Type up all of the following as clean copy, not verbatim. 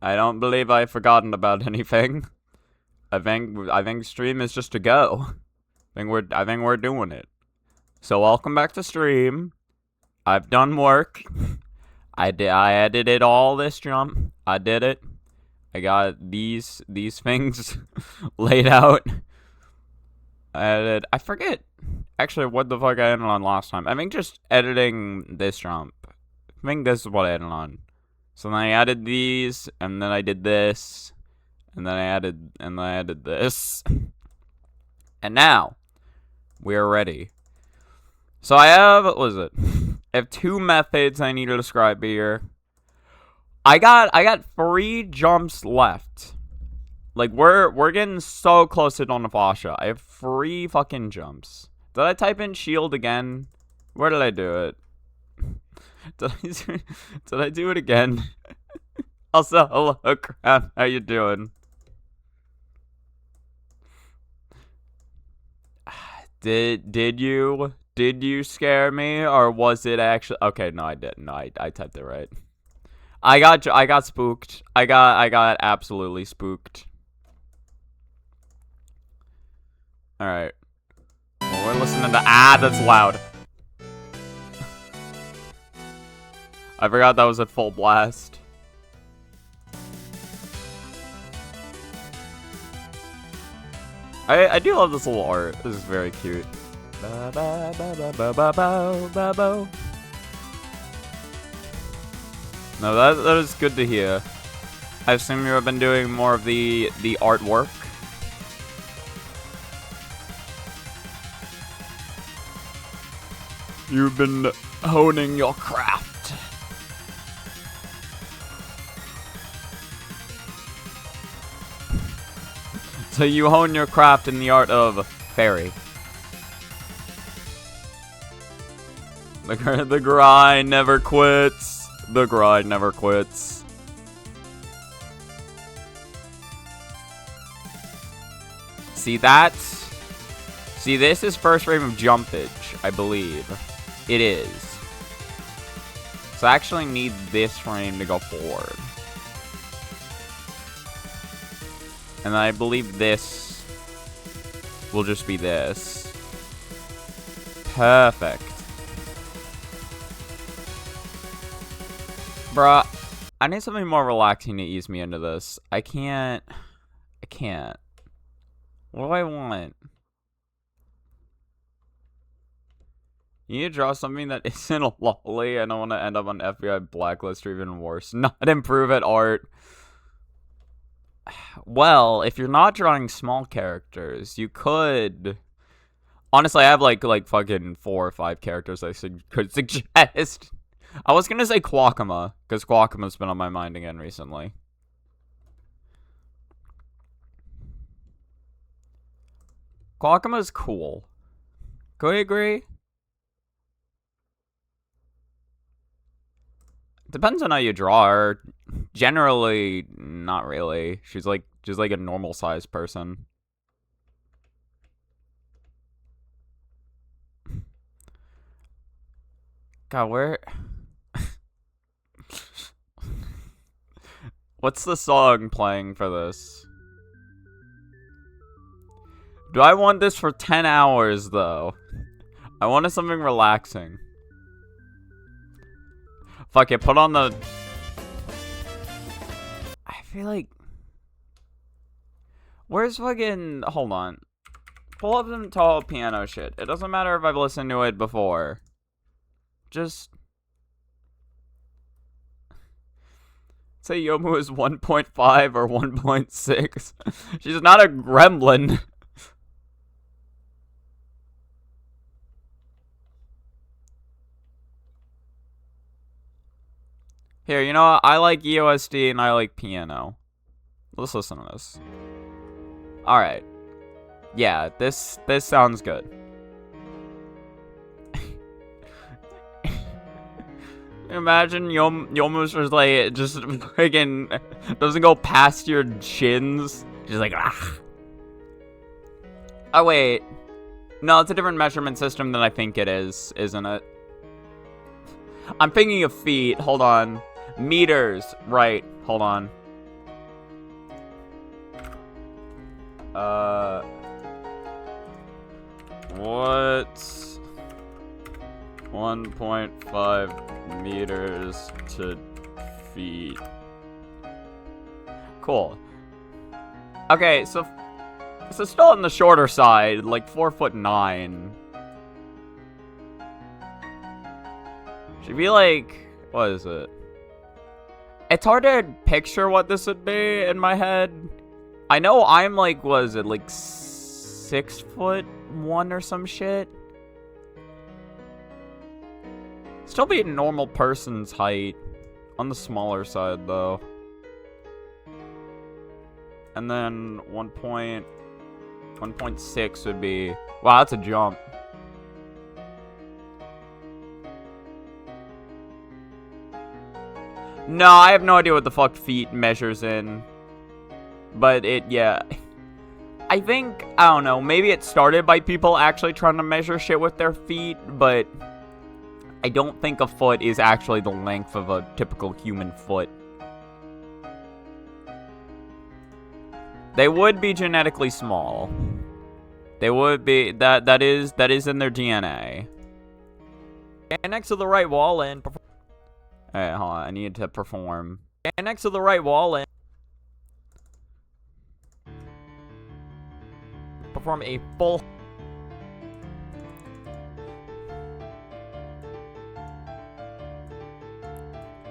I don't believe I've forgotten about anything. I think stream is just to go. I think we're doing it. So welcome back to stream. I've done work. I edited all this jump. I did it. I got these things laid out. I forget actually what the fuck I edited on last time. I think just editing this jump. I think this is what I edited on. So then I added these, and then I did this, and then I added this. And now we are ready. So I have, what was it? I have 2 methods I need to describe here. I got 3 jumps left. Like we're getting so close to Dawn of Asha. I have 3 fucking jumps. Did I type in shield again? Where did I do it? Did I do it again? Also, hello, crap. How you doing? Did you scare me, or was it actually? Okay, no, I didn't. No, I typed it right. I got spooked. I got absolutely spooked. All right. Well, we're listening to that's loud. I forgot that was at full blast. I do love this little art. This is very cute. No, that is good to hear. I assume you have been doing more of the artwork. You've been honing your craft. So you hone your craft in the art of fairy. The grind never quits. The grind never quits. See that? See, this is first frame of jumpage, I believe. It is. So I actually need this frame to go forward. And I believe this will just be this. Perfect. Bruh, I need something more relaxing to ease me into this. I can't. What do I want? You need to draw something that isn't a Loli. I don't want to end up on FBI blacklist or even worse. Not improve at art. Well, if you're not drawing small characters, you could... Honestly, I have like fucking 4 or 5 characters I could suggest. I was gonna say Quackama, because Quackama's been on my mind again recently. Quackama's cool. Could you agree? Depends on how you draw her. Generally, not really. She's like just like a normal sized person. God, where? What's the song playing for this? Do I want this for 10 hours, though? I wanted something relaxing. Fuck it, put on the... I feel like... Where's fucking... Hold on. Pull up some Touhou piano shit. It doesn't matter if I've listened to it before. Just... Say Yomu is 1.5 or 1.6. She's not a gremlin. Here, you know what? I like EoSD and I like piano. Let's listen to this. Alright. Yeah, this sounds good. Imagine Yomu's just like, just freaking doesn't go past your chins. She's like, ah. Oh, wait. No, it's a different measurement system than I think it is, isn't it? I'm thinking of feet. Hold on. Meters. Right. Hold on. What's 1.5 meters to feet? Cool. Okay, so still on the shorter side, like 4'9". Should be like, what is it? It's hard to picture what this would be in my head. I know I'm like, what is it, like 6'1" or some shit? Still be a normal person's height. On the smaller side, though. And then 1.6 would be... Wow, that's a jump. No, I have no idea what the fuck feet measures in. But yeah. I think, I don't know, maybe it started by people actually trying to measure shit with their feet, but I don't think a foot is actually the length of a typical human foot. They would be genetically small. They would be, that is in their DNA. And next to the right wall and perform. Alright, hold on, I need to perform. And next to the right wall and perform a full.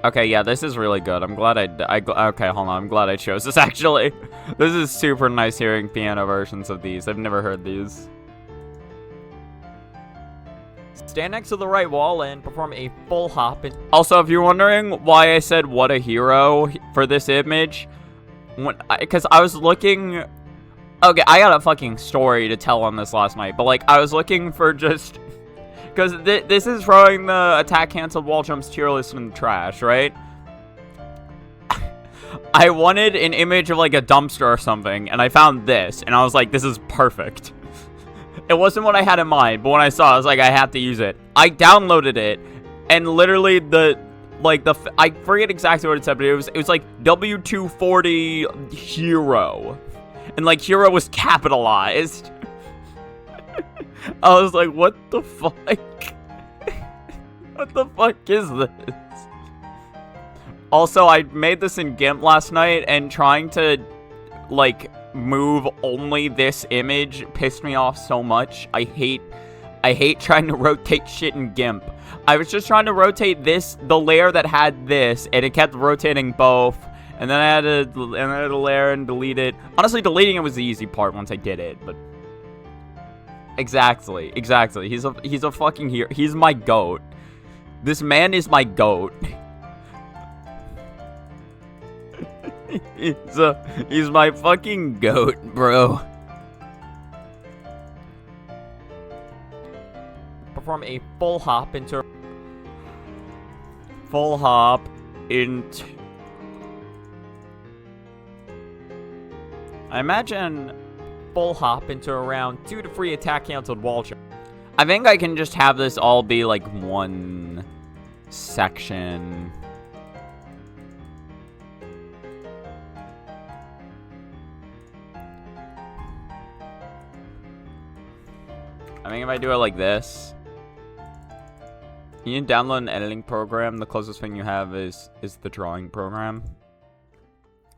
Okay, yeah, this is really good. I'm glad okay, hold on. I'm glad I chose this, actually. This is super nice hearing piano versions of these. I've never heard these. Stand next to the right wall and perform a full hop. Also, if you're wondering why I said what a hero for this image, because I was looking... Okay, I got a fucking story to tell on this last night, but, like, I was looking for just... Because this is throwing the attack canceled wall jumps tier list in the trash, right? I wanted an image of like a dumpster or something, and I found this, and I was like, this is perfect. It wasn't what I had in mind, but when I saw it, I was like, I have to use it. I downloaded it, and literally I forget exactly what it said, but it was like W240 hero. And like hero was capitalized. I was like, what the fuck? What the fuck is this? Also, I made this in GIMP last night, and trying to, like, move only this image pissed me off so much. I hate trying to rotate shit in GIMP. I was just trying to rotate the layer that had this, and it kept rotating both. And then I had to layer and delete it. Honestly, deleting it was the easy part once I did it, but... Exactly. He's a fucking hero. He's my goat. This man is my goat. He's my fucking goat, bro. Perform a full hop into... I imagine... full hop into around 2 to 3 attack canceled wall jump. I think I can just have this all be like one section. I think if I do it like this, you can download an editing program. The closest thing you have is the drawing program.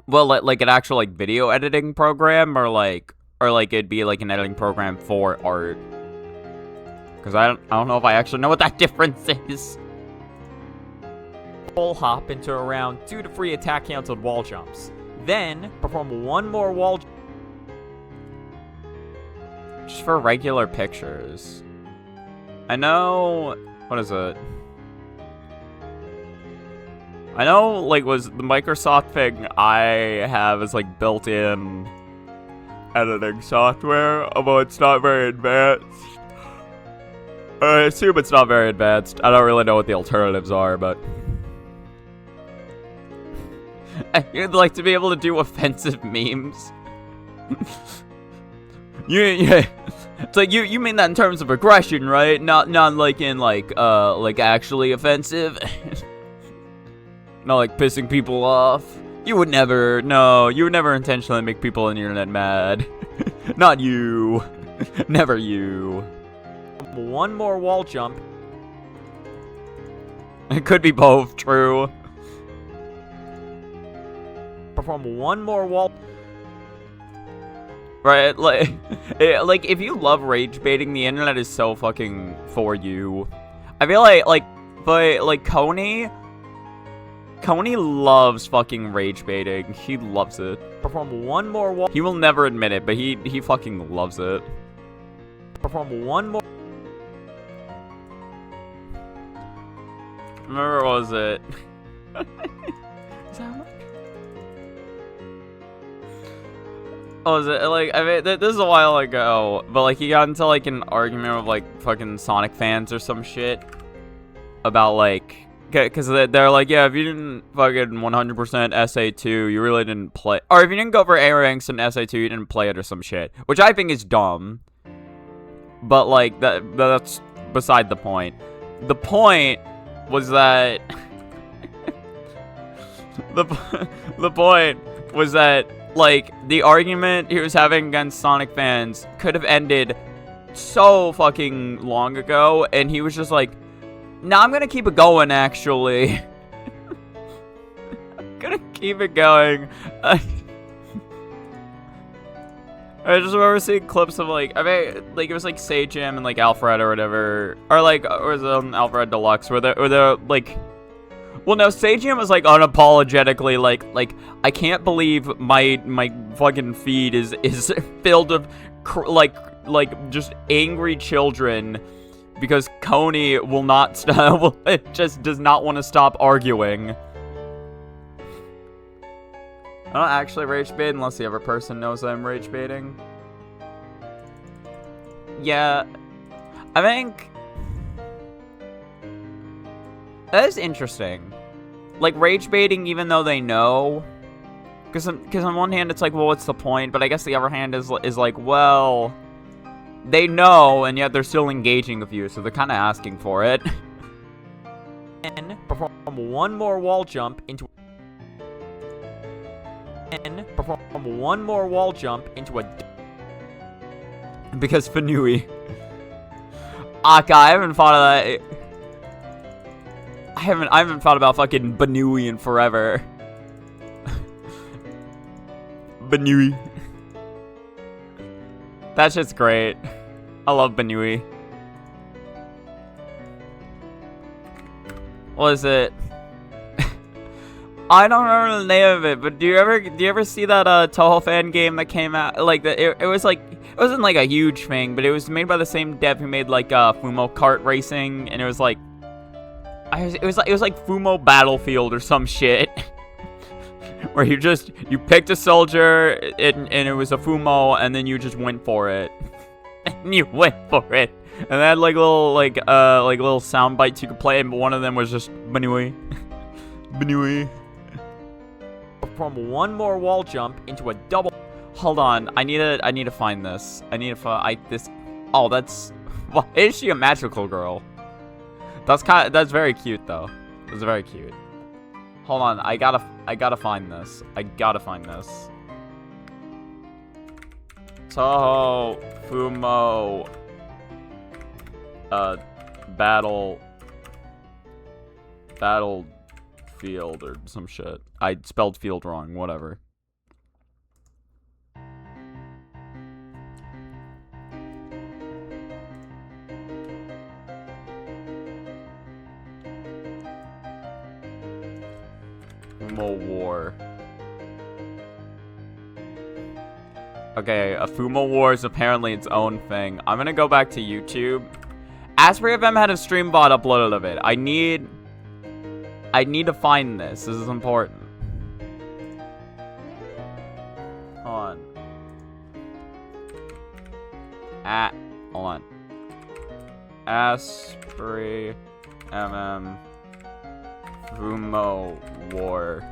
Well, like an actual like video editing program, or like it'd be like an editing program for art. Because I don't know if I actually know what that difference is. Full hop into around 2 to 3 attack canceled wall jumps. Then perform one more wall jump. Just for regular pictures. I know, what is it? I know, like, was the Microsoft thing I have is like built-in editing software, although it's not very advanced. I assume it's not very advanced. I don't really know what the alternatives are, but... You'd like to be able to do offensive memes. Yeah. It's like, you mean that in terms of aggression, right? Not like in, like actually offensive? Not like pissing people off? You would never intentionally make people on the internet mad. Not you. Never you. One more wall jump. It could be both, true. Perform one more wall. Right, like, like, if you love rage baiting, the internet is so fucking for you. I feel but, like, Coney loves fucking rage baiting. He loves it. Perform one more wall. He will never admit it, but he fucking loves it. Perform one more. Remember, what was it? Is that much? Oh, is it, like, I mean, this is a while ago, but, like, he got into, like, an argument with, like, fucking Sonic fans or some shit about, like, because they're like, yeah, if you didn't fucking 100% SA2, you really didn't play, or if you didn't go for A ranks in SA2, you didn't play it or some shit, which I think is dumb, but, like, that's beside the point. The point was that, the point was that, like, the argument he was having against Sonic fans could have ended so fucking long ago, and he was just like, nah, I'm gonna keep it going, actually. I'm gonna keep it going. I just remember seeing clips of, like, I mean, like, it was, like, Sejim and, like, Alfred or whatever, or, like, or was it Alfred Deluxe, where they're, like, well, no, Sejim was, like, unapologetically, like, I can't believe my fucking feed is filled with, like, just angry children, because Coney will not stop, it just does not want to stop arguing. I don't actually rage bait unless the other person knows I'm rage baiting. Yeah, I think that is interesting. Like, rage baiting even though they know. Because on one hand, it's like, well, what's the point? But I guess the other hand is like, well, they know, and yet they're still engaging with you, so they're kind of asking for it. And perform one more wall jump into... And perform one more wall jump into a... Because Fanui. Aka, I haven't thought of that... I haven't thought about fucking Banui in forever. Banui. That shit's great. I love Banui. What is it? I don't remember the name of it, but do you ever see that Touhou fan game that came out? Like it was like, it wasn't like a huge thing, but it was made by the same dev who made like Fumo Kart Racing, and it was like it was like Fumo Battlefield or some shit. Where you picked a soldier and it was a Fumo, and then you just went for it. And you went for it. And they had like little sound bites you could play, but one of them was just Banui. Banui. Perform one more wall jump into a double. Hold on, I need to find this. I need to find this. Oh, that's. Why is she a magical girl? That's very cute though. That's very cute. Hold on, I gotta find this. I gotta find this. Touhou Fumo Battlefield or some shit. I spelled field wrong, whatever. Fumo War. Okay, a Fumo War is apparently its own thing. I'm gonna go back to YouTube. Asprey FM had a stream bot uploaded of it. I need to find this. This is important. Hold on. Hold on. Asprey MM Fumo War.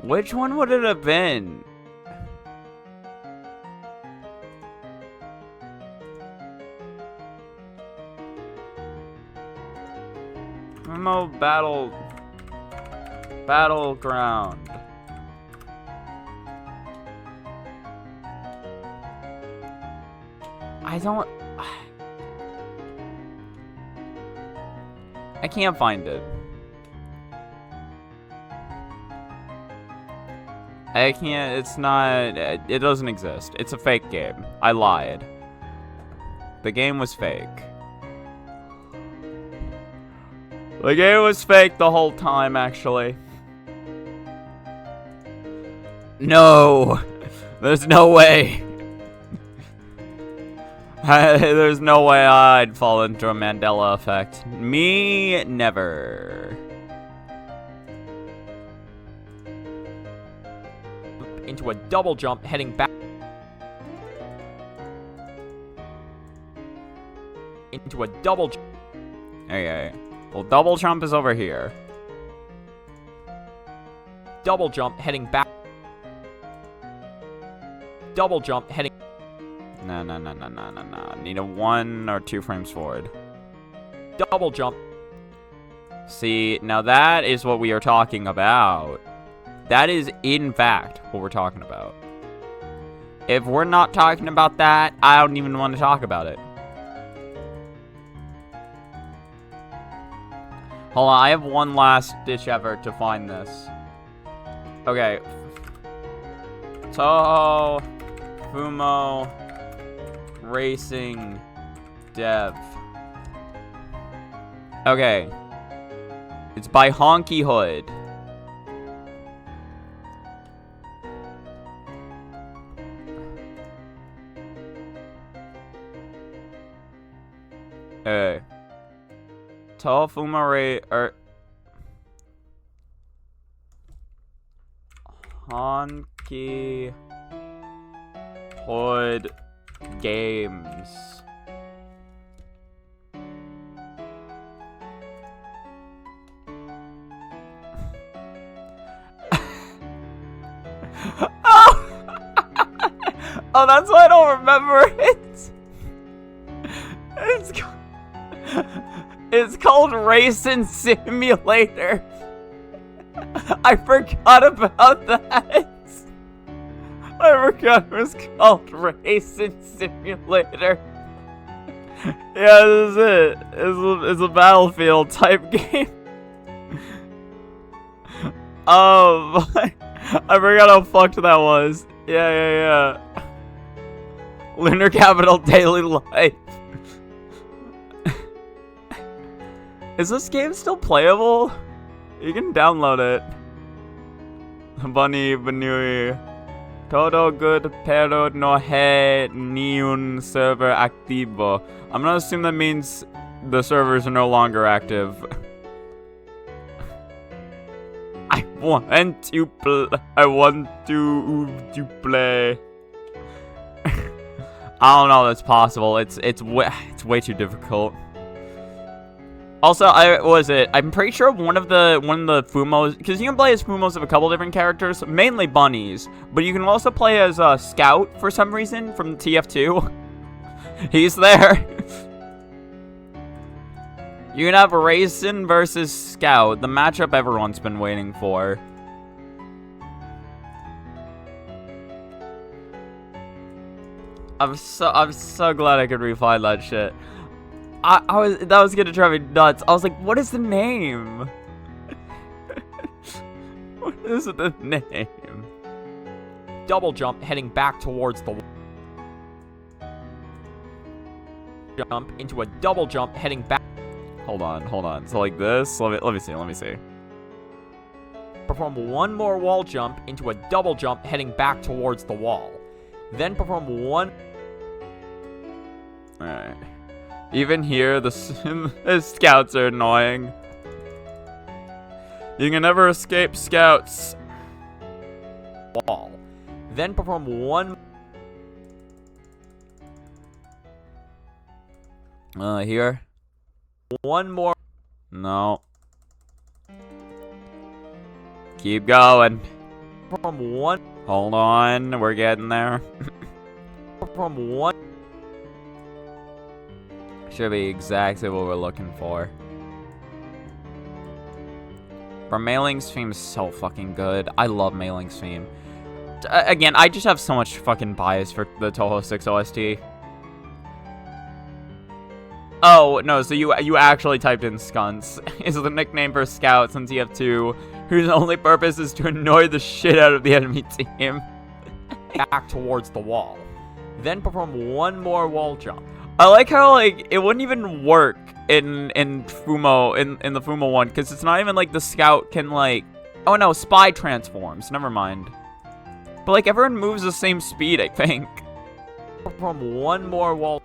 Which one would it have been? Fumo Battle. Battleground. I can't find it. I can't, it's not, it doesn't exist. It's a fake game. I lied. The game was fake. The game was fake the whole time, actually. No! There's no way. There's no way I'd fall into a Mandela effect. Me, never. Into a double jump, heading back. Into a double jump. Okay. Well, double jump is over here. Double jump, heading back. Double jump, heading. No. Need a 1 or 2 frames forward. Double jump. See, now that is what we are talking about. That is, in fact, what we're talking about. If we're not talking about that, I don't even want to talk about it. Hold on, I have one last ditch effort to find this. Okay. Touhou, Fumo, Racing, Dev. Okay. It's by Honky Hood. Hey. Touhou, Fumo, Honky Hood Games. Oh, that's why I don't remember it. It's called Reisen Simulator. I forgot about that. I forgot it was called Reisen Simulator. Yeah, this is it. It's a Battlefield type game. I forgot how fucked that was. Yeah. Lunar Capital Daily Life. Is this game still playable? You can download it. Bunny Banui. Todo good pero no he ni un server activo. I'm gonna assume that means the servers are no longer active. I want to play. I don't know if that's possible. It's way too difficult. Also, I'm pretty sure one of the Fumos, because you can play as Fumos of a couple different characters, mainly bunnies, but you can also play as Scout for some reason from TF2. He's there. You can have Reisen versus Scout, the matchup everyone's been waiting for. I'm so glad I could refind that shit. That was gonna drive me nuts. I was like, what is the name? What is the name? Double jump, heading back towards the jump into a double jump, heading back. Hold on. So like this. Let me see. Perform one more wall jump into a double jump, heading back towards the wall. Then perform one. All right. Even here, the scouts are annoying. You can never escape scouts. Wall. Then perform one. Here. One more. No. Keep going. Perform one. Hold on, we're getting there. Perform one. Should be exactly what we're looking for. Bro, Mailing's theme is so fucking good. I love Mailing's theme. Again, I just have so much fucking bias for the Touhou 6 OST. Oh, no, so you actually typed in Skunts. Is the nickname for scouts in TF2, whose only purpose is to annoy the shit out of the enemy team. Back towards the wall. Then perform one more wall jump. I like how, like, it wouldn't even work in fumo, in the fumo one, because it's not even like the scout can, like... Oh, no, spy transforms. Never mind. But, like, everyone moves the same speed, I think. Perform one more wall...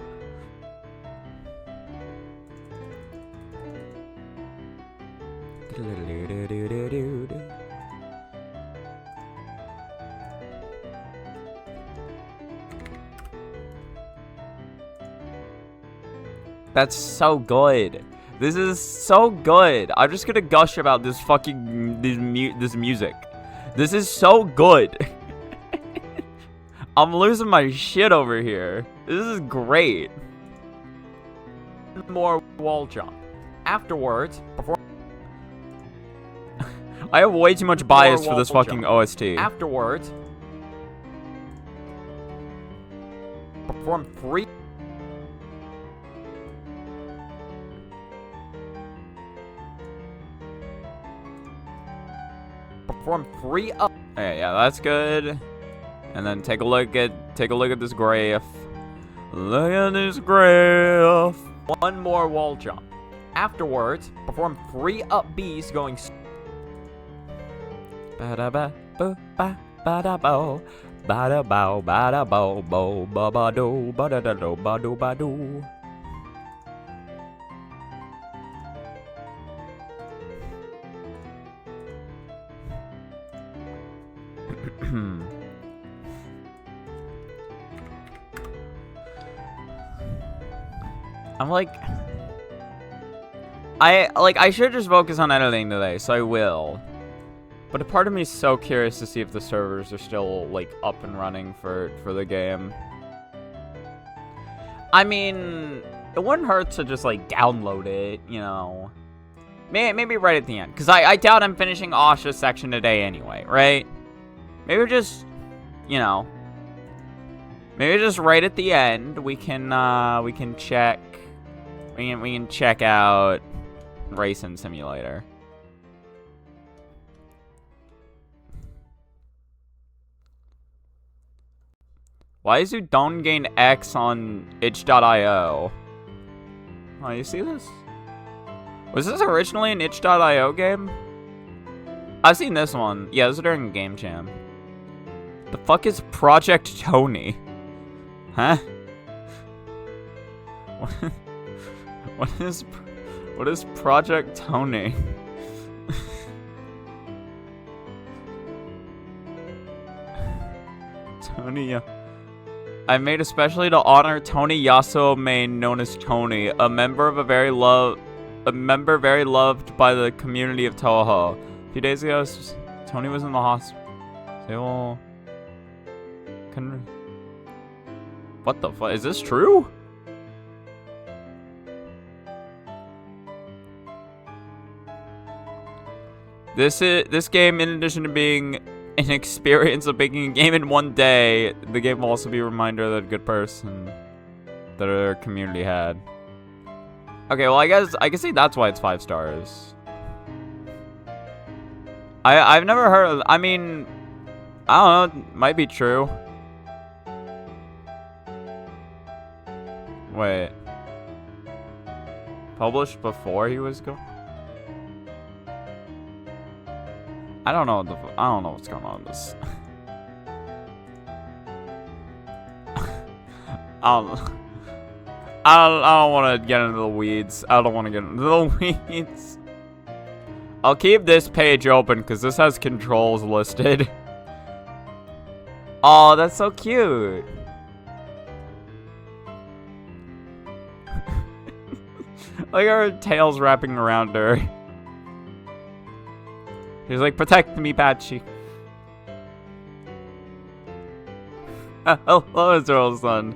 That's so good. This is so good. I'm just gonna gush about this fucking this music. This is so good. I'm losing my shit over here. This is great. More wall jump. Afterwards, perform. I have way too much bias for this fucking OST. Afterwards, perform 3. Perform 3 up. Okay, yeah, that's good. And then take a look at this graph. Look at this graph. One more wall jump. Afterwards, perform 3 up Bs going. Ba-da ba ba ba ba da bo ba da bow ba da bo bo ba ba do ba da da do ba do ba do. I'm like, I should just focus on editing today, so I will. But a part of me is so curious to see if the servers are still, like, up and running for the game. I mean, it wouldn't hurt to just, like, download it, you know. Maybe right at the end. Because I doubt I'm finishing Asha's section today anyway, right? Maybe just, you know. Maybe just right at the end, we can check. We can check out Reisen Simulator. Why is you don't gain X on itch.io? Oh, you see this? Was this originally an itch.io game? I've seen this one. Yeah, this is during Game Jam. The fuck is Project Tony? Huh? What is Project Tony? Tony, I made especially to honor Tony Yasuo main known as Tony, a member very loved by the community of Touhou. A few days ago, Tony was in the hospital. What the fuck? Is this true? This game, in addition to being an experience of making a game in one day, the game will also be a reminder that a good person that our community had. Okay, well, I can see that's why it's 5 stars. I've never heard of. I mean, I don't know. It might be true. Wait. Published before he was going. I don't know what's going on with this. I don't want to get into the weeds. I don't want to get into the weeds. I'll keep this page open because this has controls listed. Oh, that's so cute. Like her tail's wrapping around her. He's like, protect me, Patchy. Hello, Earl's-son.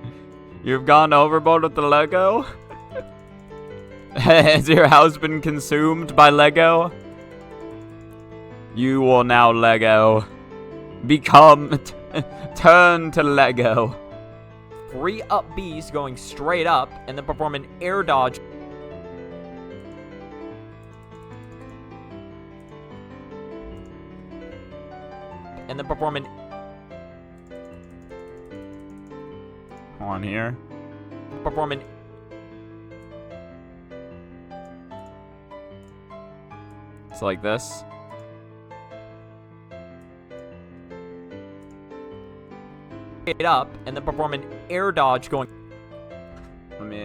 You've gone overboard with the Lego? Has your house been consumed by Lego? You will now Lego. Turn to Lego. 3 up Bs going straight up, and then perform an air dodge. And then perform an... On here. Perform an... It's like this. It up, and then perform an air dodge going...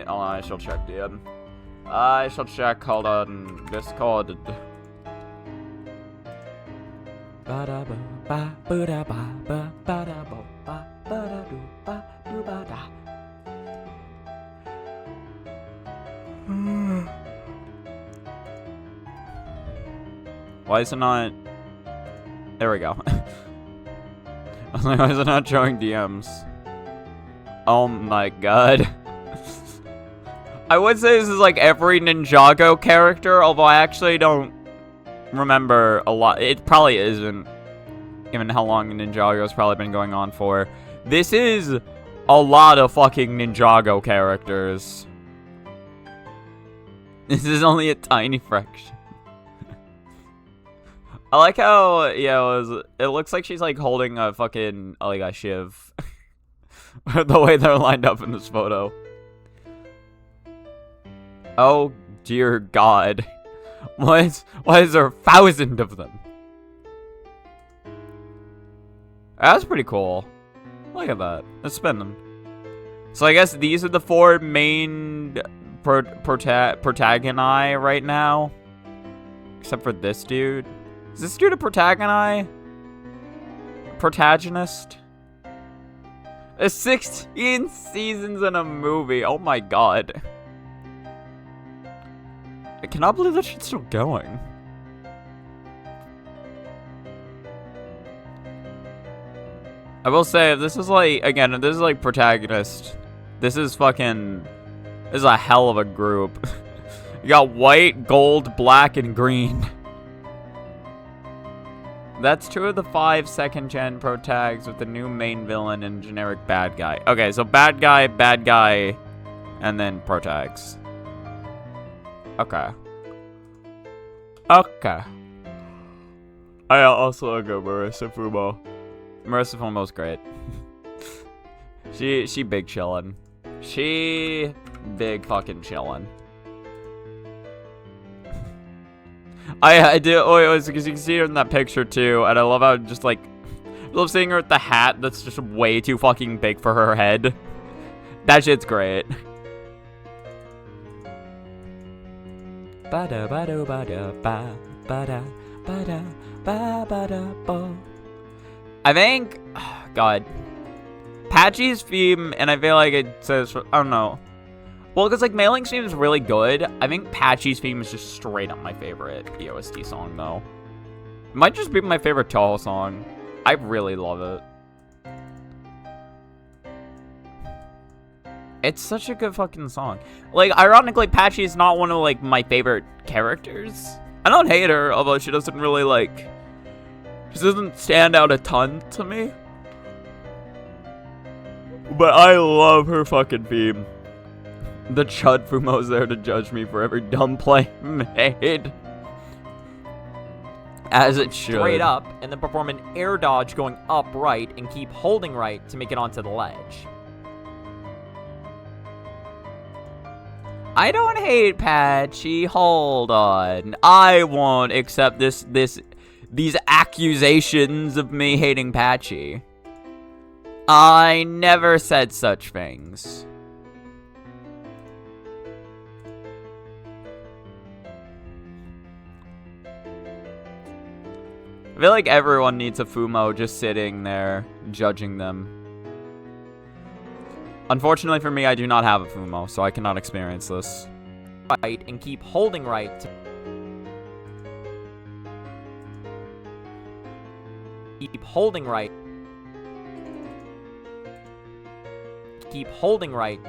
I shall check, dude. I shall check, hold on. Discord. Why is it not... There we go. I was like, why is it not showing DMs? Oh my god. I would say this is like every Ninjago character, although I actually don't remember a lot. It probably isn't, given how long Ninjago's probably been going on for. This is a lot of fucking Ninjago characters. This is only a tiny fraction. I like how, it looks like she's like holding a fucking, like a shiv. The way they're lined up in this photo. Oh dear god. Why is there 1,000 of them? That's pretty cool. Look at that. Let's spin them. So I guess these are the 4 main protagoni right now. Except for this dude. Is this dude a protagoni? Protagonist? 16 seasons in a movie. Oh my god. I cannot believe that shit's still going. I will say, if this is like, again, if this is like protagonist, this is a hell of a group. You got white, gold, black, and green. That's 2 of the 5 second-gen protags with the new main villain and generic bad guy. Okay, so bad guy, and then protags. Okay. Okay. I also go Marissa Fumo. Marissa Fumo's great. She big chillin'. She big fucking chillin'. I do. Oh, because you can see her in that picture too, and I love how just like, I love seeing her with the hat that's just way too fucking big for her head. That shit's great. I think, God, Patchy's theme, and I feel like it says, I don't know. Well, because like Mailing's theme is really good. I think Patchy's theme is just straight up my favorite EoSD song, though. It might just be my favorite Touhou song. I really love it. It's such a good fucking song. Like, ironically, Patchy is not one of like my favorite characters. I don't hate her, although she doesn't really like, she doesn't stand out a ton to me. But I love her fucking theme. The Chud Fumo's there to judge me for every dumb play made. As it should. Straight up, and then perform an air dodge going up right, and keep holding right to make it onto the ledge. I don't hate Patchy. Hold on. I won't accept these accusations of me hating Patchy. I never said such things. I feel like everyone needs a Fumo just sitting there, judging them. Unfortunately for me, I do not have a Fumo, so I cannot experience this. Right, and keep holding right to... Keep holding right. Keep holding right.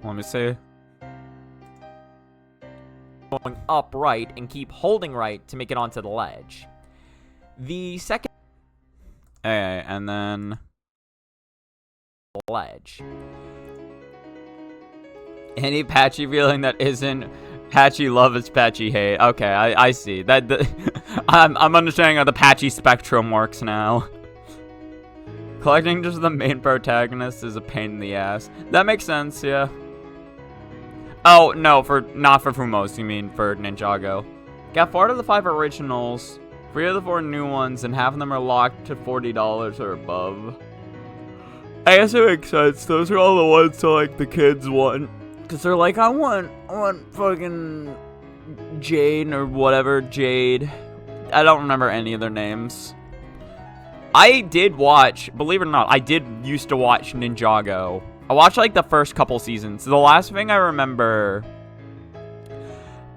Let me see. Going up right and keep holding right to make it onto the ledge. The second And then ledge. any patchy feeling that isn't patchy love is patchy hate. Okay, I see. I'm understanding how the patchy spectrum works now. Collecting just the main protagonist is a pain in the ass. That makes sense, yeah. Oh, no, not for Fumos, you mean for Ninjago. Got 4 out of the 5 originals, 3 of the 4 new ones, and half of them are locked to $40 or above. I guess it makes sense. Those are all the ones that, like, the kids want. Because they're like, I want fucking Jade or whatever, Jade. I don't remember any of their names. I did watch, believe it or not, I did used to watch Ninjago. I watched like the first couple seasons. The last thing I remember,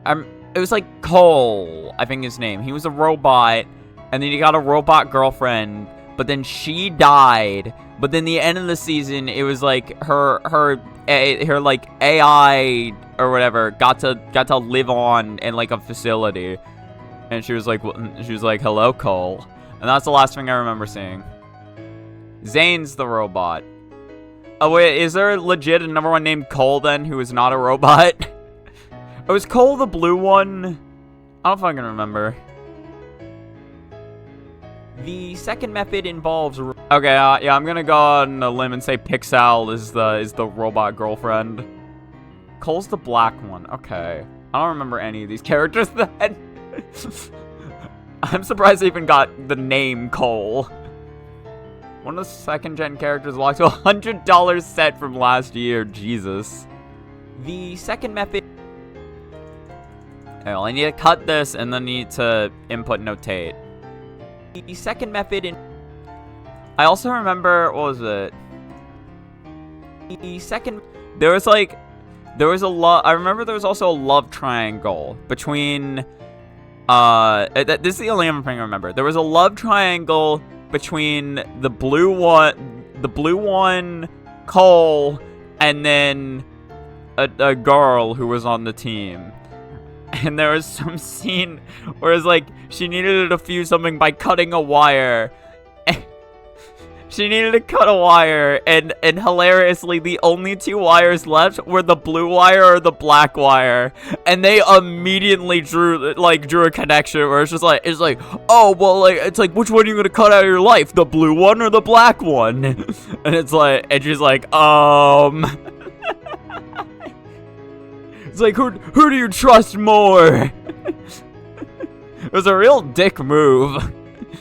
it was like Cole, I think his name. He was a robot, and then he got a robot girlfriend, but then she died. But then the end of the season, it was like her like AI or whatever got to live on in like a facility, and she was like, hello, Cole. And that's the last thing I remember seeing. Zane's the robot. Oh, wait, is there legit a number 1 named Cole, then, who is not a robot? Oh, was Cole the blue one? I don't fucking remember. The second method involves... Okay, yeah, I'm gonna go on a limb and say Pixel is the robot girlfriend. Cole's the black one. Okay. I don't remember any of these characters then. I'm surprised they even got the name Cole. One of the 2nd-gen characters locked to a $100 set from last year. Jesus. The second method... Okay, well, I need to cut this and then need to input notate. The second method in... I also remember, what was it? The second... There was a love... I remember there was also a love triangle between... this is the only other thing I remember. There was a love triangle between the blue one, Cole, and then a girl who was on the team. And there was some scene where it's like she needed to defuse something by cutting a wire. She needed to cut a wire, and hilariously, the only 2 wires left were the blue wire or the black wire, and they immediately drew a connection where it's like, oh, well, like, it's like, which one are you gonna cut out of your life, the blue one or the black one? And it's like, and she's like, it's like, who do you trust more? It was a real dick move.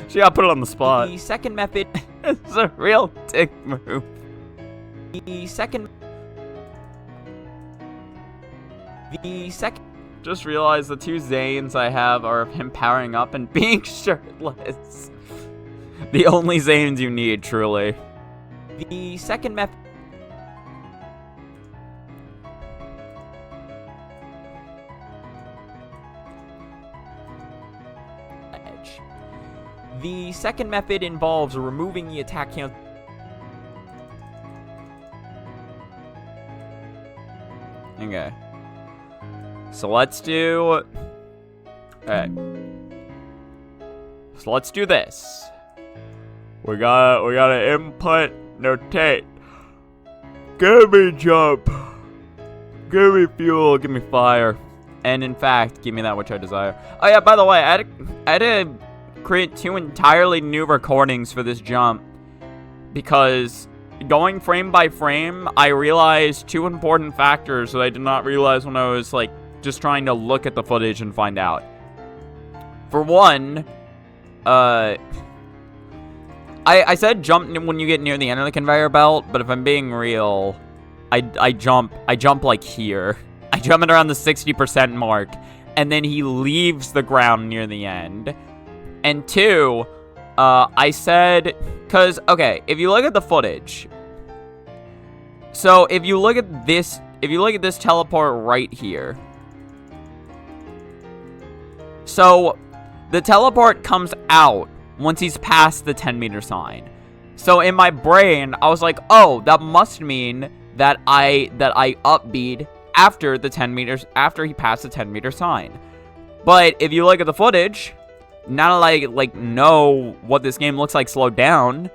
She got put on the spot. The second method... It's a real dick move. The second... Just realized the 2 Zanes I have are of him powering up and being shirtless. The only Zanes you need, truly. The second method... The second method involves removing the attack count. Okay. So let's do... Alright. So let's do this. We gotta input, notate. Give me jump. Give me fuel, give me fire. And in fact, give me that which I desire. Oh yeah, by the way, I had to create 2 entirely new recordings for this jump, because going frame by frame, I realized 2 important factors that I did not realize when I was like just trying to look at the footage and find out. For one, I said jump when you get near the end of the conveyor belt, but if I'm being real, I jump like here. I jump at around the 60% mark, and then he leaves the ground near the end. And 2, I said, because, okay, if you look at the footage, so if you look at this teleport right here, so the teleport comes out once he's past the 10-meter sign. So in my brain, I was like, oh, that must mean that I upbeat after the 10 meters, after he passed the 10-meter sign. But if you look at the footage, now that I like know what this game looks like slowed down,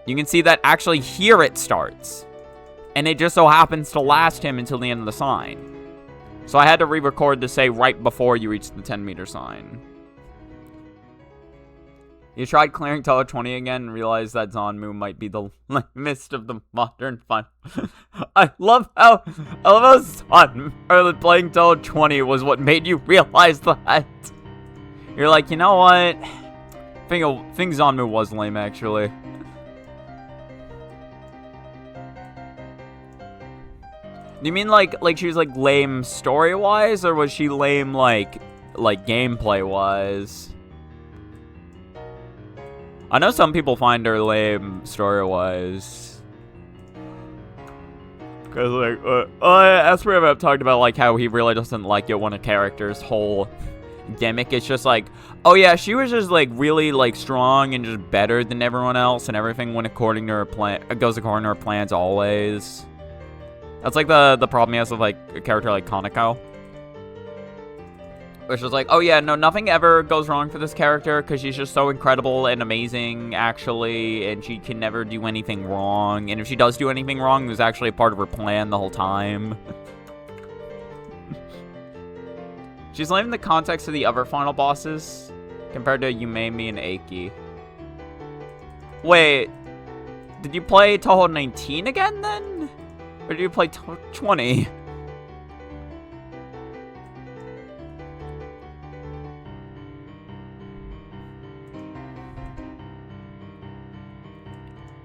you can see that actually here it starts. And it just so happens to last him until the end of the sign. So I had to re-record to say right before you reach the 10-meter sign. You tried clearing Touhou 20 again and realized that Zanmu might be the lamest of the modern fun. I love how playing Touhou 20 was what made you realize that. You're like, you know what? I think Zanmu was lame, actually. Do you mean like she was like lame story-wise, or was she lame like gameplay-wise? I know some people find her lame story-wise. Cause like, Asper have talked about like how he really doesn't like it when a character's whole gimmick is just like, oh yeah, she was just like really like strong and just better than everyone else, and everything went according to her plan. Goes according to her plans always. That's like the problem he has with like a character like Kaneko. Which is like, oh yeah, no, nothing ever goes wrong for this character because she's just so incredible and amazing, actually, and she can never do anything wrong. And if she does do anything wrong, it was actually a part of her plan the whole time. She's lame in the context of the other final bosses compared to Yumeimi and Eiki. Wait, did you play Touhou 19 again then? Or did you play 20?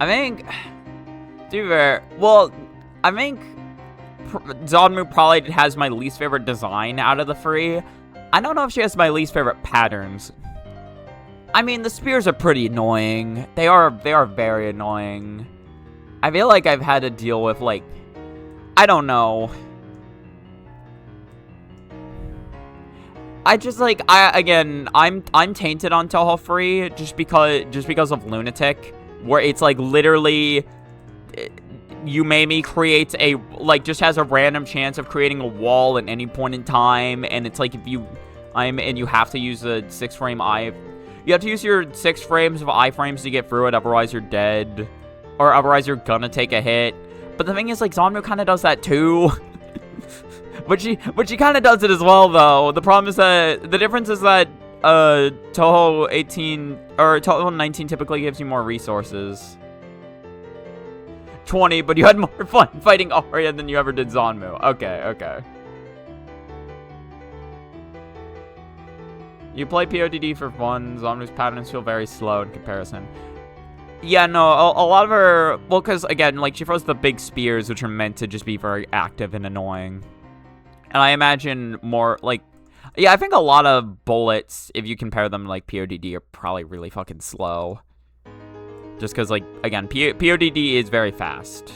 I think, to be fair, well, I think Zanmu probably has my least favorite design out of the three. I don't know if she has my least favorite patterns. I mean, the spears are pretty annoying. They are very annoying. I feel like I've had to deal with, like, I don't know. I just, like, I'm tainted on Touhou 3 just because of Lunatic, where it's, like, literally, Yumeimi creates a, like, just has a random chance of creating a wall at any point in time, and it's like if you, and you have to use a 6-frame you have to use your 6 frames of iframes to get through it, otherwise you're dead, or otherwise you're gonna take a hit. But the thing is, like, Zanmu kind of does that too. but she kind of does it as well, though. The problem is that, the difference is that, Touhou 18, or Touhou 19 typically gives you more resources. 20, but you had more fun fighting Arya than you ever did Zanmu. Okay. You play PODD for fun. Zanmu's patterns feel very slow in comparison. Yeah, no, a lot of her... Well, because, again, like, she throws the big spears, which are meant to just be very active and annoying. And I imagine more, like... Yeah, I think a lot of bullets, if you compare them to, like, PODD, are probably really fucking slow. Just because, like, again, PODD is very fast.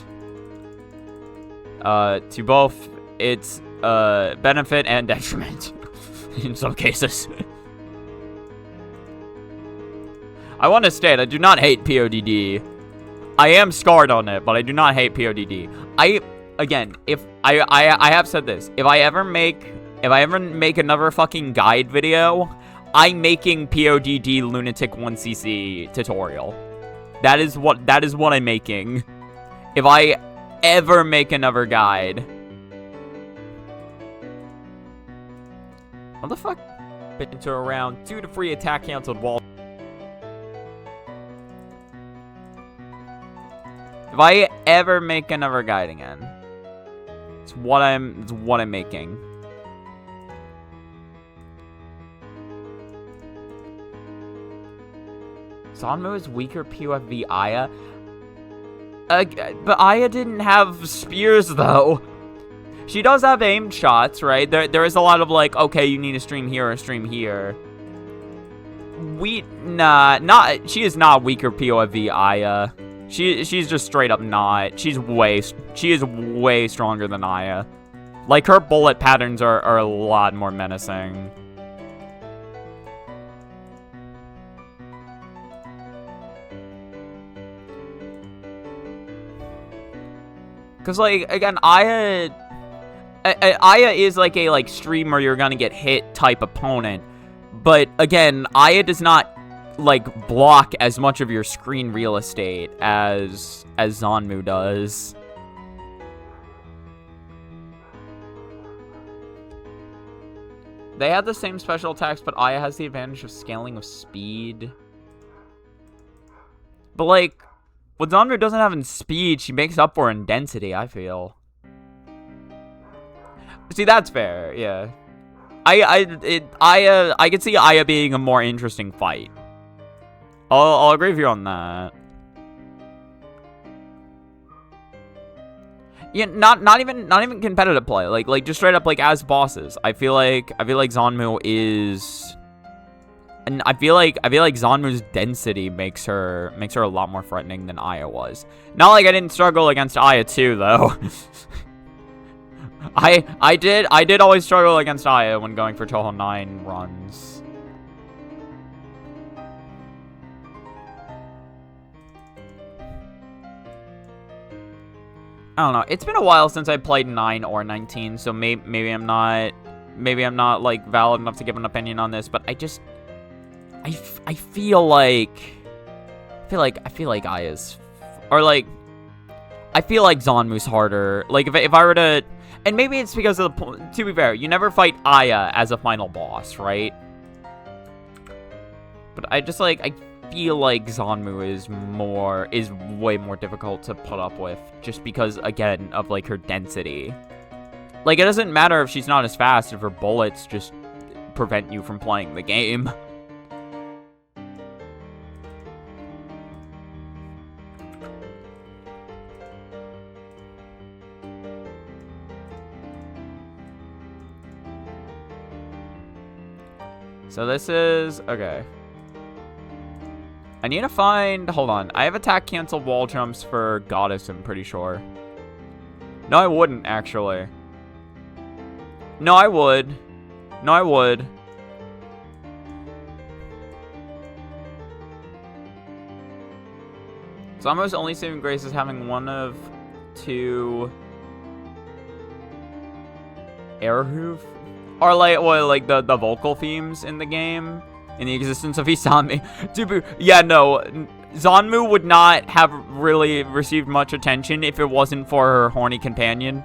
To both its benefit and detriment. In some cases. I want to state, I do not hate PODD. I am scarred on it, but I do not hate PODD. Again, if I have said this, if I ever make another fucking guide video, I'm making PODD Lunatic 1cc tutorial. That is what I'm making. If I ever make another guide. What the fuck? Bit into around 2 to 3 attack canceled wall. If I ever make another guide again, it's what I'm making. Zanmu is weaker POV Aya. But Aya didn't have spears though. She does have aimed shots, right? There is a lot of like, okay, you need to stream here or stream here. She is not weaker POV Aya. She's just straight up not. She is way stronger than Aya. Like, her bullet patterns are a lot more menacing. Cause like again, Aya is like a like streamer you're gonna get hit type opponent, but again, Aya does not like block as much of your screen real estate as Zanmu does. They have the same special attacks, but Aya has the advantage of scaling with speed. But like, what Zanmu doesn't have in speed, she makes up for in density, I feel. See, that's fair, yeah. I could see Aya being a more interesting fight. I'll agree with you on that. Yeah, not even competitive play. Like just straight up like as bosses. I feel like Zanmu is, and I feel like Zanmu's density makes her a lot more threatening than Aya was. Not like I didn't struggle against Aya too though. I did always struggle against Aya when going for Touhou 9 runs. I don't know. It's been a while since I played 9 or 19, so maybe I'm not like valid enough to give an opinion on this, but I feel like Aya's, or like I feel like Zanmu's harder. Like if I were to, and maybe it's because of the, to be fair, you never fight Aya as a final boss, right? But I feel like Zanmu is way more difficult to put up with, just because, again, of like her density. Like, it doesn't matter if she's not as fast if her bullets just prevent you from playing the game. So this is okay. I need to find... Hold on. I have attack cancel wall jumps for Goddess, I'm pretty sure. No, I wouldn't, actually. No, I would. No, I would. Zanmu's only saving grace is having one of two... air hoof? Or like, well, like the vocal themes in the game. In the existence of Isami. Yeah, no. Zanmu would not have really received much attention if it wasn't for her horny companion.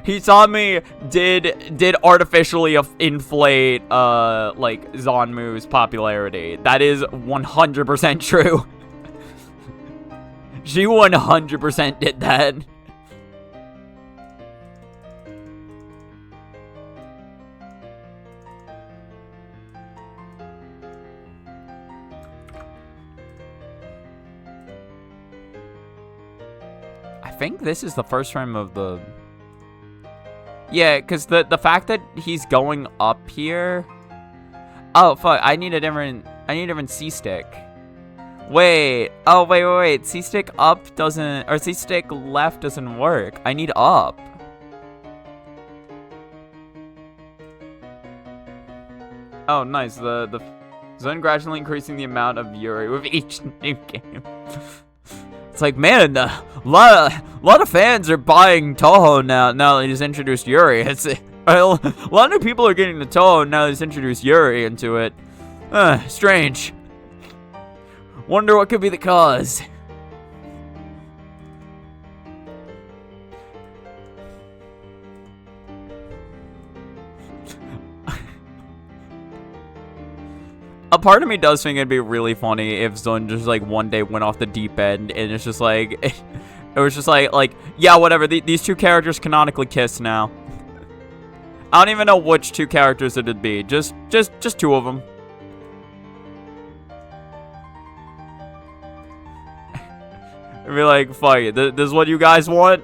Isami did artificially inflate like Zanmu's popularity. That is 100% true. She 100% did that. I think this is the first frame of the... Yeah, because the fact that he's going up here... Oh, fuck. I need a different C-stick. Wait. Oh, wait. C-stick up doesn't... Or C-stick left doesn't work. I need up. Oh, nice. The zone gradually increasing the amount of Yuri with each new game. It's like, man, a lot of fans are buying Touhou now that he's introduced Yuri. It's a lot of people are getting to Touhou now that he's introduced Yuri into it. Strange. Wonder what could be the cause. A part of me does think it'd be really funny if Zun just like one day went off the deep end and it's just like it was just like yeah, whatever, these two characters canonically kiss now. I don't even know which two characters it'd be. Just two of them. It'd be like, fuck it, this is what you guys want.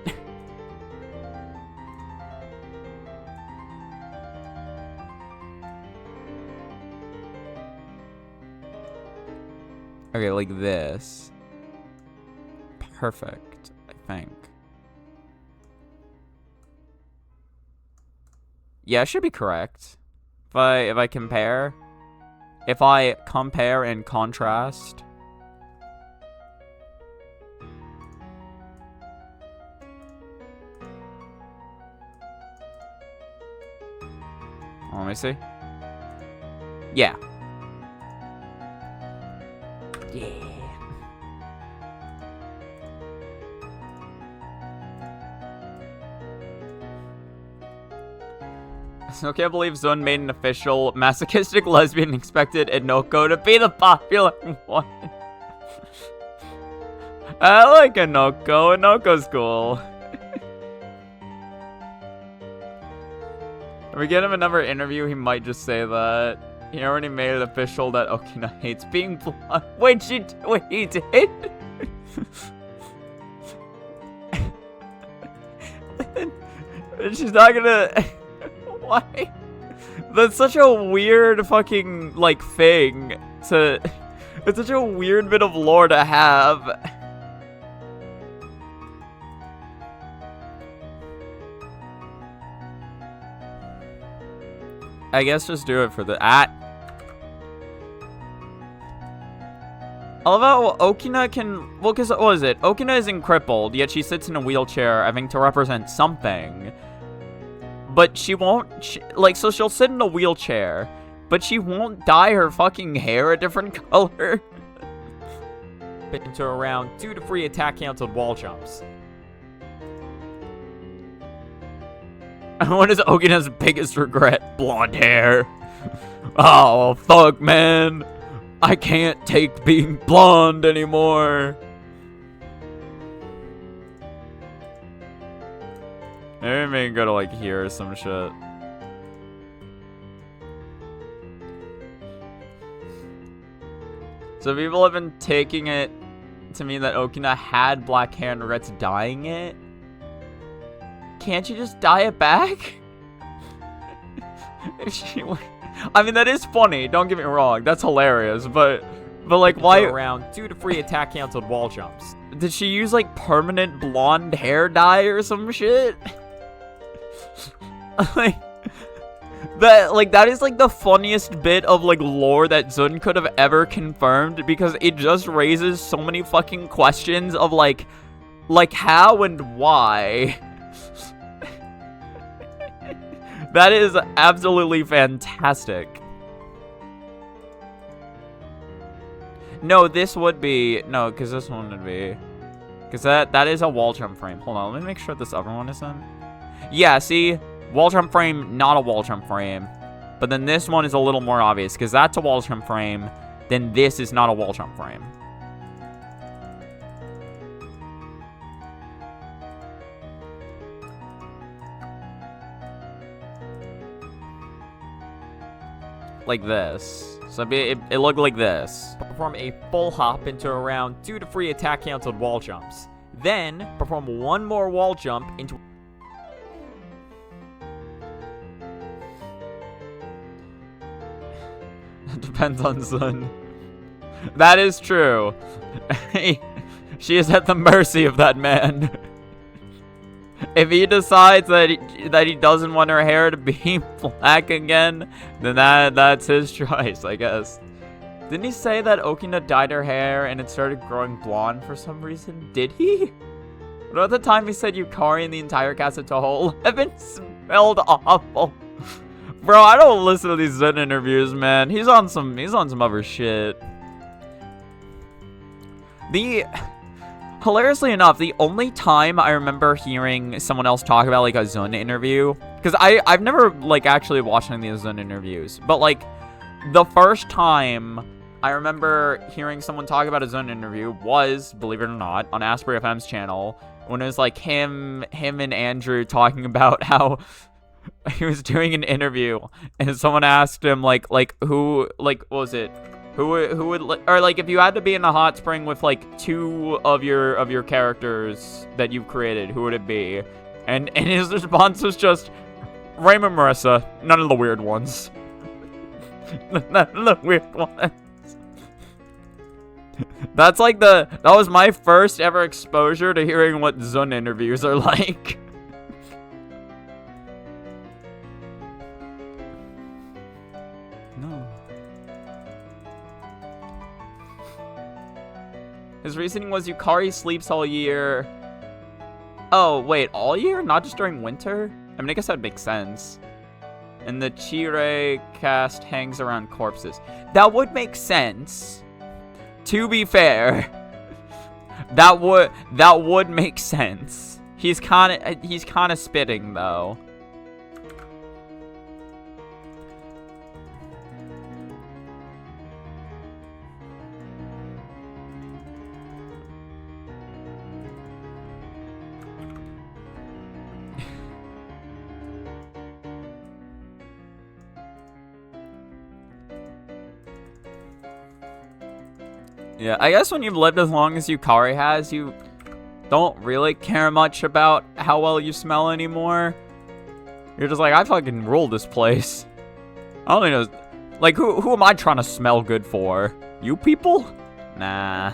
Okay, like this. Perfect, I think. Yeah, it should be correct. If I compare and contrast. Let me see. Yeah. Yeah. So can't believe Zun made an official masochistic lesbian expected Inoko to be the popular one. I like Inoko. Inoko's cool. If we get him another interview, he might just say that. He already made it official that Okina hates being blonde. Wait, he did? She's not gonna... Why? That's such a weird fucking, like, thing to... It's such a weird bit of lore to have. I guess just do it for the... I love how Okina can... Well, because, what is it? Okina isn't crippled, yet she sits in a wheelchair, I think, to represent something. But she won't... so she'll sit in a wheelchair, but she won't dye her fucking hair a different color. Into around 2 to 3 attack canceled wall jumps. What is Okina's biggest regret? Blonde hair. Oh, fuck, man. I can't take being blonde anymore. Maybe we can go to, like, here or some shit. So people have been taking it to mean that Okina had black hair and regrets dyeing it. Can't you just dye it back? If she... I mean, that is funny. Don't get me wrong. That's hilarious. But like, why... Around 2 to 3 attack canceled wall jumps. Did she use, like, permanent blonde hair dye or some shit? That is, like, the funniest bit of, like, lore that Zun could have ever confirmed, because it just raises so many fucking questions of, like how and why. That is absolutely fantastic. No, this would be... No, because this one would be... Because that is a wall jump frame. Hold on, let me make sure this other one is in. Yeah, see? Wall jump frame, not a wall jump frame. But then this one is a little more obvious, because that's a wall jump frame. Then this is not a wall jump frame. Like this. So it looked like this. Perform a full hop into around 2 to 3 attack canceled wall jumps. Then perform one more wall jump into... Depends on Sun. That is true. She is at the mercy of that man. If he decides that he doesn't want her hair to be black again, then that's his choice, I guess. Didn't he say that Okina dyed her hair and it started growing blonde for some reason? Did he? What about the time he said Yukari and the entire cast of Touhou have been smelled awful? Bro, I don't listen to these Zen interviews, man. He's on some other shit. Hilariously enough, the only time I remember hearing someone else talk about, like, a Zun interview, because I've never, like, actually watched any of the Zun interviews, but, like, the first time I remember hearing someone talk about a Zun interview was, believe it or not, on Asprey FM's channel, when it was, like, him and Andrew talking about how he was doing an interview, and someone asked him, like, who, like, what was it? Who would, or like, if you had to be in a hot spring with like 2 of your characters that you've created, who would it be? And his response was just Raymond and Marissa, none of the weird ones. None of the weird ones. That's like that was my first ever exposure to hearing what Zun interviews are like. No. His reasoning was Yukari sleeps all year. Oh, wait, all year? Not just during winter? I mean, I guess that would make sense. and the Chire cast hangs around corpses. That would make sense. To be fair, that would make sense. He's kind of spitting though. Yeah, I guess when you've lived as long as Yukari has, you don't really care much about how well you smell anymore. You're just like, I fucking rule this place. I don't even know. Like, who am I trying to smell good for? You people? Nah.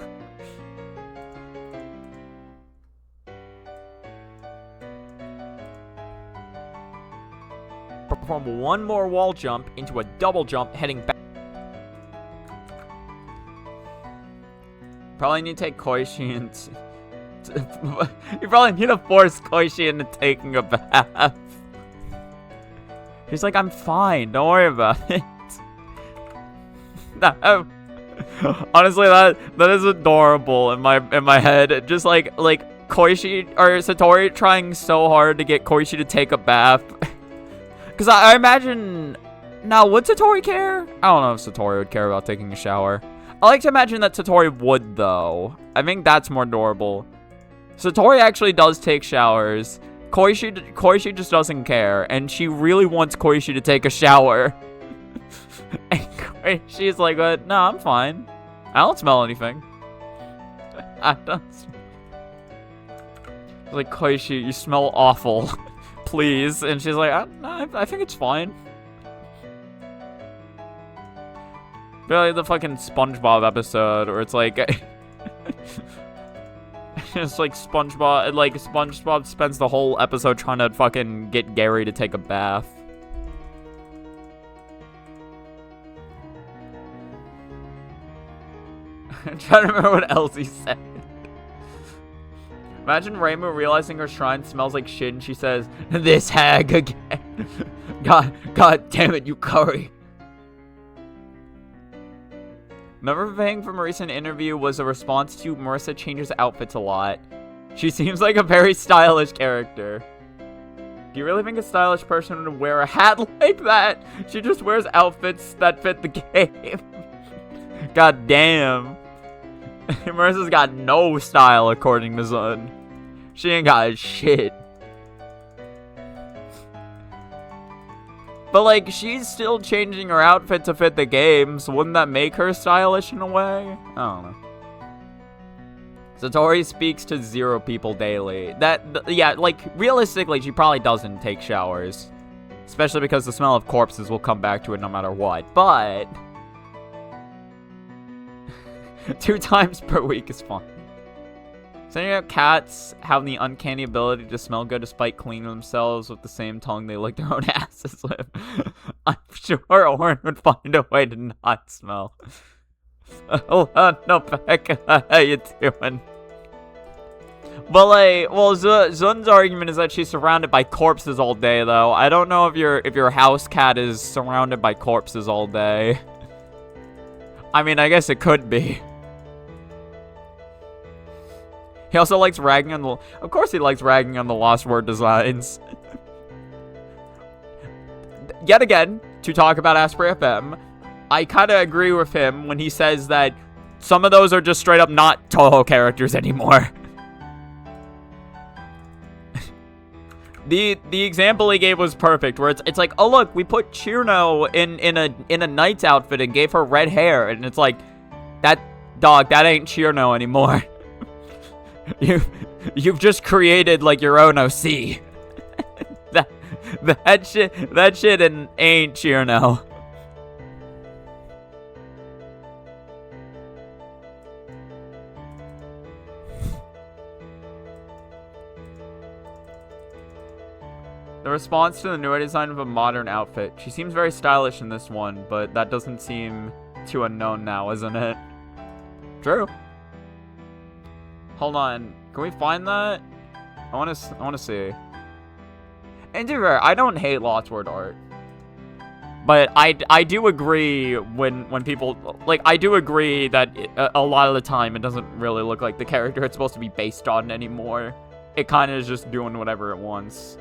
Perform one more wall jump into a double jump heading back. Probably need to take Koichi into... You probably need to force Koichi into taking a bath. He's like, I'm fine. Don't worry about it. Honestly, that is adorable in my head. Just like Koichi or Satori trying so hard to get Koichi to take a bath. Because I imagine... Now, would Satori care? I don't know if Satori would care about taking a shower. I like to imagine that Satori would, though. I think that's more adorable. Satori actually does take showers. Koichi just doesn't care, and she really wants Koichi to take a shower. And Koishi's like, no, I'm fine. I don't smell anything. I don't. Like, Koichi, you smell awful. Please. And she's like, I think it's fine. Really, the fucking SpongeBob episode where it's like... it's like SpongeBob spends the whole episode trying to fucking get Gary to take a bath. I'm trying to remember what else he said. Imagine Reimu realizing her shrine smells like shit and she says, "This hag again." God damn it, you curry. Another thing from a recent interview was a response to Marissa changes outfits a lot. She seems like a very stylish character. Do you really think a stylish person would wear a hat like that? She just wears outfits that fit the game. God damn. Marissa's got no style according to Zun. She ain't got shit. But, like, she's still changing her outfit to fit the game, so wouldn't that make her stylish in a way? I don't know. Satori speaks to 0 people daily. Yeah, like, realistically, she probably doesn't take showers. Especially because the smell of corpses will come back to it no matter what. But... 2 times per week is fine. So you know, cats have the uncanny ability to smell good despite cleaning themselves with the same tongue they lick their own asses with. I'm sure Orin would find a way to not smell. Oh, no, Becca, how you doing? But like, well, Zun's argument is that she's surrounded by corpses all day, though. I don't know if your house cat is surrounded by corpses all day. I mean, I guess it could be. He also likes ragging on the... Of course he likes ragging on the Lost Word designs. Yet again, to talk about Asprey FM, I kind of agree with him when he says that some of those are just straight up not Touhou characters anymore. The example he gave was perfect, where it's like, oh look, we put Chirno in a knight's outfit and gave her red hair, and it's like, that ain't Chirno anymore. You've just created like your own OC. that shit ain't Chirno. The response to the newer design of a modern outfit. She seems very stylish in this one, but that doesn't seem too unknown now, isn't it? True. Hold on, can we find that? I wanna see. And to be fair, I don't hate Lost Word art. But I do agree when people, like, I do agree that a lot of the time it doesn't really look like the character it's supposed to be based on anymore. It kind of is just doing whatever it wants.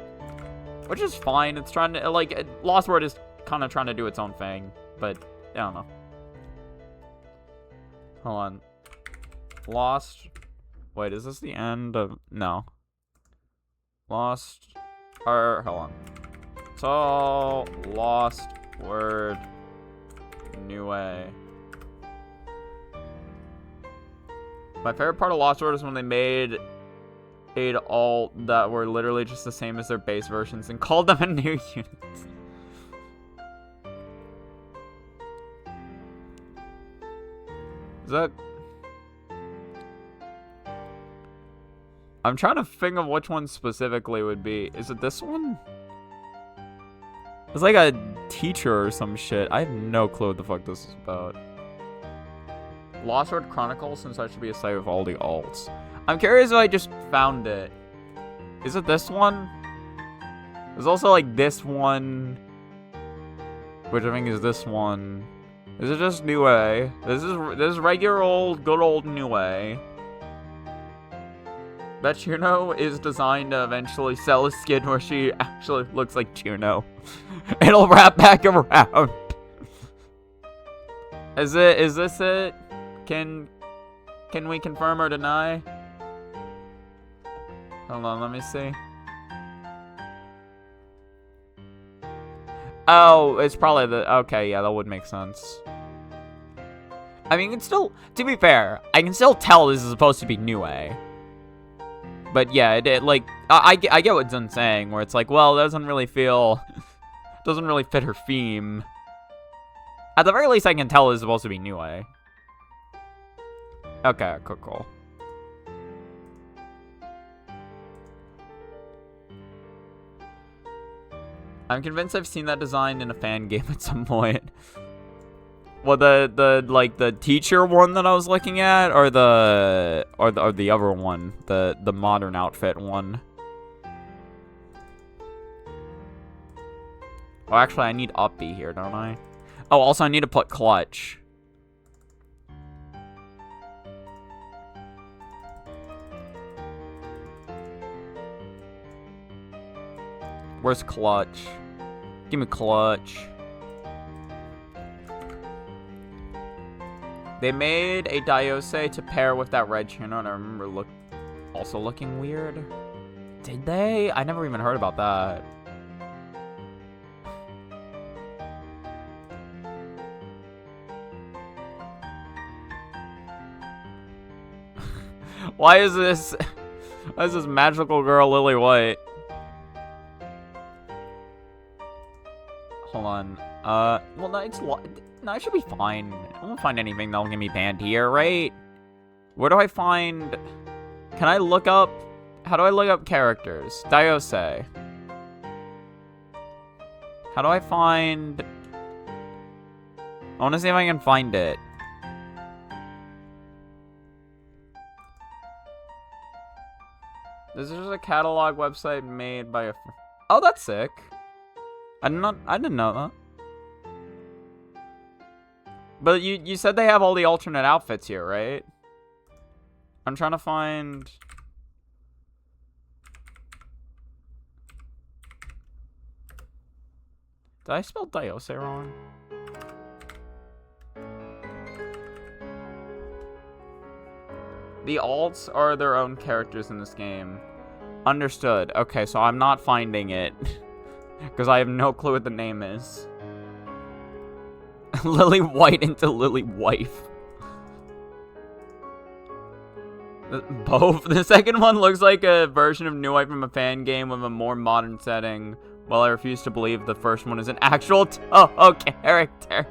Which is fine. It's trying to, like, Lost Word is kind of trying to do its own thing. But, I don't know. Hold on. Lost. Wait, is this the end of, no. Lost, or, hold on. So, Lost Word, New Way. My favorite part of Lost Word is when they made alt that were literally just the same as their base versions and called them a new unit. Is that... I'm trying to think of which one specifically would be. Is it this one? It's like a teacher or some shit. I have no clue what the fuck this is about. Lost Word Chronicles, since that should be a site with all the alts. I'm curious if I just found it. Is it this one? There's also like this one, which I think is this one. Is it just New Way? This is regular old, good old New Way. Bet Juno is designed to eventually sell a skin where she actually looks like Juno. It'll wrap back around. Is this it? Can we confirm or deny? Hold on, let me see. Oh, it's probably the... Okay, yeah, that would make sense. I mean, it's still... To be fair, I can still tell this is supposed to be New Way. But yeah, it like... I get what Zun's saying, where it's like, well, it doesn't really feel... doesn't really fit her theme. At the very least, I can tell it's supposed to be New Way. Okay, cool. I'm convinced I've seen that design in a fan game at some point. Well, the teacher one that I was looking at, or the other one, the modern outfit one. Oh, actually, I need Uppy here, don't I? Oh, also, I need to put Clutch. Where's Clutch? Give me Clutch. They made a Diose to pair with that red channel, and I remember also looking weird. Did they? I never even heard about that. Why is this magical girl Lily White? Hold on. Well, no, it should be fine. I won't find anything that'll get me banned here, right? Where do I find... Can I look up... How do I look up characters? Diose. How do I find... I want to see if I can find it. This is a catalog website made by a... Oh, that's sick. I didn't know that. But you said they have all the alternate outfits here, right? I'm trying to find... Did I spell Diose wrong? The alts are their own characters in this game. Understood. Okay, so I'm not finding it. Because I have no clue what the name is. Lily White into Lily Wife. Both. The second one looks like a version of New White from a fan game with a more modern setting, while I refuse to believe the first one is an actual Touhou character.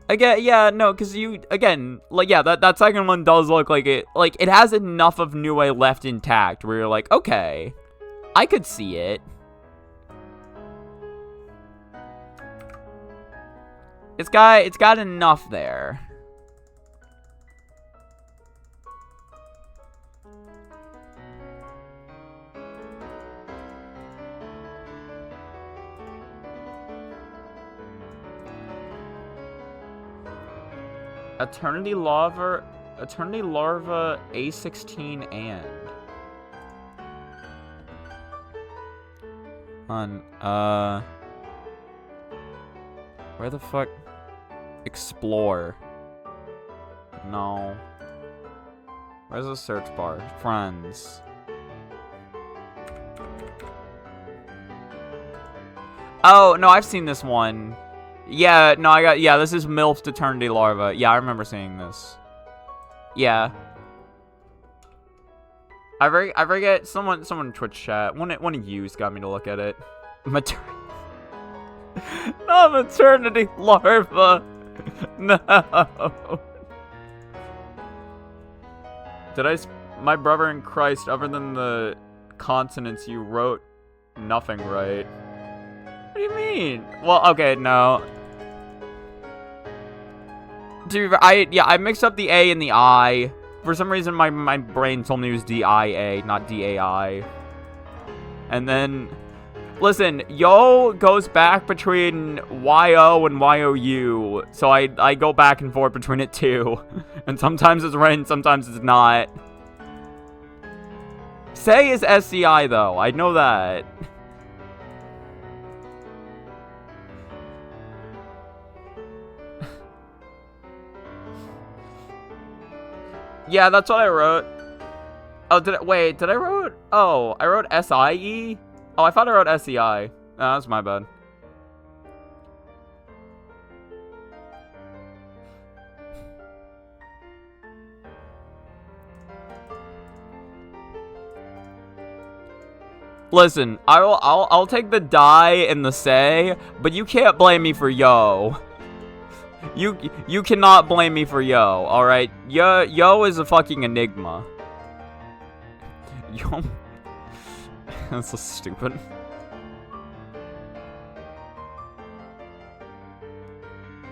Again, yeah, no, because that second one does look like it has enough of New Way left intact, where you're like, okay, I could see it. It's got enough there. Eternity Larva A16 and. Where the fuck? Explore. No. Where's the search bar? Friends. Oh, no, I've seen this one. Yeah, no, yeah, this is MILF's Eternity Larva. Yeah, I remember seeing this. Yeah. I forget, someone in Twitch chat, one of yous got me to look at it. Not Maternity Larva. No. My brother in Christ, other than the consonants you wrote nothing right. What do you mean? Well, okay, no. Dude, I mixed up the A and the I. For some reason, my brain told me it was D-I-A, not D-A-I. And then, listen, yo goes back between Y-O and Y-O-U. So I go back and forth between it too. And sometimes it's right and sometimes it's not. Say is S-C-I though, I know that. Yeah, that's what I wrote. Oh, did I wrote? Oh, I wrote S-I-E? Oh, I thought I wrote S-E-I. Oh, that's my bad. Listen, I'll take the die and the say, but you can't blame me for yo. You cannot blame me for yo, alright? Yo is a fucking enigma. Yo. That's so stupid.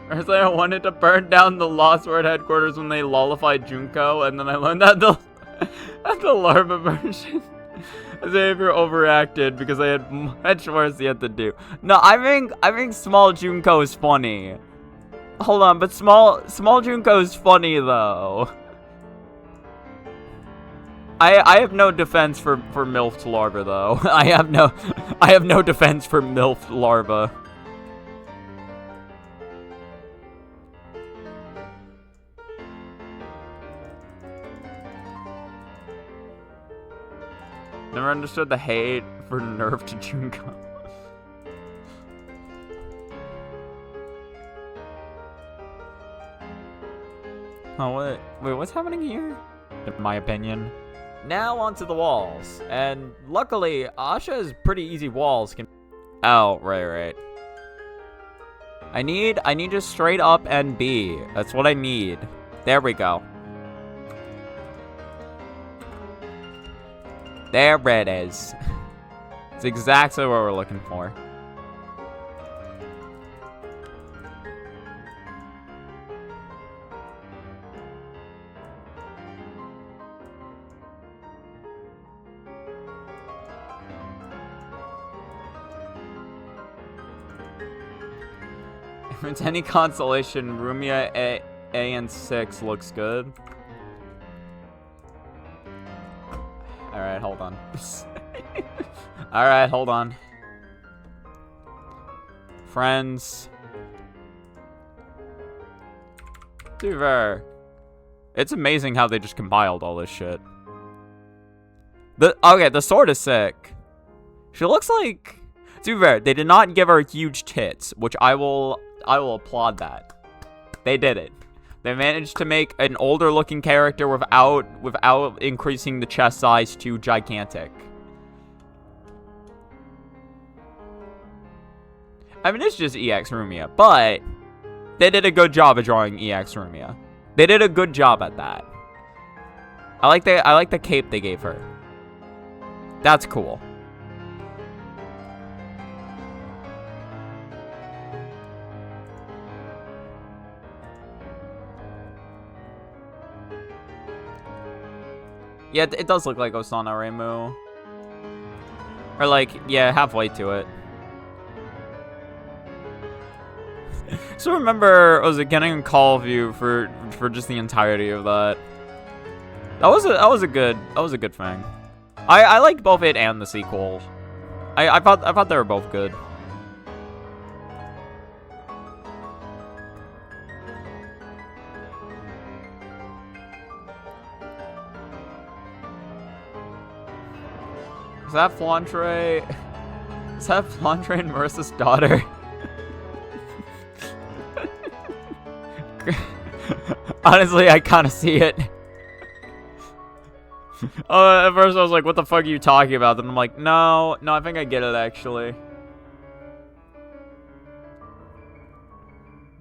I wanted to burn down the Lost Word headquarters when they lollified Junko, and then I learned that the larva version. As if you're overacted because I had much worse yet to do. No, I think small Junko is funny. Hold on, but small Junko is funny though. I have no defense for MILF larva though. I have no defense for MILF larva. Never understood the hate for nerf to Junko. Oh, wait, what's happening here? In my opinion. Now onto the walls. And luckily, Asha's pretty easy walls can... Oh, right. I need just straight up and B. That's what I need. There we go. There it is. It's exactly what we're looking for. If it's any consolation, Rumia A and 6 looks good. Alright, hold on. Alright, hold on. Friends. Duver. It's amazing how they just compiled all this shit. Okay, the sword is sick. She looks like... Duver, they did not give her huge tits, which I will applaud that. They did it. They managed to make an older looking character without increasing the chest size to gigantic. I mean, it's just EX Rumia, but they did a good job of drawing EX Rumia. They did a good job at that. I like the cape they gave her. That's cool. Yeah, it does look like Osana Reimu. Or like, yeah, halfway to it. So remember, was it getting a call view for just the entirety of that? That was a good thing. I liked both it and the sequel. I thought they were both good. Is that Flantre? Is that Flantre and Marissa's daughter? Honestly, I kind of see it. Oh, at first I was like, what the fuck are you talking about? Then I'm like, no, I think I get it, actually.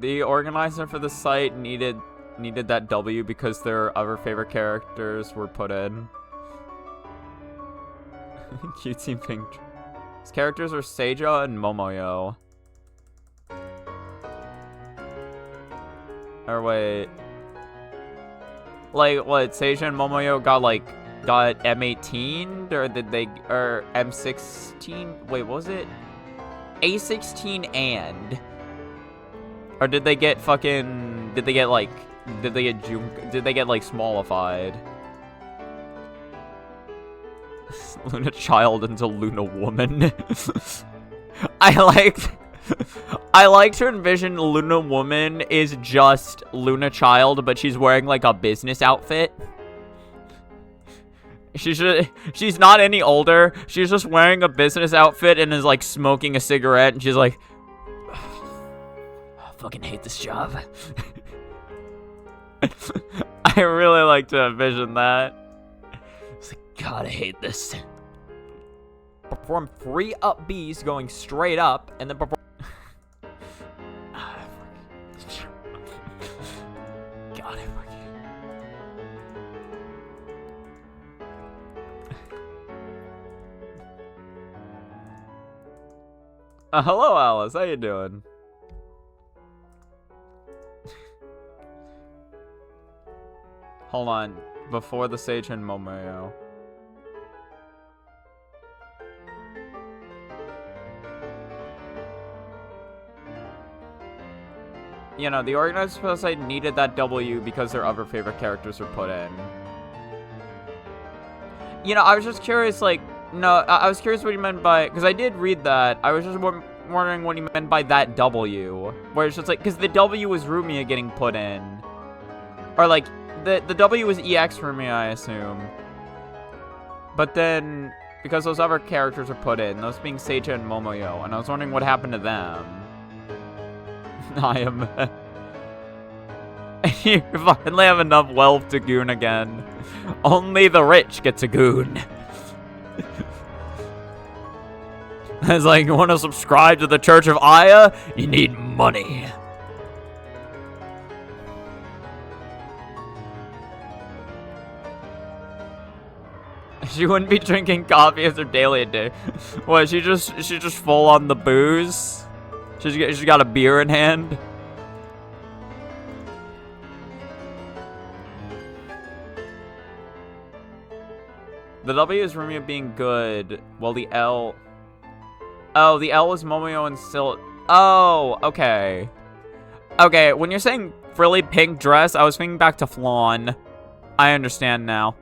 The organizer for the site needed that W because their other favorite characters were put in. Cutesy pink. His characters are Seija and Momoyo. Or wait. Like, what, Seija and Momoyo got M18? Or did they, or M16? Wait, what was it? A16 and? Or did they get fucking, did they get smallified? Luna Child into Luna Woman. I like to envision Luna Woman is just Luna Child, but she's wearing like a business outfit. She's not any older. She's just wearing a business outfit and is like smoking a cigarette, and she's like, I fucking hate this job. I really like to envision that. It's like, God, I hate this. Perform 3 up Bs going straight up, and then perform. God, I fucking. Hello, Alice. How you doing? Hold on. Before the Sage and Momoyo. You know, the organizers for the site needed that W because their other favorite characters were put in. You know, I was just curious, like, no, I was curious what he meant by, because I did read that. I was just wondering what he meant by that W. Where it's just like, because the W was Rumia getting put in. Or, like, the W was EX Rumia, I assume. But then, because those other characters are put in, those being Seija and Momoyo, and I was wondering what happened to them. I am. You finally have enough wealth to goon again. Only the rich get to goon. It's like, you want to subscribe to the Church of Aya? You need money. She wouldn't be drinking coffee as her daily a day. What? She just full on the booze. She's got a beer in hand. The W is Rumia being good, while the L... Oh, the L is Momoyo and Sil... Oh, okay. Okay, when you're saying frilly pink dress, I was thinking back to Flan. I understand now.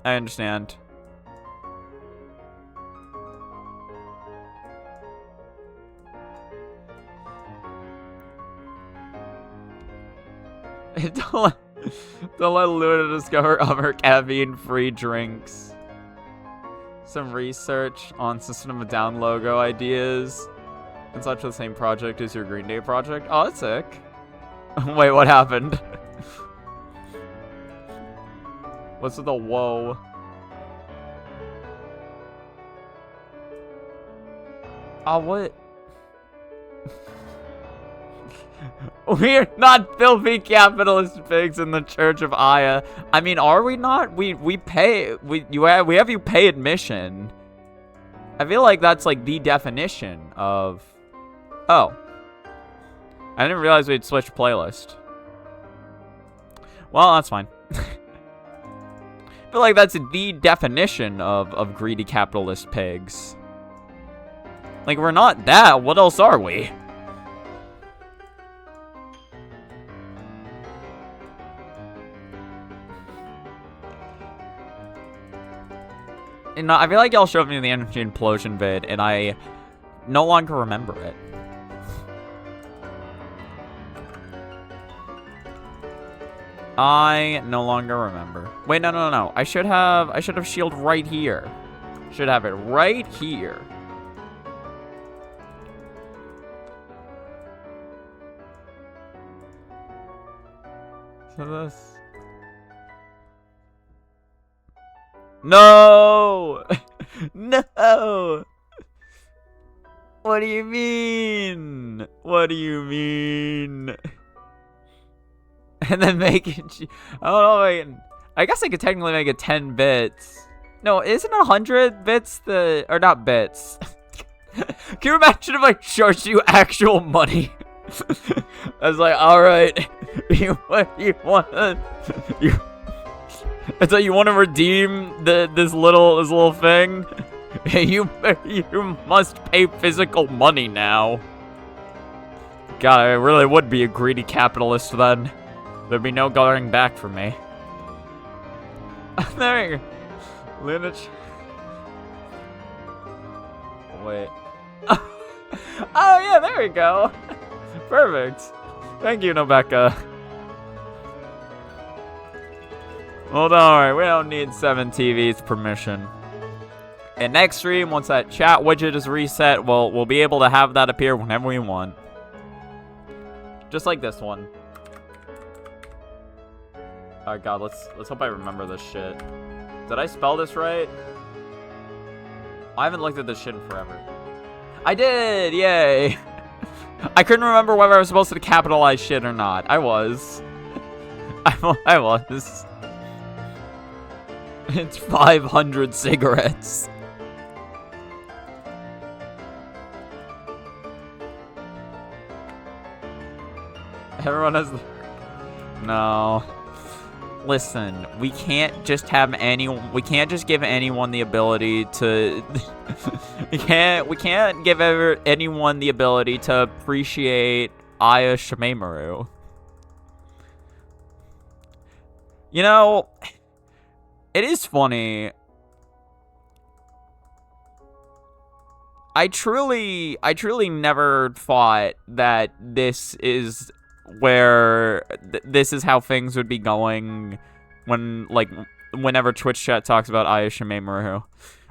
I understand. Don't let Luna discover other caffeine-free drinks. Some research on System of a Down logo ideas. It's not the same project as your Green Day project. Oh, that's sick. Wait, what happened? What's with the whoa? Oh, what? We're not filthy capitalist pigs in the Church of Aya. I mean, are we not? We pay. We have you pay admission. I feel like that's like the definition of. Oh, I didn't realize we'd switched playlist. Well, that's fine. I feel like that's the definition of greedy capitalist pigs. Like, we're not that. What else are we? No, I feel like y'all showed me the energy implosion vid, and I no longer remember it. I no longer remember. Wait, no. I should have shield right here. Should have it right here. So this. No! No! What do you mean? What do you mean? And then make it. I don't know. I guess I could technically make it 10 bits. No, isn't 100 bits the. Or not bits. Can you imagine if I charged you actual money? I was like, alright. You want to redeem this little thing? You must pay physical money now. God, I really would be a greedy capitalist then. There'd be no going back for me. There you go. Lunach. Wait. Oh yeah, there we go. Perfect. Thank you, Nobeka. Well, don't worry, we don't need 7 TV's permission. And next stream, once that chat widget is reset, we'll be able to have that appear whenever we want. Just like this one. Oh god, let's hope I remember this shit. Did I spell this right? I haven't looked at this shit in forever. I did! Yay! I couldn't remember whether I was supposed to capitalize shit or not. I was. I was. It's 500 cigarettes. Everyone has the... No. Listen, we can't just give anyone the ability to we can't give anyone the ability to appreciate Aya Shameimaru. You know, it is funny. I truly never thought that this is where this is how things would be going whenever Twitch chat talks about Aya Shameimaru,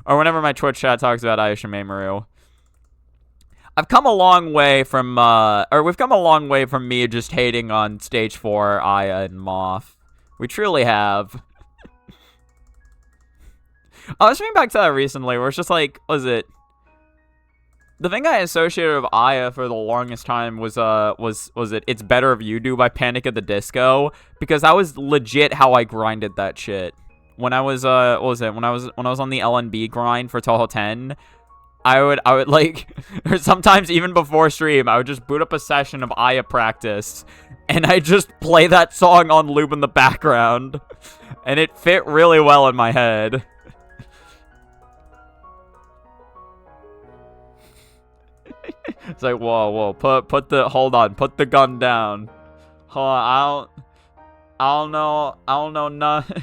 or whenever my Twitch chat talks about Aya Shameimaru. We've come a long way from me just hating on Stage 4 Aya and Moth. We truly have. I was thinking back to that recently, where it's just like, the thing I associated with Aya for the longest time was It's Better If You Do by Panic at the Disco, because that was legit how I grinded that shit. When I was when I was on the LNB grind for Touhou 10, I would like, or sometimes even before stream, I would just boot up a session of Aya practice, and I just play that song on loop in the background, and it fit really well in my head. It's like, whoa, put the gun down. Hold on, I don't know nothing.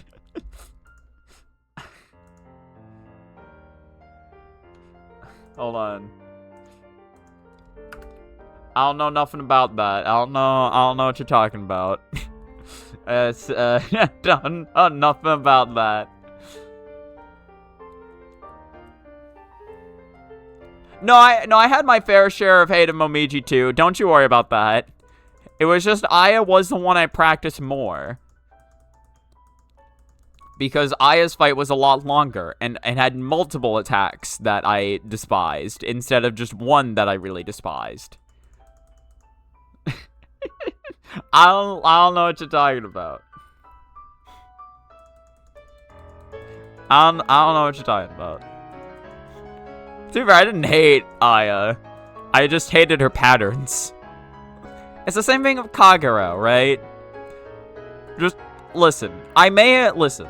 Hold on. I don't know nothing about that. I don't know what you're talking about. It's, don't know nothing about that. No, I had my fair share of hate of Momiji too. Don't you worry about that. It was just Aya was the one I practiced more. Because Aya's fight was a lot longer and had multiple attacks that I despised instead of just one that I really despised. I don't know what you're talking about. I don't know what you're talking about. To be fair, I didn't hate Aya. I just hated her patterns. It's the same thing with Kagero, right? Just listen. Listen.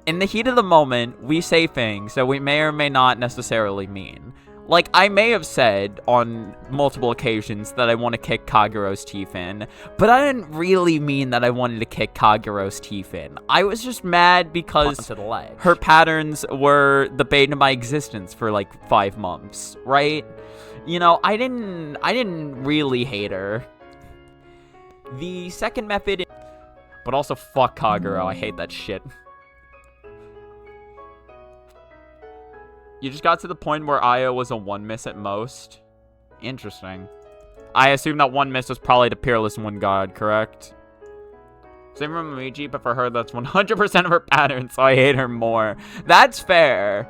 In the heat of the moment, we say things that we may or may not necessarily mean. Like, I may have said on multiple occasions that I want to kick Kagero's teeth in, but I didn't really mean that I wanted to kick Kagero's teeth in. I was just mad because her patterns were the bane of my existence for like 5 months, right? You know, I didn't really hate her. The second method, but also fuck Kagero, I hate that shit. You just got to the point where Aya was a 1 miss at most. Interesting. I assume that 1 miss was probably the Peerless One God, correct? Same for Momiji, but for her, that's 100% of her pattern, so I hate her more. That's fair.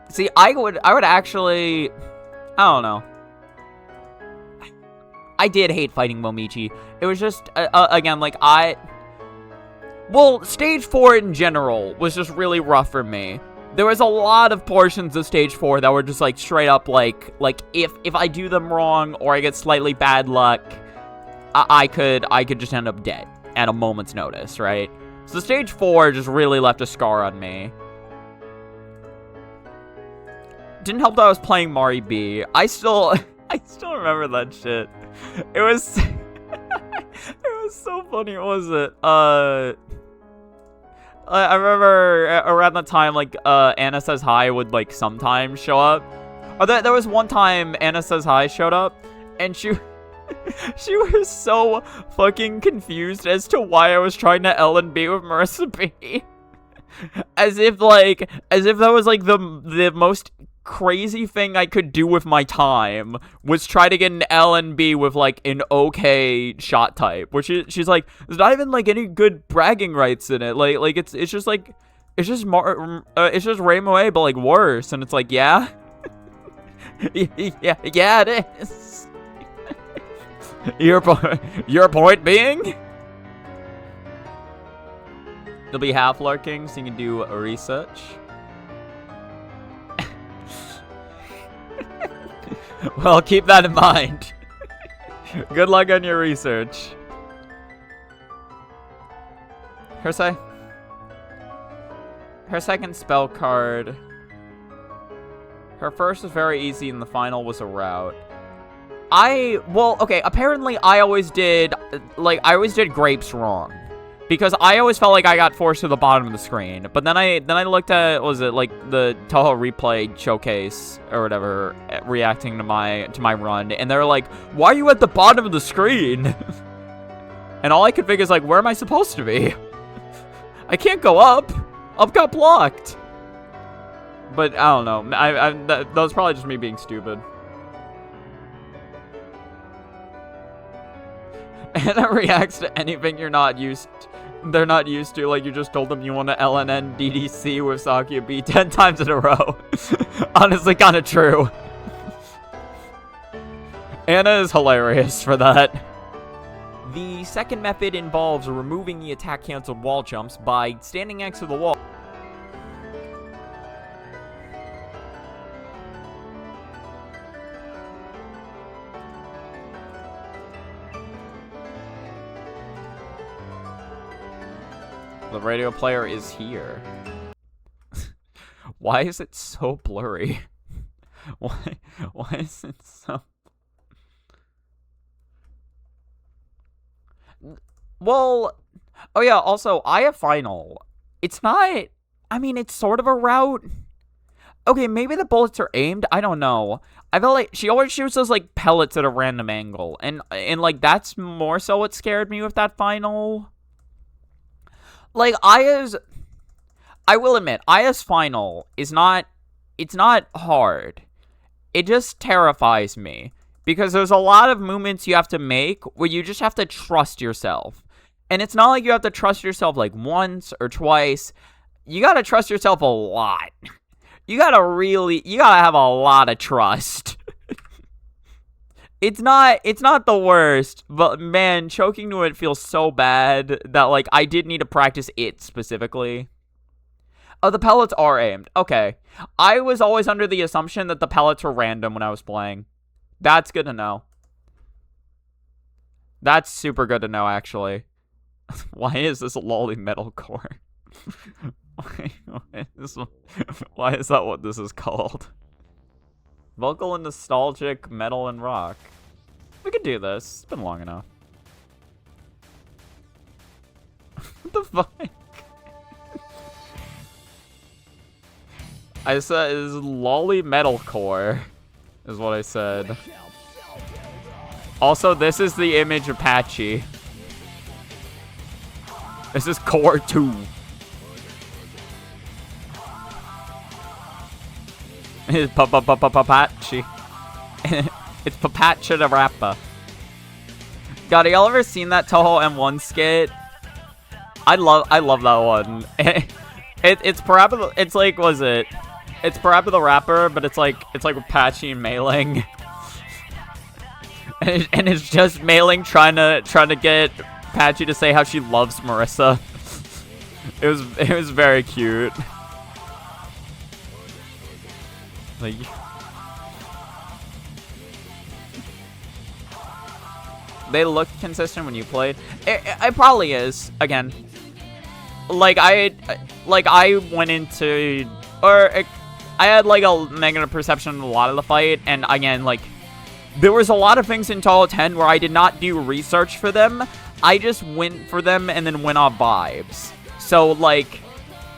See, I would actually... I don't know. I did hate fighting Momiji. It was just, again, like, well, Stage 4 in general was just really rough for me. There was a lot of portions of Stage 4 that were just, like, straight up, like, if I do them wrong or I get slightly bad luck, I could just end up dead at a moment's notice, right? So Stage 4 just really left a scar on me. Didn't help that I was playing Mari B. I still remember that shit. It was, it was so funny, what was it? I remember around that time, like, Anna Says Hi would, like, sometimes show up. Or there was one time Anna Says Hi showed up, and she was so fucking confused as to why I was trying to L and B with Marissa B. as if that was, like, the most crazy thing I could do with my time was try to get an L and B with, like, an okay shot type, which she's like, there's not even, like, any good bragging rights in it, like it's just like, it's just Reimoe, but, like, worse, and it's like, yeah yeah it is. your point being, you'll be half lurking so you can do a research. Well, keep that in mind. Good luck on your research. Her second spell card. Her first was very easy and the final was a rout. Well, okay, apparently I always did grapes wrong. Because I always felt like I got forced to the bottom of the screen. But then I looked at, was it like the Touhou replay showcase or whatever, reacting to my run, and they're like, why are you at the bottom of the screen? And all I could think is like, where am I supposed to be? I can't go up. Up got blocked. But I don't know. That was probably just me being stupid. And that reacts to anything they're not used to, like you just told them you want to LNN DDC with Sakuya B 10 times in a row. Honestly, kind of true. Anna is hilarious for that. The second method involves removing the attack canceled wall jumps by standing next to the wall. The radio player is here. Why is it so blurry? Why is it so... Well, oh yeah, also, Aya Final. It's not... I mean, it's sort of a route. Okay, maybe the bullets are aimed. I don't know. I felt like she always shoots those, like, pellets at a random angle. And like, that's more so what scared me with that final... Like, I will admit, Aya's final is not, it's not hard. It just terrifies me. Because there's a lot of movements you have to make where you just have to trust yourself. And it's not like you have to trust yourself, like, once or twice. You gotta trust yourself a lot. You gotta have a lot of trust. It's not the worst, but man, choking to it feels so bad that, like, I did need to practice it specifically. Oh, the pellets are aimed. Okay. I was always under the assumption that the pellets were random when I was playing. That's good to know. That's super good to know, actually. Why is this Loli Metalcore? Why is that what this is called? Vocal and nostalgic, metal and rock. We could do this. It's been long enough. What the fuck? I said is Loli Metalcore, is what I said. Also, this is the image Apache. This is Core 2. It's Papachi. It's Papacha the Rapper. God, y'all ever seen that Touhou M1 skit? I love that one. It's Parappa. It's like, was it? It's Parappa the Rapper, but it's like Apache mailing, and it's just mailing trying to get Apache to say how she loves Marissa. It was very cute. Like, they looked consistent when you played. It probably is. Again, like I went into, or I had like a negative perception of a lot of the fight, and again, like there was a lot of things in Touhou 10 where I did not do research for them. I just went for them and then went off vibes. So like,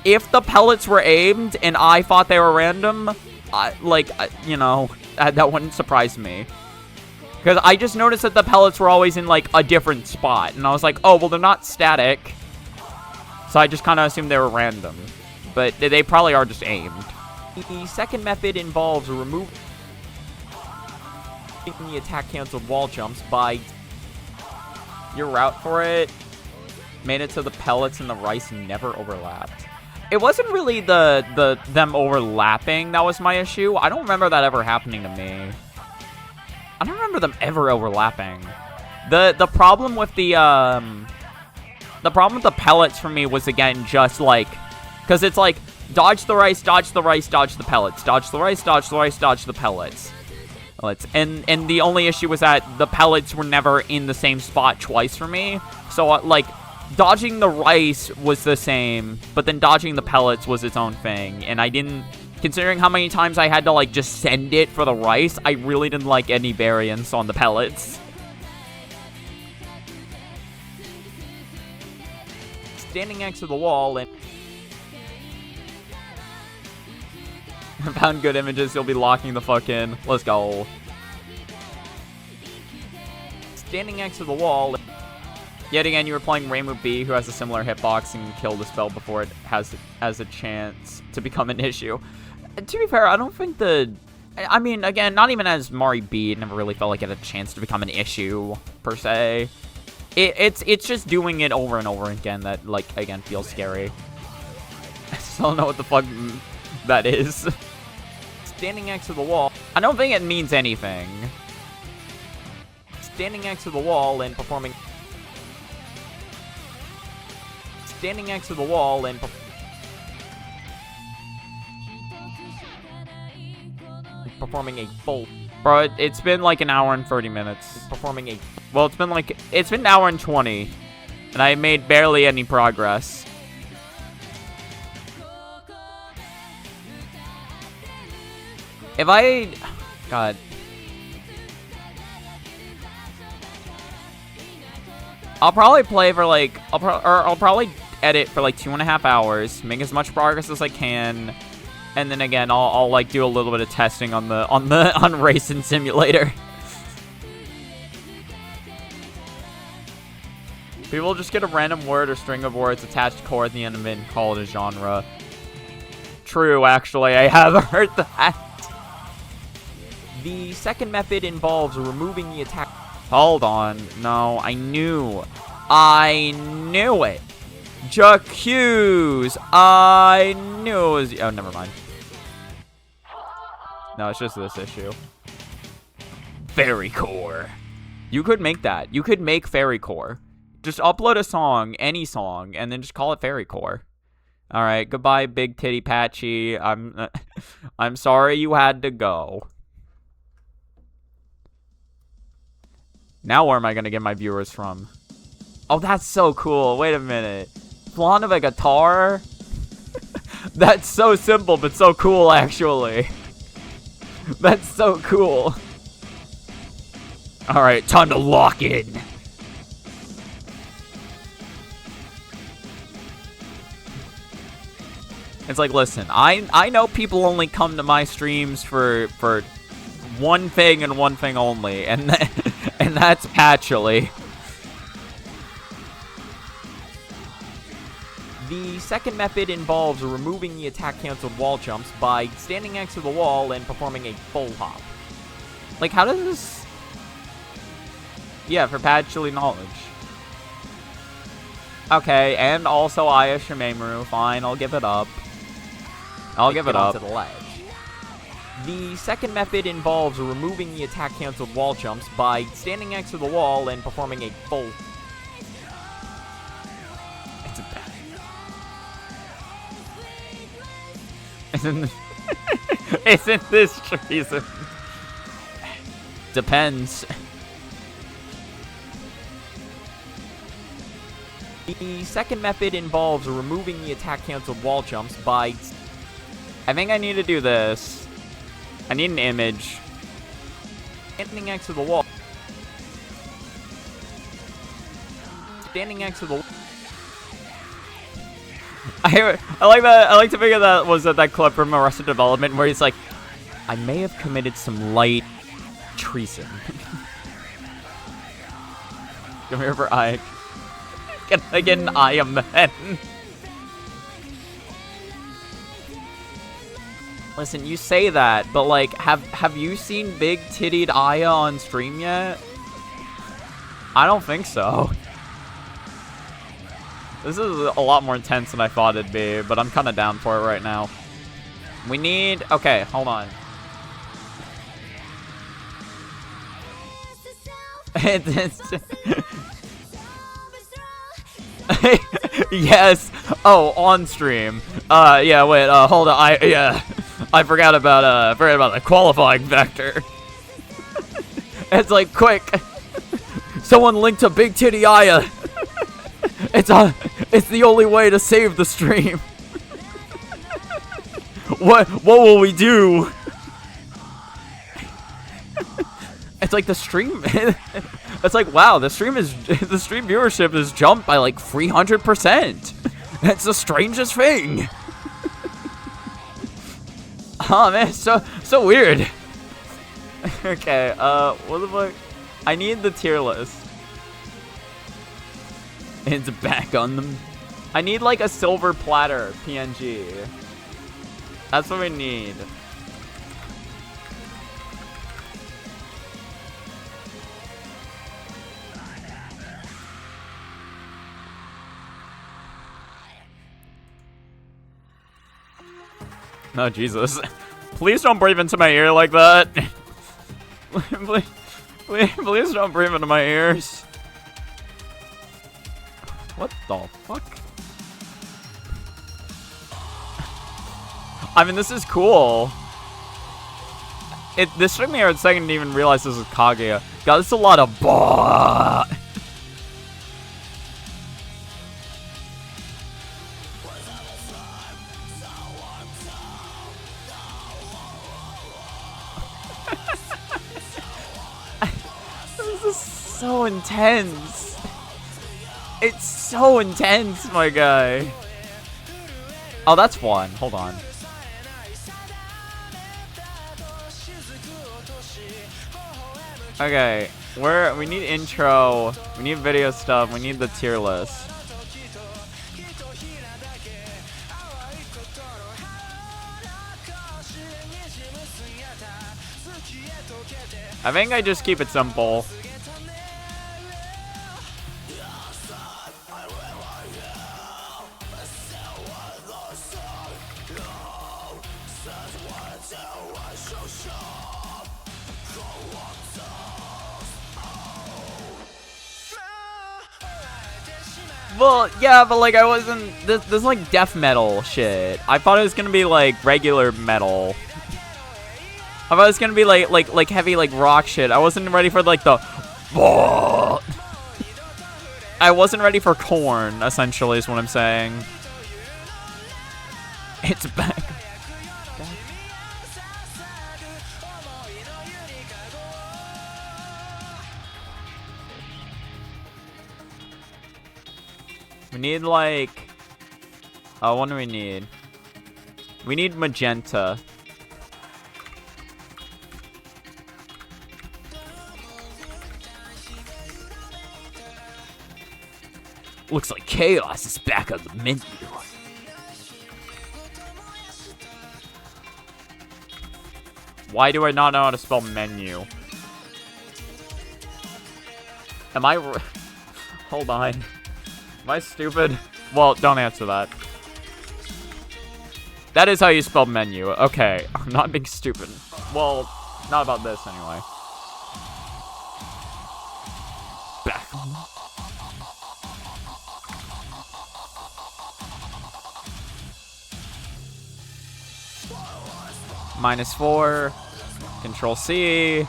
if the pellets were aimed and I thought they were random, you know, that wouldn't surprise me. Because I just noticed that the pellets were always in, like, a different spot. And I was like, oh, well, they're not static. So I just kind of assumed they were random. But they probably are just aimed. The second method involves removing the attack canceled wall jumps by your route for it. Made it so the pellets and the rice never overlapped. It wasn't really them overlapping that was my issue. I don't remember that ever happening to me. I don't remember them ever overlapping. The problem with the pellets for me was, again, just like, because it's like dodge the rice, dodge the rice, dodge the pellets, dodge the rice, dodge the rice, dodge the pellets. And the only issue was that the pellets were never in the same spot twice for me. So like dodging the rice was the same, but then dodging the pellets was its own thing, and I didn't. Considering how many times I had to, like, just send it for the rice, I really didn't like any variance on the pellets. Standing next to the wall and... found good images, you'll be locking the fuck in. Let's go. Standing next to the wall... Yet again, you were playing Reimu B, who has a similar hitbox and kill the spell before it has a chance to become an issue. To be fair, I don't think I mean, again, not even as Mari B, it never really felt like it had a chance to become an issue, per se. It's just doing it over and over again that, like, again, feels scary. I still don't know what the fuck that is. Standing next to the wall. I don't think it means anything. Standing next to the wall and performing... Standing next to the wall and... performing a full... Bro, it's been like an hour and 30 minutes. Performing a... Well, it's been an hour and 20. And I made barely any progress. If I... God. I'll probably play for like... I'll probably edit for like 2.5 hours. Make as much progress as I can. And then again, I'll like do a little bit of testing on Reisen Simulator. People just get a random word or string of words attached to core at the end of it and call it a genre. True, actually, I have heard that. The second method involves removing the attack. Hold on, no, I knew it. J'accuse. I knew it was... Oh, never mind. No, it's just this issue. Fairy Core. You could make that. You could make Fairy Core. Just upload a song, any song, and then just call it Fairy Core. All right, goodbye, Big Titty Patchy. I'm sorry you had to go. Now where am I gonna get my viewers from? Oh, that's so cool. Wait a minute. Flan of a guitar? That's so simple, but so cool, actually. That's so cool. Alright, time to lock in. It's like, listen, I know people only come to my streams for one thing and one thing only, and and that's Patchily. The second method involves removing the attack canceled wall jumps by standing next to the wall and performing a full hop. Like, how does this... Yeah, for Patchily knowledge. Okay, and also Aya Shameimaru. Fine, I'll give it up. I'll give it up. To the ledge. The second method involves removing the attack canceled wall jumps by standing next to the wall and performing a full... It's a bad... Isn't this treason? Depends. The second method involves removing the attack canceled wall jumps by... I think I need to do this. I need an image. Standing next to the wall. Standing next to the wall. I like that. I like to think of that was that clip from Arrested Development where he's like, I may have committed some light treason. Come here for Ike. Can I get an eye of men? Listen, you say that, but like, have you seen big tittied Aya on stream yet? I don't think so. This is a lot more intense than I thought it'd be, but I'm kind of down for it right now. We need... Okay, hold on. Yes. Oh, on stream. Yeah, wait, hold on. I forgot about the qualifying factor. It's like, quick. Someone linked to Big Titty Aya. It's the only way to save the stream. What will we do? It's like the stream. It's like, wow, the stream viewership has jumped by like 300%. That's the strangest thing. Oh man, it's so weird. Okay, what the fuck? I need the tier list. It's back on them. I need like a silver platter PNG. That's what we need. Oh, Jesus. Please don't breathe into my ear like that. Please don't breathe into my ears. What the fuck? I mean, this is cool. This took me a second to even realize this is Kaguya. God, this is a lot of bah. This is so intense. It's so intense, my guy. Oh, that's fun. Hold on. Okay, we need intro, we need video stuff, we need the tier list. I think I just keep it simple. Well, yeah, but like I wasn't. This is like death metal shit. I thought it was gonna be like regular metal. I thought it was gonna be like heavy like rock shit. I wasn't ready for like the. I wasn't ready for corn. Essentially, is what I'm saying. It's back. We need, like... Oh, what do we need? We need magenta. Looks like chaos is back on the menu. Why do I not know how to spell menu? Am I... Hold on. Am I stupid? Well, don't answer that. That is how you spell menu. Okay, I'm not being stupid. Well, not about this anyway. Back. -4. Control C.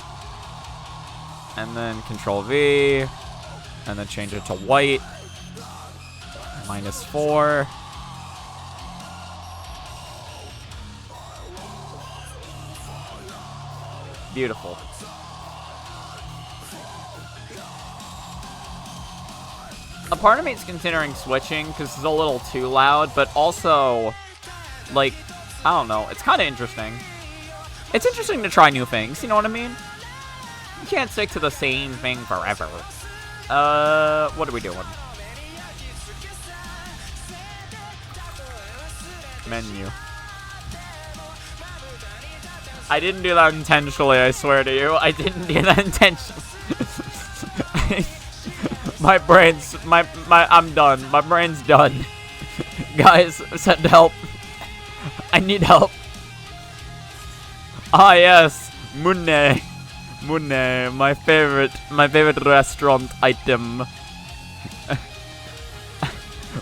And then Control V. And then change it to white. -4. Beautiful. A part of me is considering switching because it's a little too loud, but also, like, I don't know. It's kind of interesting. It's interesting to try new things, you know what I mean? You can't stick to the same thing forever. What are we doing? Menu. I didn't do that intentionally, I swear to you. I didn't do that intentionally. My brain's, I'm done. My brain's done. Guys, send help. I need help. Ah, yes. Mune. Mune, my favorite restaurant item.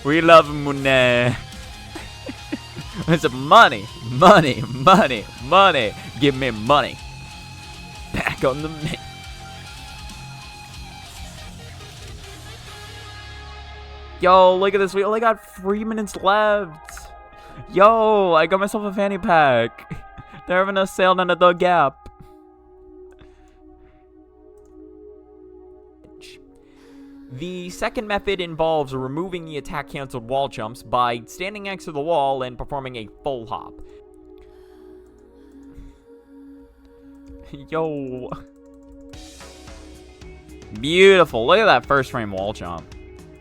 We love Mune. It's money, money, money, money. Give me money. Back on the menu. Yo, look at this. We only got 3 minutes left. Yo, I got myself a fanny pack. They're having a sale down at the Gap. The second method involves removing the attack canceled wall jumps by standing next to the wall and performing a full hop. Yo. Beautiful. Look at that first frame wall jump.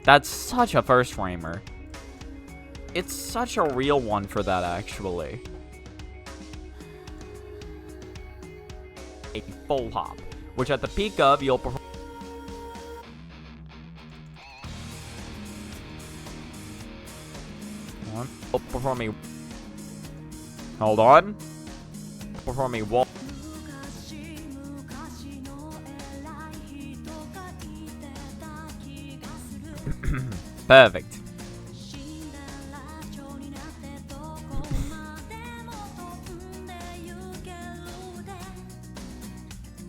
That's such a first framer. It's such a real one for that, actually. A full hop, which at the peak of, you'll perform. Perform a. Hold on. Perform a wall. Perfect.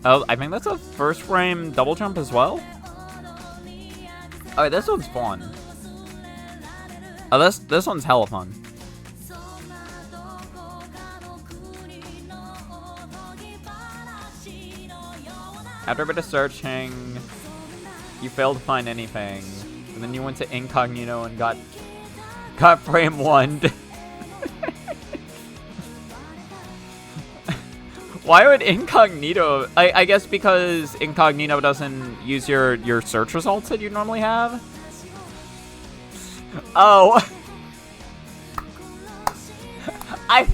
Oh, I think that's a first frame double jump as well. Oh, this one's fun. Oh, this one's hella fun. After a bit of searching, you failed to find anything. And then you went to incognito and got frame 1. Why would incognito? I guess because incognito doesn't use your search results that you normally have. Oh. I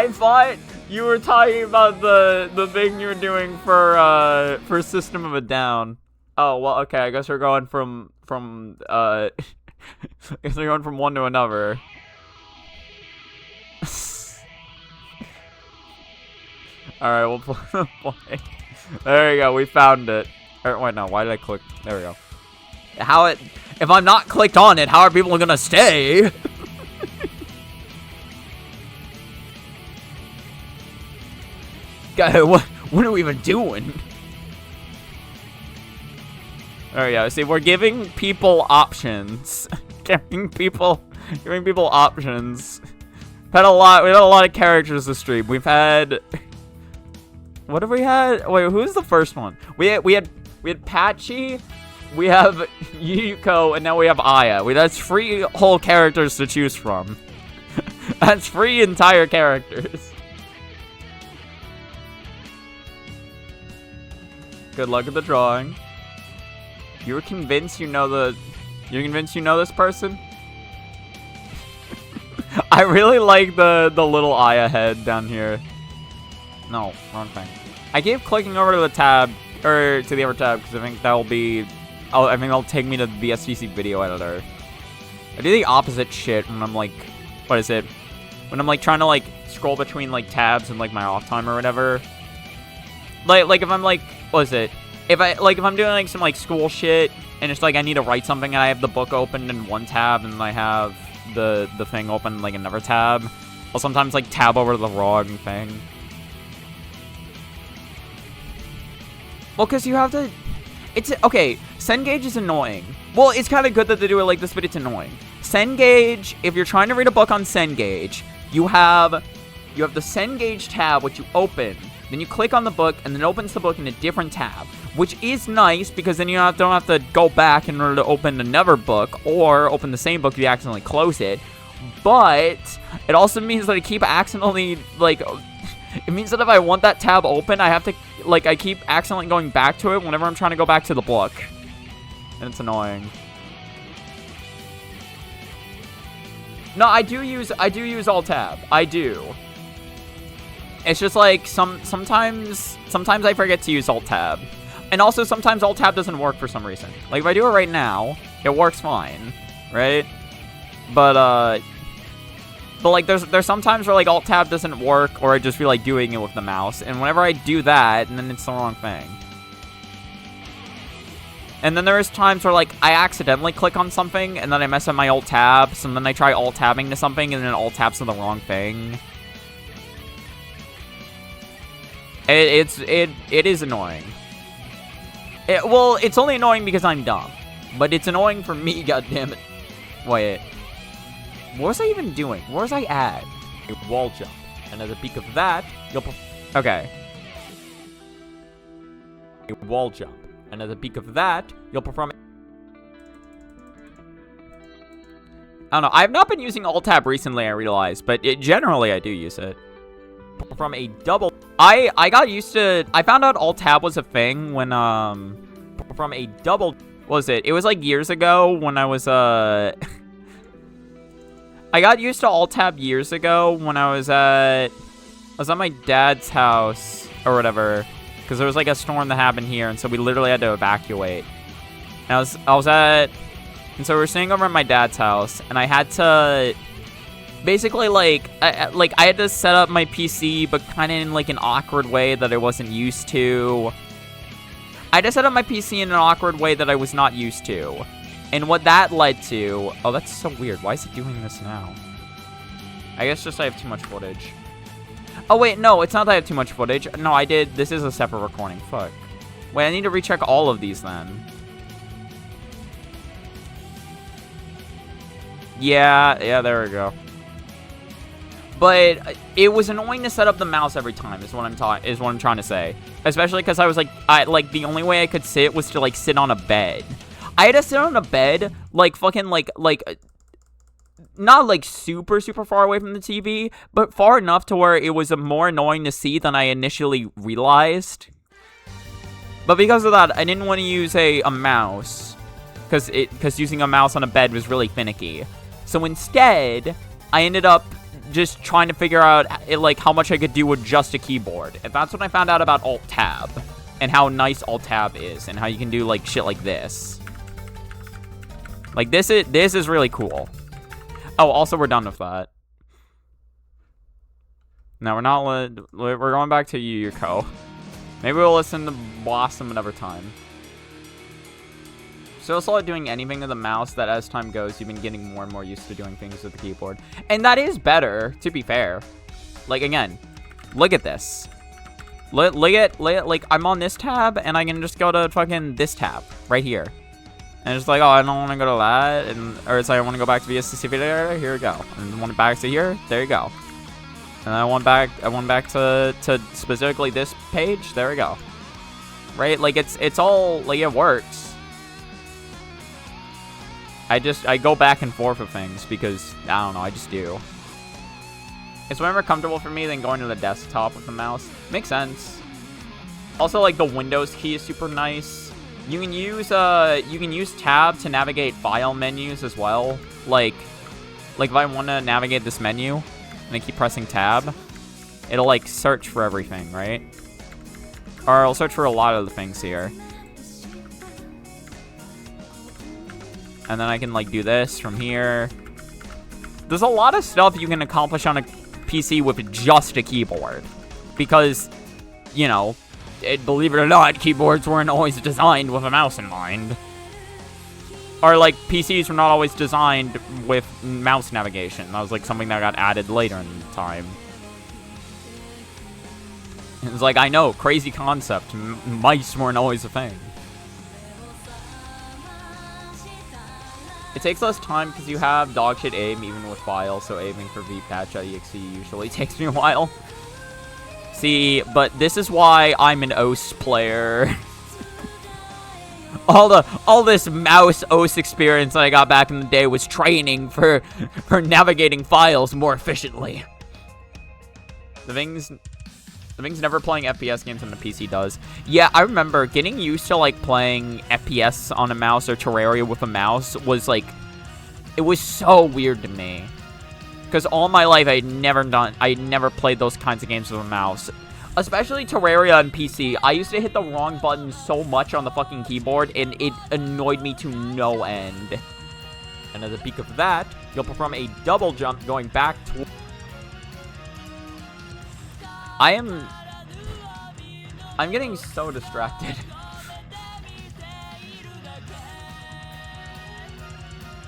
thought you were talking about the thing you were doing for System of a Down. Oh, well, okay, I guess we're going from I guess we're going from one to another. Alright, we'll play. There we go, we found it. Or, wait, no, why did I click? There we go. If I'm not clicked on it, how are people gonna stay? God, what are we even doing? There we go. See, we're giving people options. giving people options. We had a lot of characters this stream. We've had. What have we had? Wait, who's the first one? We had We had Patchy, we have Yuko, and now we have Aya. That's 3 whole characters to choose from. That's 3 entire characters. Good luck with the drawing. You're convinced you know this person? I really like the little Aya head down here. No, wrong thing. I keep clicking over to the tab, or to the other tab, because I think that'll be... I think that'll take me to the SDC video editor. I do the opposite shit when I'm like... What is it? When I'm like trying to like scroll between like tabs and like my off time or whatever. Like if I'm like... What is it? If I'm doing like some like school shit, and it's like I need to write something, and I have the book open in one tab, and I have the thing open in like another tab, I'll sometimes like tab over to the wrong thing. Well, because you have to... It's... Okay, Cengage is annoying. Well, it's kind of good that they do it like this, but it's annoying. Cengage, if you're trying to read a book on Cengage, you have the Cengage tab, which you open, then you click on the book, and then it opens the book in a different tab, which is nice, because then you don't have to go back in order to open another book, or open the same book if you accidentally close it. But it also means that I keep accidentally, like... It means that if I want that tab open, I have to, like, I keep accidentally going back to it whenever I'm trying to go back to the book. And it's annoying. No, I do use Alt Tab. I do. It's just like sometimes I forget to use Alt Tab. And also sometimes Alt Tab doesn't work for some reason. Like if I do it right now, it works fine, right? But like there's sometimes where like Alt Tab doesn't work, or I just feel like doing it with the mouse, and whenever I do that, and then it's the wrong thing. And then there's times where like I accidentally click on something and then I mess up my Alt Tabs, and then I try Alt Tabbing to something and then Alt Tabs to the wrong thing. It is annoying. Well, it's only annoying because I'm dumb, but it's annoying for me. Goddammit. Wait. What was I even doing? Where was I at? A wall jump. And at the peak of that, you'll... Okay. A wall jump. And at the peak of that, you'll perform... I don't know. I've not been using Alt-Tab recently, I realize. But generally, I do use it. Perform a double... I got used to... I found out Alt-Tab was a thing when, Perform a double... What was it? It was like years ago when I was, I got used to Alt-Tab years ago when I was at my dad's house or whatever, because there was like a storm that happened here, and so we literally had to evacuate. And and so we were staying over at my dad's house, and I had to basically I had to set up my PC, but kind of in like an awkward way that I wasn't used to. I had to set up my PC in an awkward way that I was not used to. And what that led to... Oh, that's so weird. Why is it doing this now? I guess just I have too much footage. Oh, wait. No, it's not that I have too much footage. No, I did. This is a separate recording. Fuck. Wait, I need to recheck all of these then. Yeah, there we go. But it was annoying to set up the mouse every time, is what I'm trying to say. Especially because I was like, the only way I could sit was to, like, sit on a bed. I had to sit on a bed, like, fucking, like, not, like, super, super far away from the TV, but far enough to where it was more annoying to see than I initially realized. But because of that, I didn't want to use a mouse, because using a mouse on a bed was really finicky. So instead, I ended up just trying to figure out, like, how much I could do with just a keyboard. And that's when I found out about Alt-Tab, and how nice Alt-Tab is, and how you can do, like, shit like this. Like, this is really cool. Oh, also, we're done with that. No, we're not... We're going back to Yuko. Maybe we'll listen to Blossom another time. So it's not doing anything to the mouse that as time goes, you've been getting more and more used to doing things with the keyboard. And that is better, to be fair. Like, again, look at this. Look at, like, I'm on this tab, and I can just go to fucking this tab right here. And it's like, oh, I don't want to go to that, or it's like, I want to go back to the SDC video, here we go. And I want it back to here, there you go. And I want back to specifically this page, there we go. right? Like, it's all, like, it works. I go back and forth with things because, I don't know, I just do. It's way more comfortable for me than going to the desktop with the mouse. Makes sense. Also, like, the Windows key is super nice. You can use tab to navigate file menus as well. Like if I want to navigate this menu and I keep pressing tab, it'll, like, search for everything, right? Or it'll search for a lot of the things here. And then I can, like, do this from here. There's a lot of stuff you can accomplish on a PC with just a keyboard. Because, you know, believe it or not, keyboards weren't always designed with a mouse in mind. Or, like, PCs were not always designed with mouse navigation. That was, like, something that got added later in time. It's like, I know, crazy concept. Mice weren't always a thing. It takes less time because you have dogshit aim even with files, so aiming for vpatch.exe usually takes me a while. See, but this is why I'm an OS player. all this mouse OS experience that I got back in the day was training for navigating files more efficiently. The thing's never playing FPS games on the PC does. Yeah, I remember getting used to, like, playing FPS on a mouse or Terraria with a mouse was, like, it was so weird to me. Because all my life I never played those kinds of games with a mouse. Especially Terraria on PC. I used to hit the wrong button so much on the fucking keyboard, and it annoyed me to no end. And as a peak of that, you'll perform a double jump going back to... I'm getting so distracted.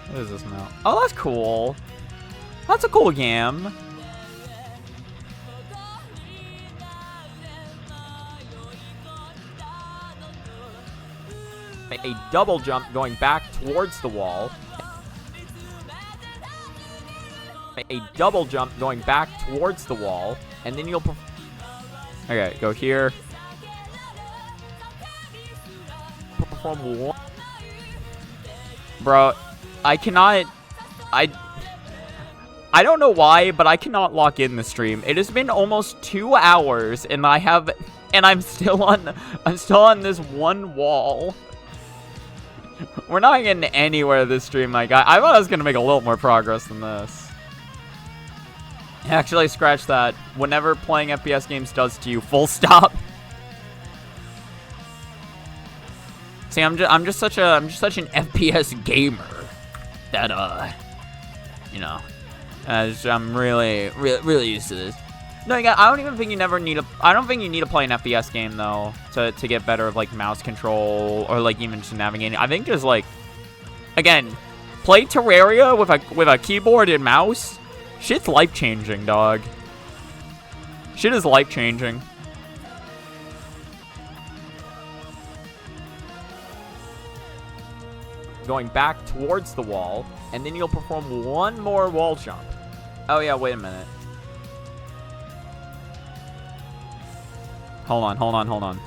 What is this now? Oh, that's cool. That's a cool game. A double jump going back towards the wall. A double jump going back towards the wall. And then you'll... Okay, go here. Perform one. Bro, I cannot... I don't know why, but I cannot lock in the stream. It has been almost 2 hours, and I'm still on this one wall. We're not getting anywhere this stream, my guy. I thought I was gonna make a little more progress than this. Actually, scratch that. Whenever playing FPS games does to you, full stop. See, I'm just such an FPS gamer that you know, I'm really used to this. No, I don't even think you I don't think you need to play an FPS game though to get better of, like, mouse control or, like, even just navigating. I think just, like, again, play Terraria with a keyboard and mouse. Shit's life-changing, dog. Shit is life-changing. Going back towards the wall, and then you'll perform one more wall jump. Oh yeah, wait a minute. Hold on.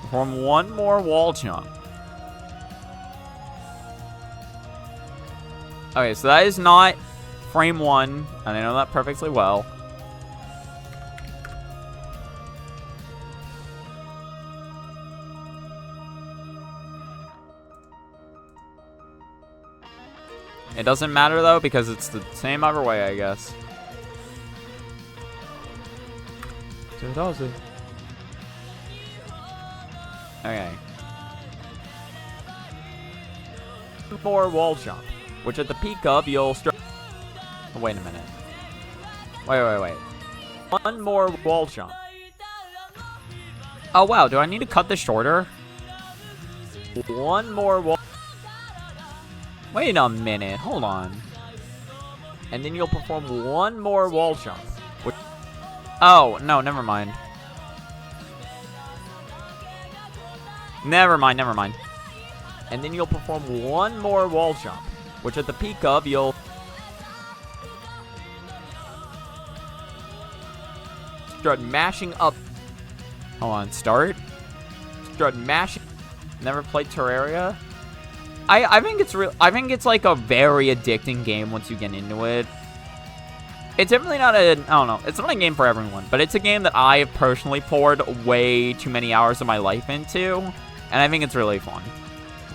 Perform one more wall jump. Okay, so that is not frame 1, and I know that perfectly well. It doesn't matter though, because it's the same other way, I guess. So does it. Okay. More wall jump, which at the peak of you'll start. Oh, wait a minute. Wait. One more wall jump. Oh wow, do I need to cut this shorter? One more wall. Wait a minute, hold on. And then you'll perform one more wall jump. Which... Oh, no, never mind. Never mind. And then you'll perform one more wall jump, which at the peak of you'll start mashing up. Hold on, start. Start mashing. Never played Terraria. I think it's real. I think it's like a very addicting game once you get into it. It's definitely not a, I don't know, it's not a game for everyone, but it's a game that I have personally poured way too many hours of my life into, and I think it's really fun.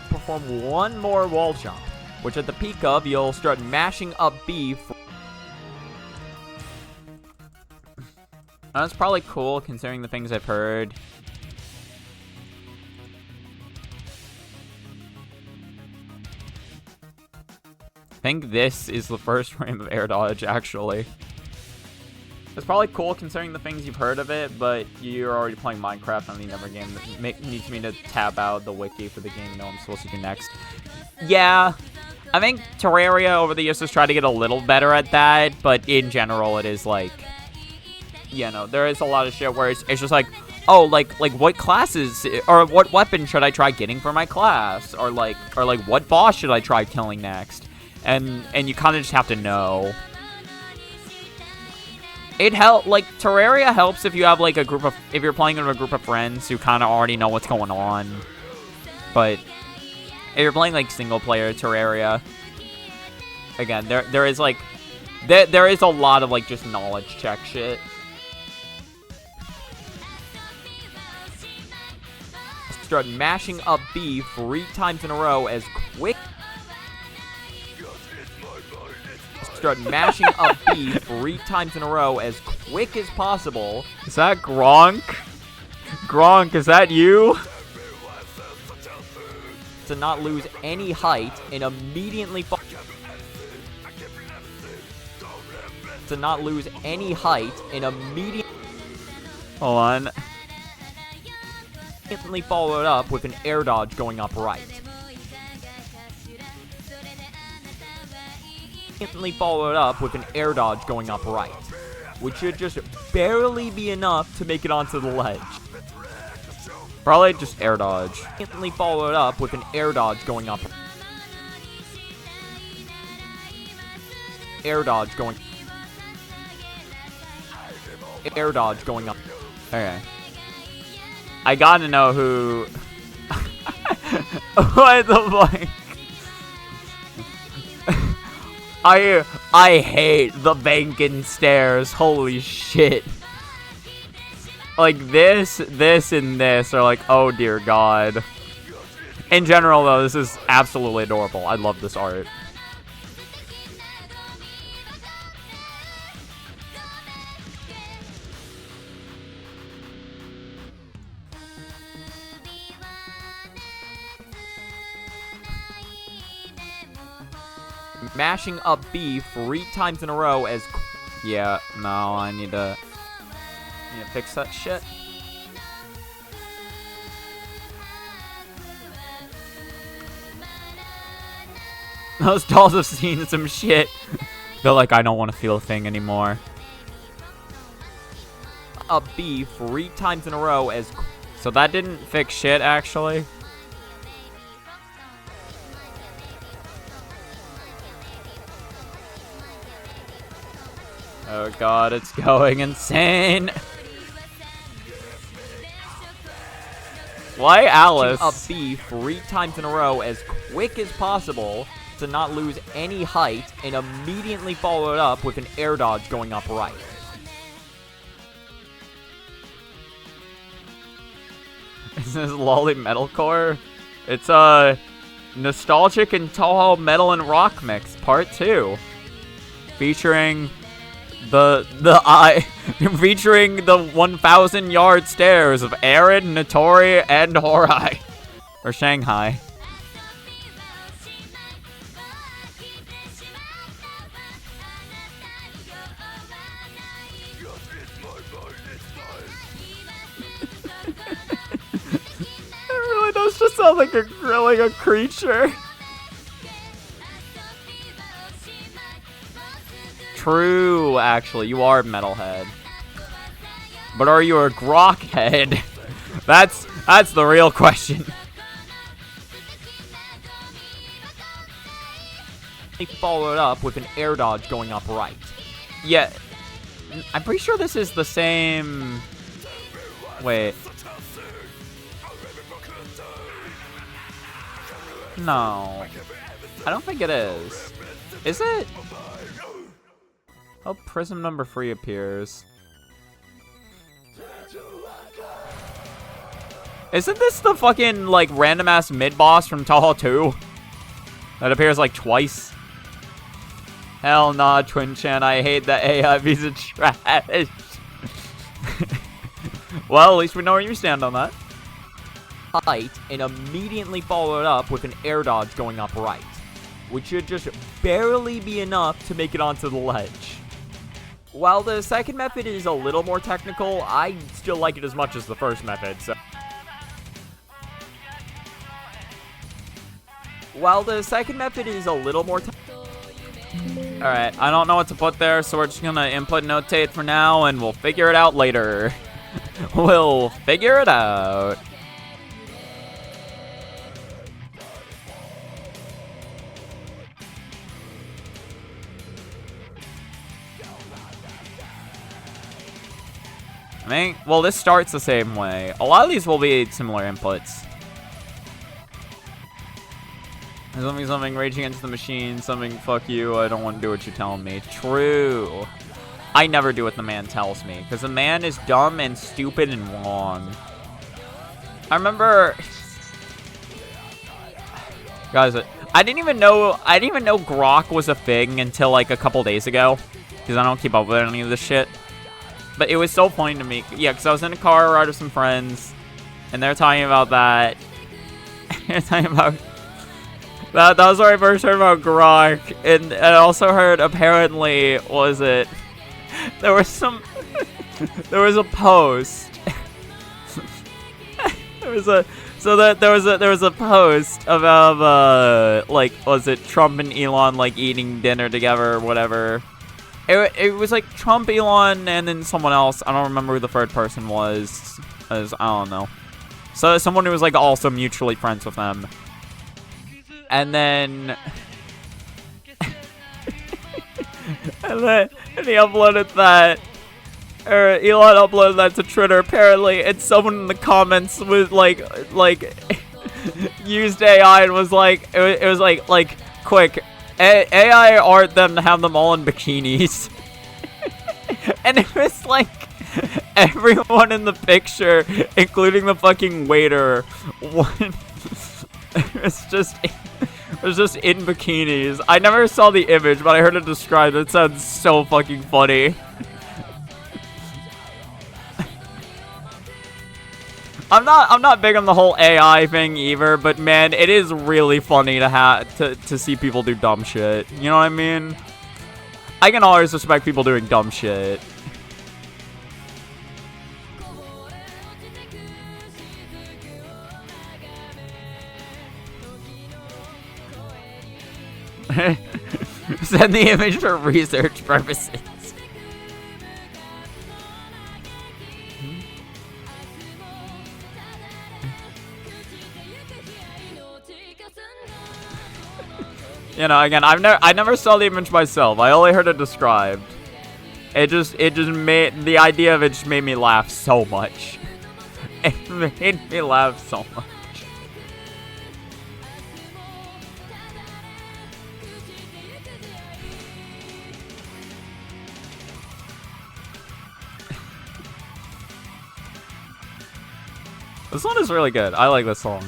Perform one more wall jump, which at the peak of, you'll start mashing up B. That's probably cool considering the things I've heard. I think this is the first frame of air dodge, actually. It's probably cool considering the things you've heard of it, but you're already playing Minecraft on the never game that needs me to tab out the wiki for the game to know I'm supposed to do next. Yeah, I think Terraria over the years has tried to get a little better at that, but in general it is like, you know, there is a lot of shit where it's just like, oh, like what classes or what weapon should I try getting for my class, or like what boss should I try killing next? And you kind of just have to know. It like Terraria helps if you have like if you're playing with a group of friends who kind of already know what's going on. But if you're playing like single player Terraria, again, there is like there is a lot of like just knowledge check shit. Start mashing up B 3 times in a row as quick. Start mashing up B 3 times in a row as quick as possible. Is that Gronk? Gronk, is that you? To not lose any height and immediately fall. To not lose any height and immediately. Hold on. Instantly followed up with an air dodge going up right. Instantly followed up with an air dodge going up right, which should just barely be enough to make it onto the ledge. Probably just air dodge. Instantly followed up with an air dodge going up. Air dodge going. Air dodge going up. Okay. I gotta know who. What the fuck? I hate the banking stairs. Holy shit. Like this, and this are like, oh dear god. In general though, this is absolutely adorable. I love this art. Mashing up B 3 times in a row as... Yeah, no, I need to fix that shit. Those dolls have seen some shit. They're like, I don't want to feel a thing anymore. Up B 3 times in a row as... So that didn't fix shit, actually. Oh god, it's going insane. Why Alice? Up B 3 times in a row as quick as possible to not lose any height and immediately follow it up with an air dodge going up right. Is this Loli Metalcore? It's Nostalgic and Touhou Metal and Rock Mix Part 2. Featuring featuring the 1,000-yard stairs of Aaron, Notori, and Horai. Or Shanghai. It really does just sound like a creature. True, actually, you are a metalhead. But are you a grok head? That's the real question. He followed up with an air dodge going up right. Yeah, I'm pretty sure this is the same... Wait. No. I don't think it is. Is it? Oh, prism number 3 appears. Isn't this the fucking, like, random-ass mid-boss from Touhou 2? That appears, like, twice? Hell nah, Twin-chan, I hate that AI piece of trash. Well, at least we know where you stand on that. Height, and immediately followed up with an air dodge going up right, which should just barely be enough to make it onto the ledge. While the second method is a little more technical, I still like it as much as the first method, so... While the second method is a little more Alright, I don't know what to put there, so we're just gonna input notate for now, and we'll figure it out later. We'll figure it out. I mean, well, this starts the same way. A lot of these will be similar inputs. Something rage against the machine, something fuck you, I don't want to do what you're telling me. True. I never do what the man tells me, because the man is dumb and stupid and wrong. I remember... Guys, I didn't even know grok was a thing until like a couple days ago, because I don't keep up with any of this shit. But it was so funny to me. Yeah, because I was in a car ride with some friends, and they're talking about that. They're talking about... That was where I first heard about grok. And I also heard, apparently, was it... There was some... there was a post. there was a post about, like, was it Trump and Elon, like, eating dinner together or whatever. It was like Trump, Elon, and then someone else. I don't remember who the third person was. I don't know. So someone who was like also mutually friends with them. And then... and he uploaded that. Or Elon uploaded that to Twitter apparently. And someone in the comments was like used AI and was like, it was like, quick. AI art them to have them all in bikinis. And it was like everyone in the picture, including the fucking waiter, it was just in bikinis. I never saw the image, but I heard it described. It sounds so fucking funny. I'm not big on the whole AI thing either, but man, it is really funny to see people do dumb shit. You know what I mean? I can always respect people doing dumb shit. Send the image for research purposes. You know, again, I never saw the image myself. I only heard it described. It just made the idea of it just made me laugh so much. It made me laugh so much. This one is really good. I like this song.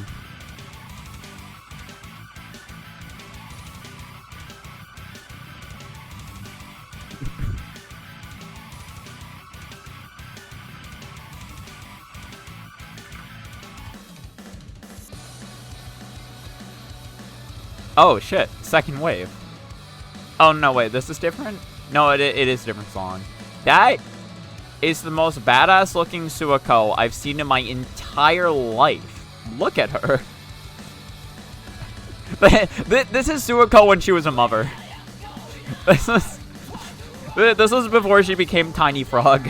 Oh shit, second wave. Oh no, wait, this is different? No, it is a different song. That is the most badass looking SOOOOO I've seen in my entire life. Look at her. This is SOOOOO when she was a mother. This was before she became Tiny Frog.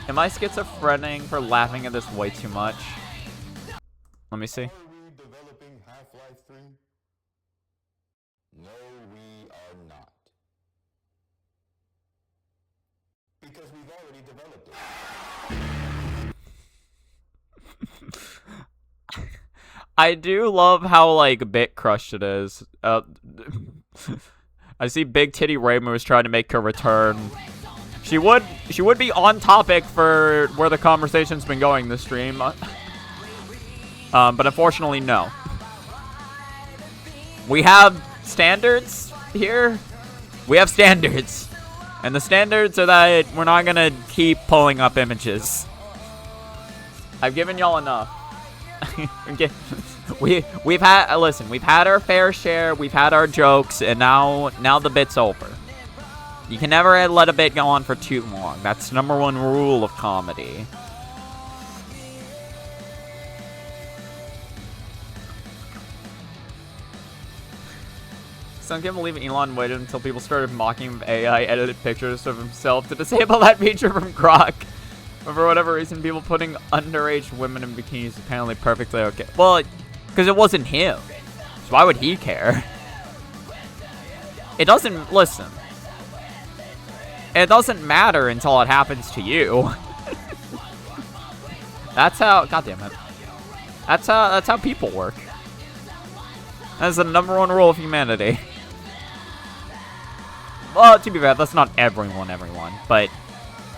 Am I schizophrenic for laughing at this way too much? Let me see. No, we are not. Because we've already developed it. I do love how, like, bit crushed it is. I see Big Titty Reimu is trying to make her return. She would be on topic for where the conversation's been going this stream. But unfortunately, no. We have standards here. We have standards. And the standards are that we're not gonna keep pulling up images. I've given y'all enough. We've had we've had our fair share, we've had our jokes, and now the bit's over. You can never let a bit go on for too long. That's #1 rule of comedy. Some can't believe Elon waited until people started mocking AI edited pictures of himself to disable that feature from Grok. But for whatever reason, people putting underage women in bikinis is apparently perfectly okay. Well, because it wasn't him. So why would he care? It doesn't, listen. It doesn't matter until it happens to you. That's how, God damn it. That's how people work. That's the #1 rule of humanity. Well, to be fair, that's not everyone, but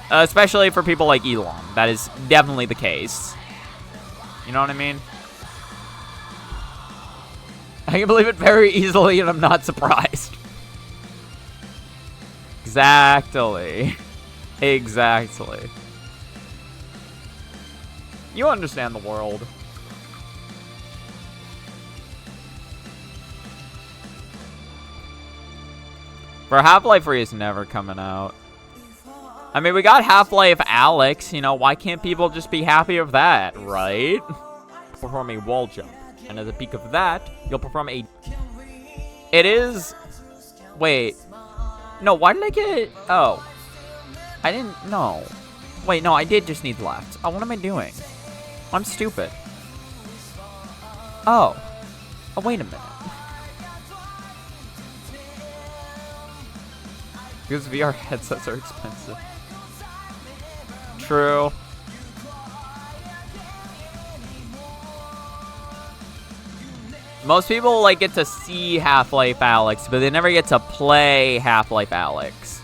especially for people like Elon, that is definitely the case. You know what I mean? I can believe it very easily, and I'm not surprised. Exactly. Exactly. You understand the world. For Half-Life 3 is never coming out. I mean, we got Half-Life Alyx, you know, why can't people just be happy with that, right? Perform a wall jump. And as a peak of that, you'll perform a... It is... Wait. No, why did I get... Oh. I didn't... No. Wait, no, I did just need left. Oh, what am I doing? I'm stupid. Oh. Oh, wait a minute. Because VR headsets are expensive. True. Most people, like, get to see Half-Life Alyx, but they never get to play Half-Life Alyx.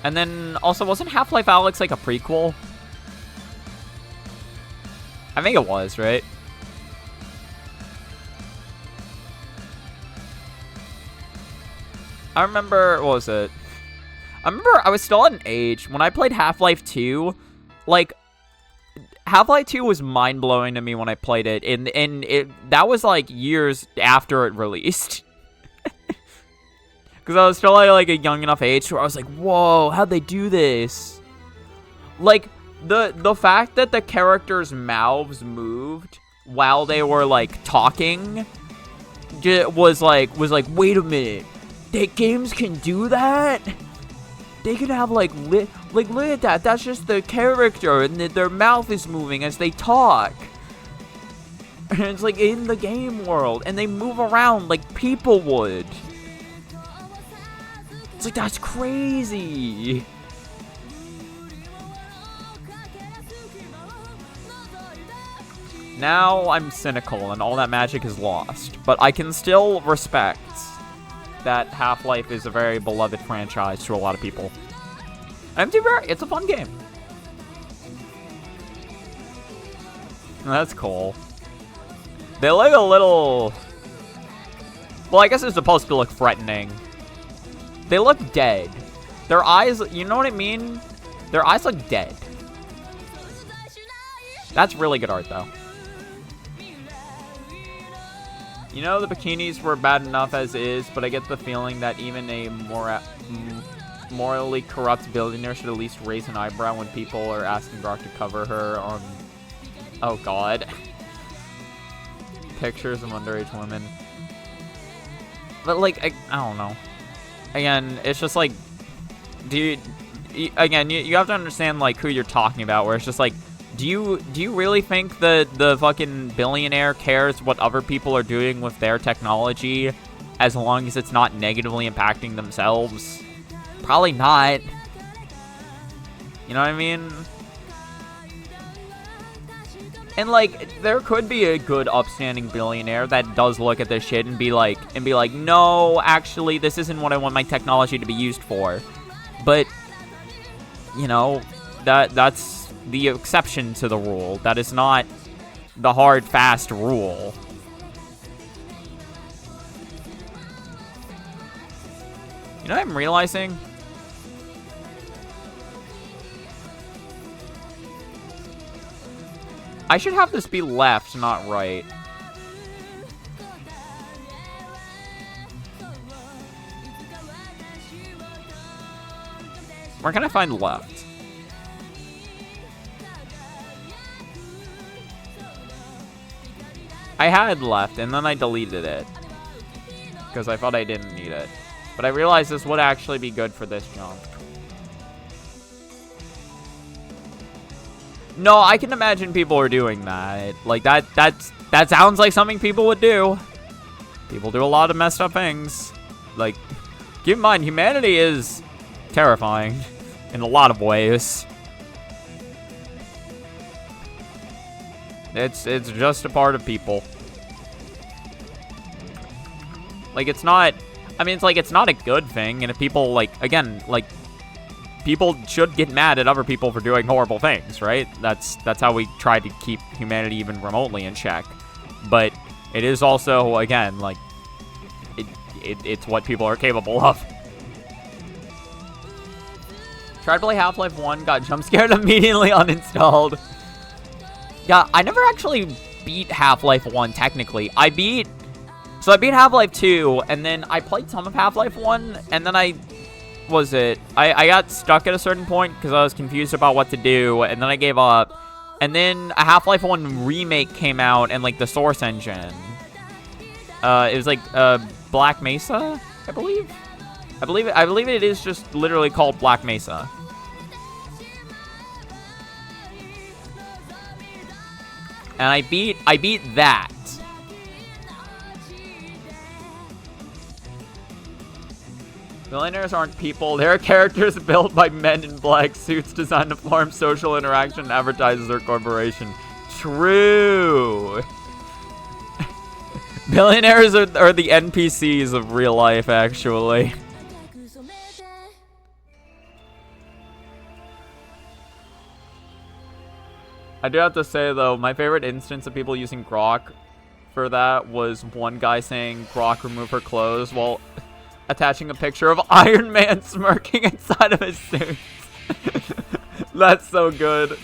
And then, also, wasn't Half-Life Alyx, like, a prequel? I think it was, right? I remember, what was it? I remember I was still at an age when I played Half-Life 2, like, Half-Life 2 was mind-blowing to me when I played it, and that was, like, years after it released. Because I was still at, like, a young enough age where I was like, whoa, how'd they do this? Like, the fact that the characters' mouths moved while they were, like, talking was like, wait a minute. That games can do that? They can have, like, look at that. That's just the character, and their mouth is moving as they talk. And it's, like, in the game world, and they move around like people would. It's like, that's crazy. Now I'm cynical, and all that magic is lost. But I can still respect that Half-Life is a very beloved franchise to a lot of people. And it's a fun game. That's cool. They look a little... Well, I guess it's supposed to look threatening. They look dead. Their eyes, you know what I mean? Their eyes look dead. That's really good art, though. You know, the bikinis were bad enough as is, but I get the feeling that even a morally corrupt billionaire should at least raise an eyebrow when people are asking Grok to cover her on... Oh, God. Pictures of underage women. But, like, I don't know. Again, it's just, like... Again, you have to understand, like, who you're talking about, where it's just, like... Do you really think that the fucking billionaire cares what other people are doing with their technology as long as it's not negatively impacting themselves? Probably not. You know what I mean? And, like, there could be a good upstanding billionaire that does look at this shit and be like, no, actually, this isn't what I want my technology to be used for. But, you know, that's the exception to the rule. That is not the hard, fast rule. You know what I'm realizing? I should have this be left, not right. Where can I find left? I had left, and then I deleted it. Because I thought I didn't need it. But I realized this would actually be good for this jump. No, I can imagine people are doing that. Like, that sounds like something people would do. People do a lot of messed up things. Like, keep in mind, humanity is terrifying in a lot of ways. It's just a part of people. Like, it's not... I mean, it's like, it's not a good thing. And if people, like, again, like... people should get mad at other people for doing horrible things, right? That's how we try to keep humanity even remotely in check. But it is also, again, like, it's what people are capable of. Tried to play Half-Life 1, got jump scared, immediately uninstalled. Yeah, I never actually beat Half-Life 1, technically. I beat Half-Life 2, and then I played some of Half-Life 1, and then I got stuck at a certain point because I was confused about what to do, and then I gave up. And then a Half-Life 1 remake came out, and, like, the Source engine. It was, like, Black Mesa, I believe? I believe it is just literally called Black Mesa. And I beat that. Billionaires aren't people. They're characters built by men in black suits designed to form social interaction and advertise their corporation. True. Billionaires are the NPCs of real life, actually. I do have to say, though, my favorite instance of people using Grok for that was one guy saying, Grok, remove her clothes, while attaching a picture of Iron Man smirking inside of his suit. That's so good.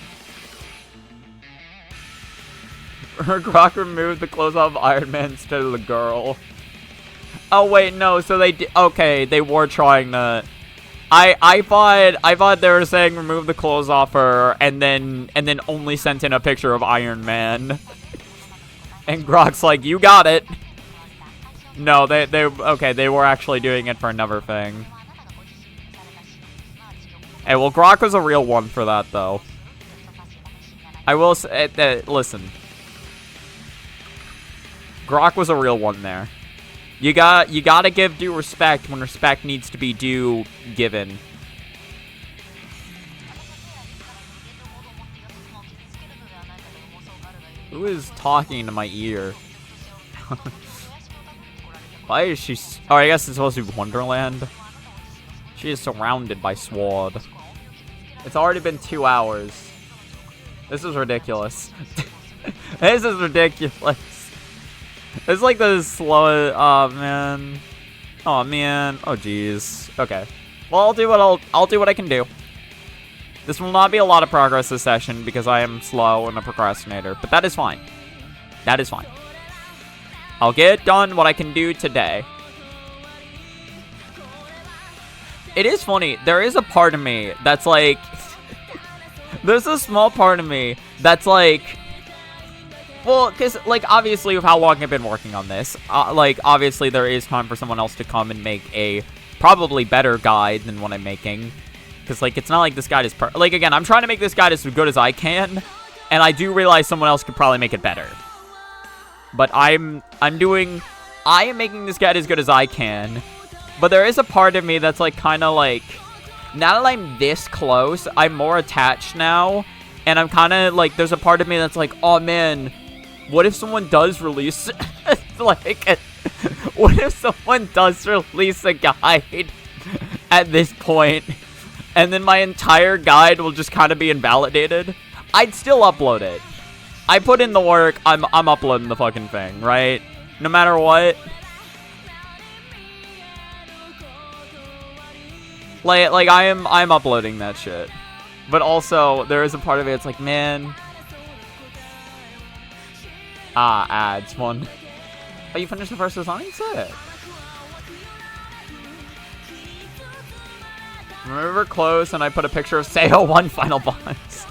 Grok removed the clothes off Iron Man instead of the girl. Oh, wait, no, so they did. Okay, they were trying to... I thought they were saying remove the clothes off her and then only sent in a picture of Iron Man. And Grok's like, you got it. No, they were actually doing it for another thing. Hey, well, Grok was a real one for that, though. I will say, listen. Grok was a real one there. You gotta give due respect when respect needs to be due given. Who is talking to my ear? Why is she... Oh, I guess it's supposed to be Wonderland. She is surrounded by sword. It's already been 2 hours. This is ridiculous. This is ridiculous. It's like the slow... Oh, man. Oh, man. Oh, jeez. Okay. Well, I'll do what I can do. This will not be a lot of progress this session because I am slow and a procrastinator, but that is fine. That is fine. I'll get done what I can do today. It is funny. There is a part of me that's like... There's a small part of me that's like... Well, because, like, obviously with how long I've been working on this, like, obviously there is time for someone else to come and make a probably better guide than what I'm making. Because, like, it's not like this guide is... Like, again, I'm trying to make this guide as good as I can, and I do realize someone else could probably make it better. But I am making this guide as good as I can. But there is a part of me that's, like, kind of like... Now that I'm this close, I'm more attached now And I'm kind of like, there's a part of me that's like, oh man, what if someone does release, like, what if someone does release a guide at this point, and then my entire guide will just kind of be invalidated? I'd still upload it. I put in the work, I'm uploading the fucking thing, right? No matter what. Like I'm uploading that shit. But also, there is a part of it that's like, man. Ads, one. Oh, you finished the first design? Sick. Remember close, and I put a picture of Touhou 1 final boss.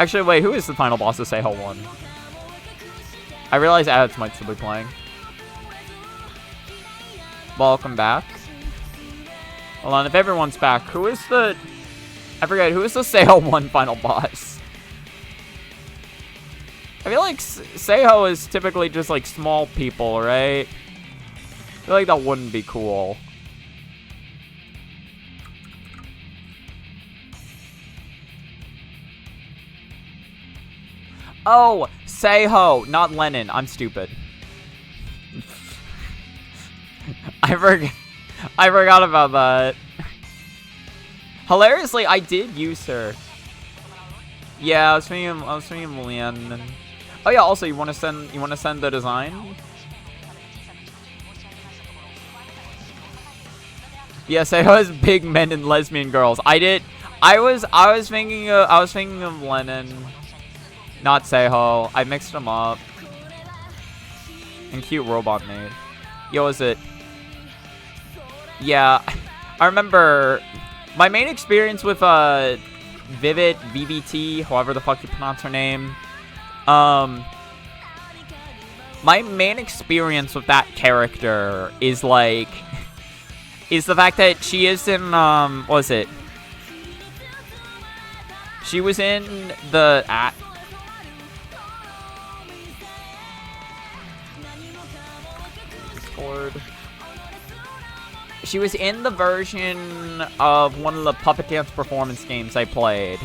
Actually, wait, who is the final boss of Touhou 1? I realize ads might still be playing. Welcome back. Hold on, if everyone's back, who is the... I forget, who is the Touhou 1 final boss? I feel like Touhou is typically just like small people, right? I feel like that wouldn't be cool. Oh, Touhou, not Lennon. I'm stupid. I forgot about that. Hilariously, I did use her. Yeah, I was thinking Leon. Oh yeah, also you wanna send the design? Yes, I was big men and lesbian girls. I was thinking of Lennon, not Touhou. I mixed them up. And cute robot maid. Yo, is it? Yeah, I remember my main experience with Vivid, VVT, however the fuck you pronounce her name. My main experience with that character is like, is the fact that she is in, what was it? She was in the, Discord. She was in the version of one of the Puppet Dance performance games I played.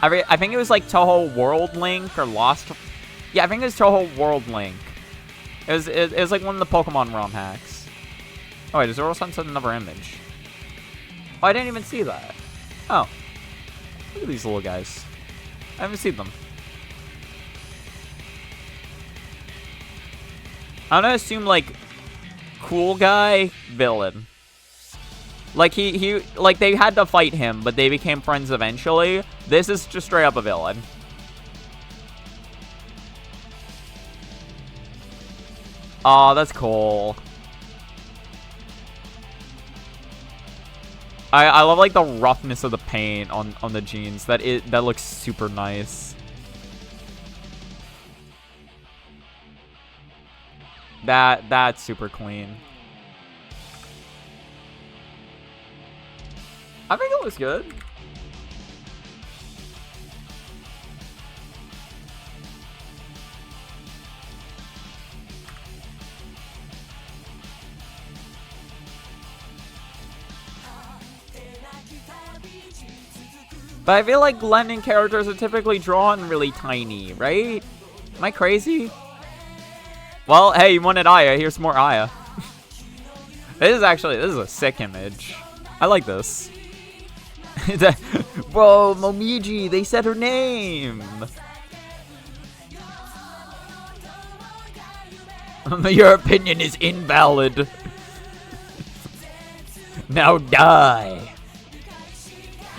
I think it was like Touhou World Link or Lost. Yeah, I think it was Touhou World Link. It was like one of the Pokemon ROM hacks. Oh wait, Zero Sun sent another image. Oh, I didn't even see that. Oh. Look at these little guys. I haven't seen them. I'm gonna assume like cool guy, villain. Like like they had to fight him, but they became friends eventually. This is just straight up a villain. Oh, that's cool. I love like the roughness of the paint on the jeans. That looks super nice. That's super clean. I think it looks good. But I feel like Lennon characters are typically drawn really tiny, right? Am I crazy? Well, hey, you wanted Aya. Here's more Aya. This is a sick image. I like this. Bro, Momiji, they said her name. Your opinion is invalid. Now die.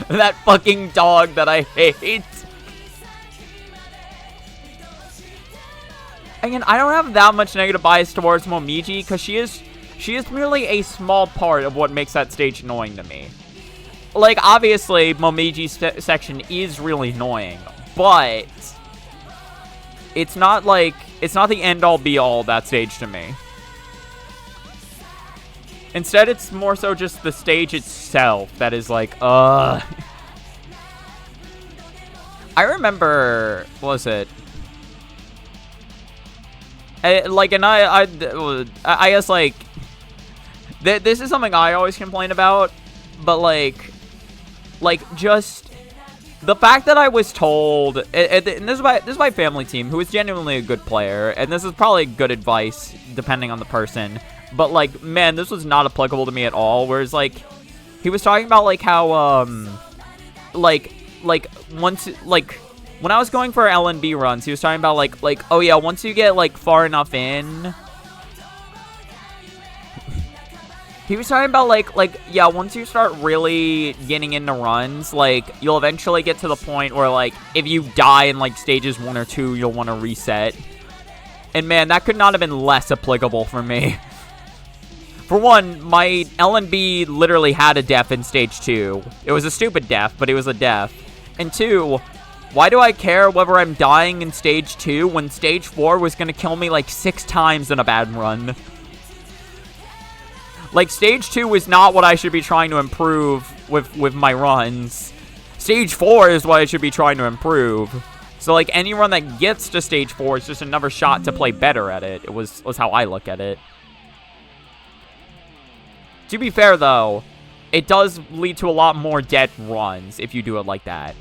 That fucking dog that I hate. Again, I don't have that much negative bias towards Momiji because she is merely a small part of what makes that stage annoying to me. Like, obviously, Momiji's section is really annoying, but it's not the end-all be-all of that stage to me. Instead, it's more so just the stage itself that is like, I remember, what was it? I guess, like, this is something I always complain about, but, like, just the fact that I was told, and this is my family team, who is genuinely a good player, and this is probably good advice, depending on the person, but, like, man, this was not applicable to me at all, whereas, like, he was talking about, like, how, like, once, like, when I was going for L&B runs, he was talking about, like, oh, yeah, once you get, like, far enough in... He was talking about, like, yeah, once you start really getting into runs, like, you'll eventually get to the point where, like, if you die in, like, stages 1 or 2, you'll want to reset. And, man, that could not have been less applicable for me. For one, my L&B literally had a death in stage 2. It was a stupid death, but it was a death. And 2, why do I care whether I'm dying in stage 2 when stage 4 was going to kill me, like, 6 times in a bad run? Like, stage 2 is not what I should be trying to improve with my runs. Stage 4 is what I should be trying to improve. So, like, any run that gets to stage 4 is just another shot to play better at it. It was how I look at it. To be fair, though, it does lead to a lot more dead runs if you do it like that.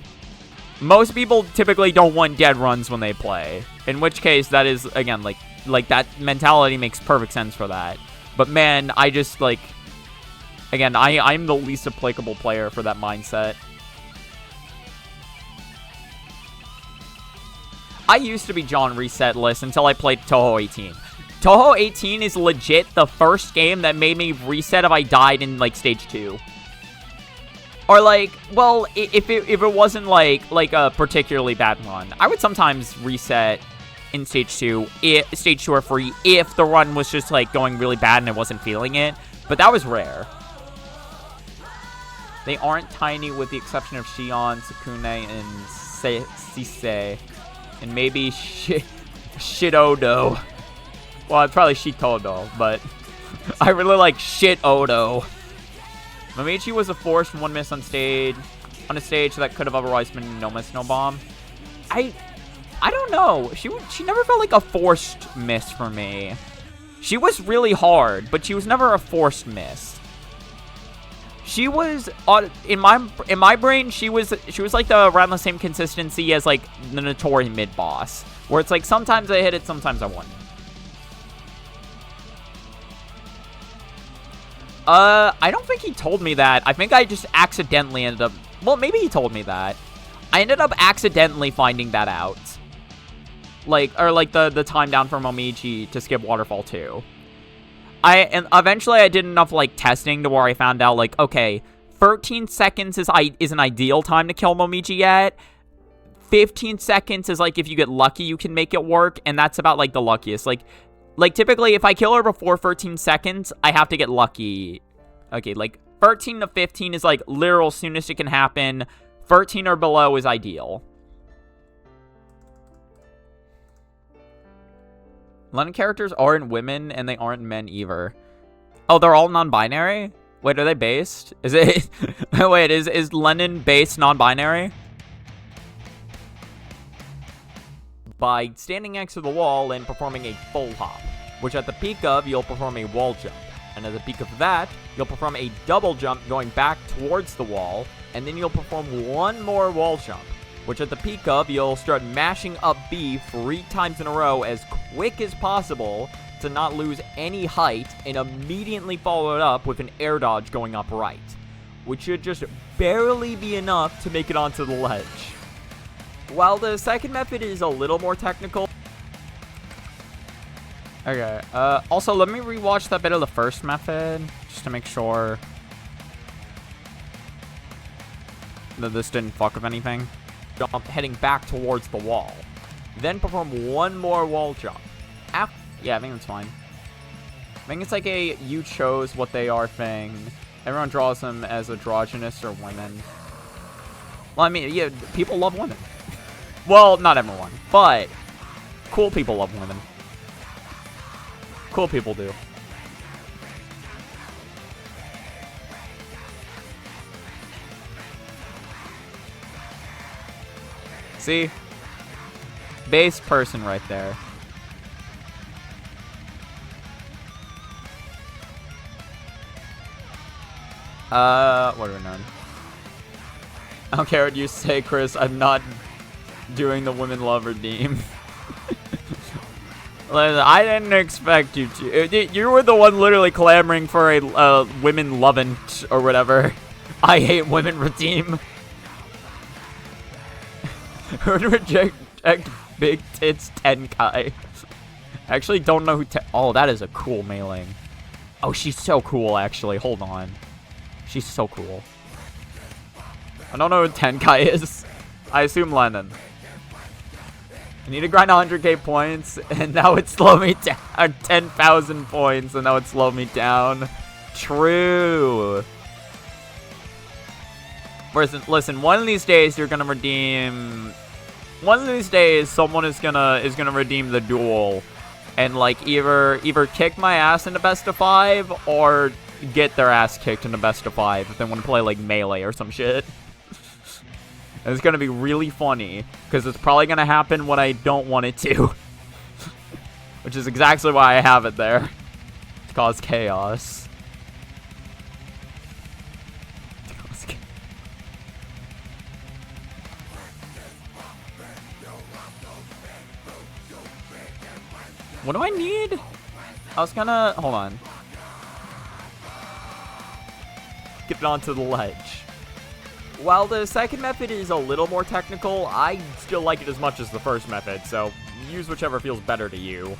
Most people typically don't want dead runs when they play. In which case, that is, again, like that mentality makes perfect sense for that. But man, I just, like, again, I'm the least applicable player for that mindset. I used to be John Resetless until I played Touhou 18. Touhou 18 is legit the first game that made me reset if I died in, like, stage 2. Or, like, well, if it wasn't, like a particularly bad run. I would sometimes reset in stage 2, stage 2 or free, if the run was just, like, going really bad and I wasn't feeling it. But that was rare. They aren't tiny with the exception of Shion, Sukune, and Sisei. And maybe Shitodo. Well, it's probably Shitodo, but I really like Shitodo. Momichi was a forced 1 miss on a stage that could have otherwise been no miss, no bomb. I don't know. She never felt like a forced miss for me. She was really hard, but she was never a forced miss. She was in my brain. She was like around the same consistency as like the Notori mid boss, where it's like sometimes I hit it, sometimes I won. I don't think he told me that. I think I just accidentally ended up. Well, maybe he told me that. I ended up accidentally finding that out. Like the time down for Momichi to skip Waterfall 2. And eventually I did enough, like, testing to where I found out, like, okay, 13 seconds is an ideal time to kill Momichi at. 15 seconds is, like, if you get lucky, you can make it work, and that's about, like, the luckiest. Like, typically, if I kill her before 13 seconds, I have to get lucky. Okay, like, 13 to 15 is, like, literal soonest it can happen. 13 or below is ideal. Lennon characters aren't women, and they aren't men either. Oh, they're all non-binary? Wait, are they based? Is it... Wait, is Lennon based non-binary? By standing next to the wall and performing a full hop, which at the peak of, you'll perform a wall jump. And at the peak of that, you'll perform a double jump going back towards the wall, and then you'll perform one more wall jump, which at the peak of, you'll start mashing up B 3 times in a row as quick as possible to not lose any height, and immediately follow it up with an air dodge going up right, which should just barely be enough to make it onto the ledge. While the second method is a little more technical. Okay, also let me rewatch that bit of the first method, just to make sure that this didn't fuck with anything. Jump heading back towards the wall. Then perform one more wall jump. Yeah, I think that's fine. I think it's like a you chose what they are thing. Everyone draws them as androgynous or women. Well, I mean, yeah, people love women. Well, not everyone, but cool people love women. Cool people do. See? Base person right there. What are we doing? I don't care what you say, Chris. I'm not doing the women love redeem. I didn't expect you to. You were the one literally clamoring for a women loving or whatever. I hate women redeem. Reject big tits Tenkai. I actually don't know who oh, that is a cool mailing. Oh, she's so cool, actually. Hold on. She's so cool. I don't know who Tenkai is. I assume Lennon. I need to grind 100k points, and now it slowed me down. 10,000 points, and now it slowed me down. True. Listen, one of these days you're gonna redeem. One of these days, someone is gonna redeem the duel, and like either kick my ass in the best of 5 or get their ass kicked in the best of 5 if they want to play like Melee or some shit. And it's gonna be really funny because it's probably gonna happen when I don't want it to, which is exactly why I have it there, to cause chaos. What do I need? I was gonna... Hold on. Get it onto the ledge. While the second method is a little more technical, I still like it as much as the first method, so use whichever feels better to you.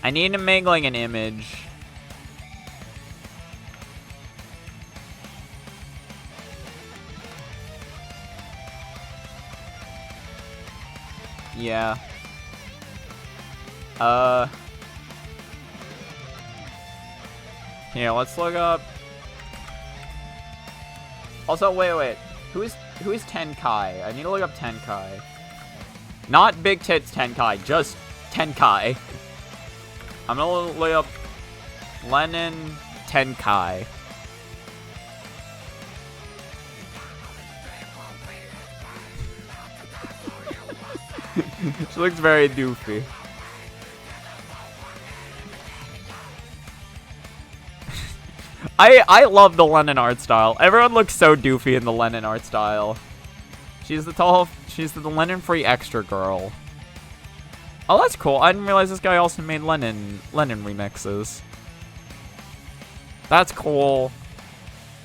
I need to make like an image. Yeah. Yeah, let's look up. Also, wait. Who is Tenkai? I need to look up Tenkai. Not Big Tits Tenkai, just Tenkai. I'm gonna look up Lennon Tenkai. She looks very doofy. I love the Lennon art style. Everyone looks so doofy in the Lennon art style. She's the Lennon free extra girl. Oh, that's cool. I didn't realize this guy also made Lennon remixes. That's cool.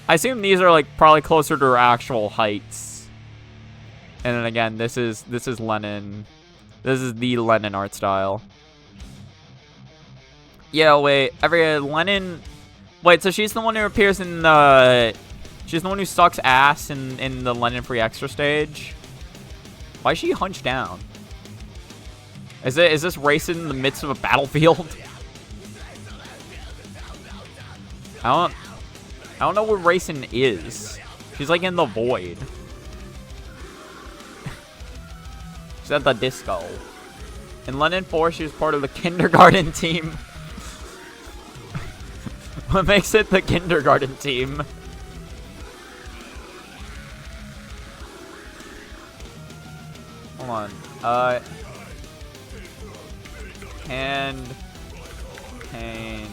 I assume these are like probably closer to her actual heights. And then again, this is Lennon. This is the Lennon art style. Yeah, wait. Lennon. Wait, so she's the one who appears in the. She's the one who sucks ass in the Lennon free extra stage. Why is she hunched down? Is this racing in the midst of a battlefield? I don't know what racing is. She's like in the void. She's at the disco. In London 4, she was part of the kindergarten team. What makes it the kindergarten team? Hold on. Hand pain.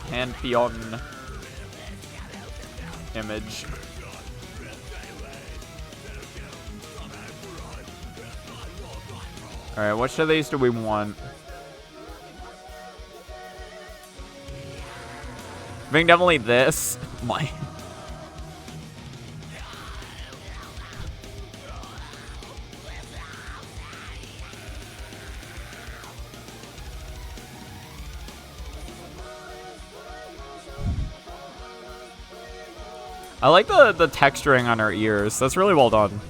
Pantheon image. Alright, which of these do we want? I think definitely this. My. I like the texturing on her ears. That's really well done.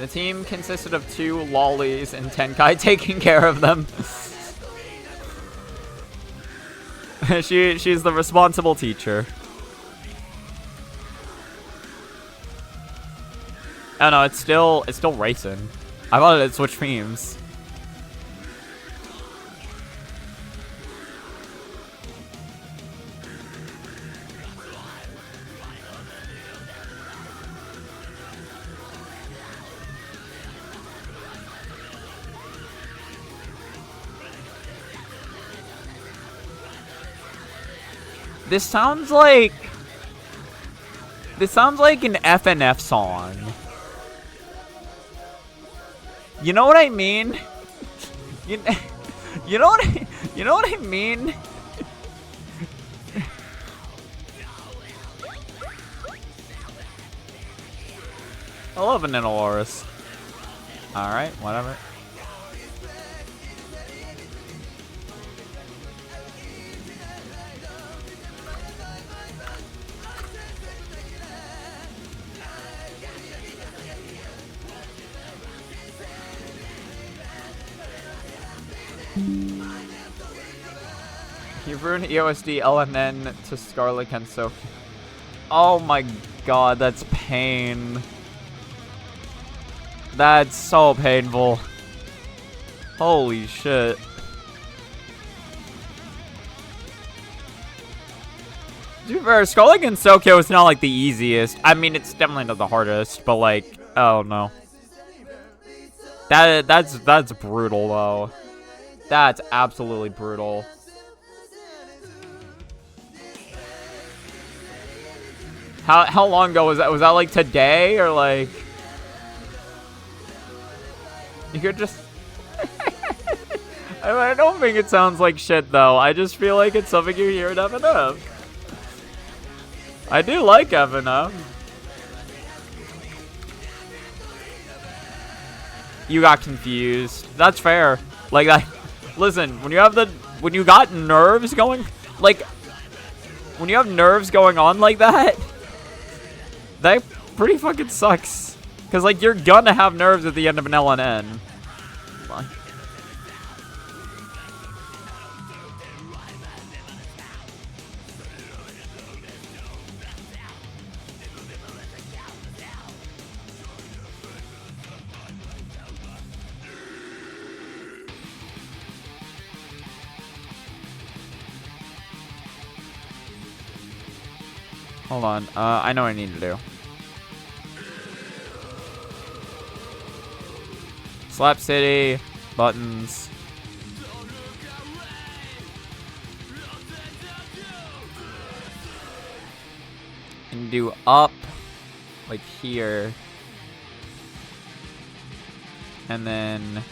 The team consisted of 2 Lolis and Tenkai taking care of them. She's the responsible teacher. Oh no, it's still Reisen. I thought it had switched themes. This sounds like an FNF song. You know what I mean? You know what I mean? I love an Inaloris. Alright, whatever. He ruined EoSD LNN to Scarlet Kenso. Oh my god, that's pain. That's so painful. Holy shit. To be fair, Scarlet Kenso is not like the easiest. I mean, it's definitely not the hardest, but like, oh no. That's brutal though. That's absolutely brutal. How long ago was that? Was that like today or like? You could just. I don't think it sounds like shit though. I just feel like it's something you hear at FNF. I do like FNF. You got confused. That's fair. Like listen, when you got nerves going, like when you have nerves going on like that, that pretty fucking sucks. Cause like you're gonna have nerves at the end of an LNN. Hold on, I know what I need to do. Slap City, buttons. And do up, like here. And then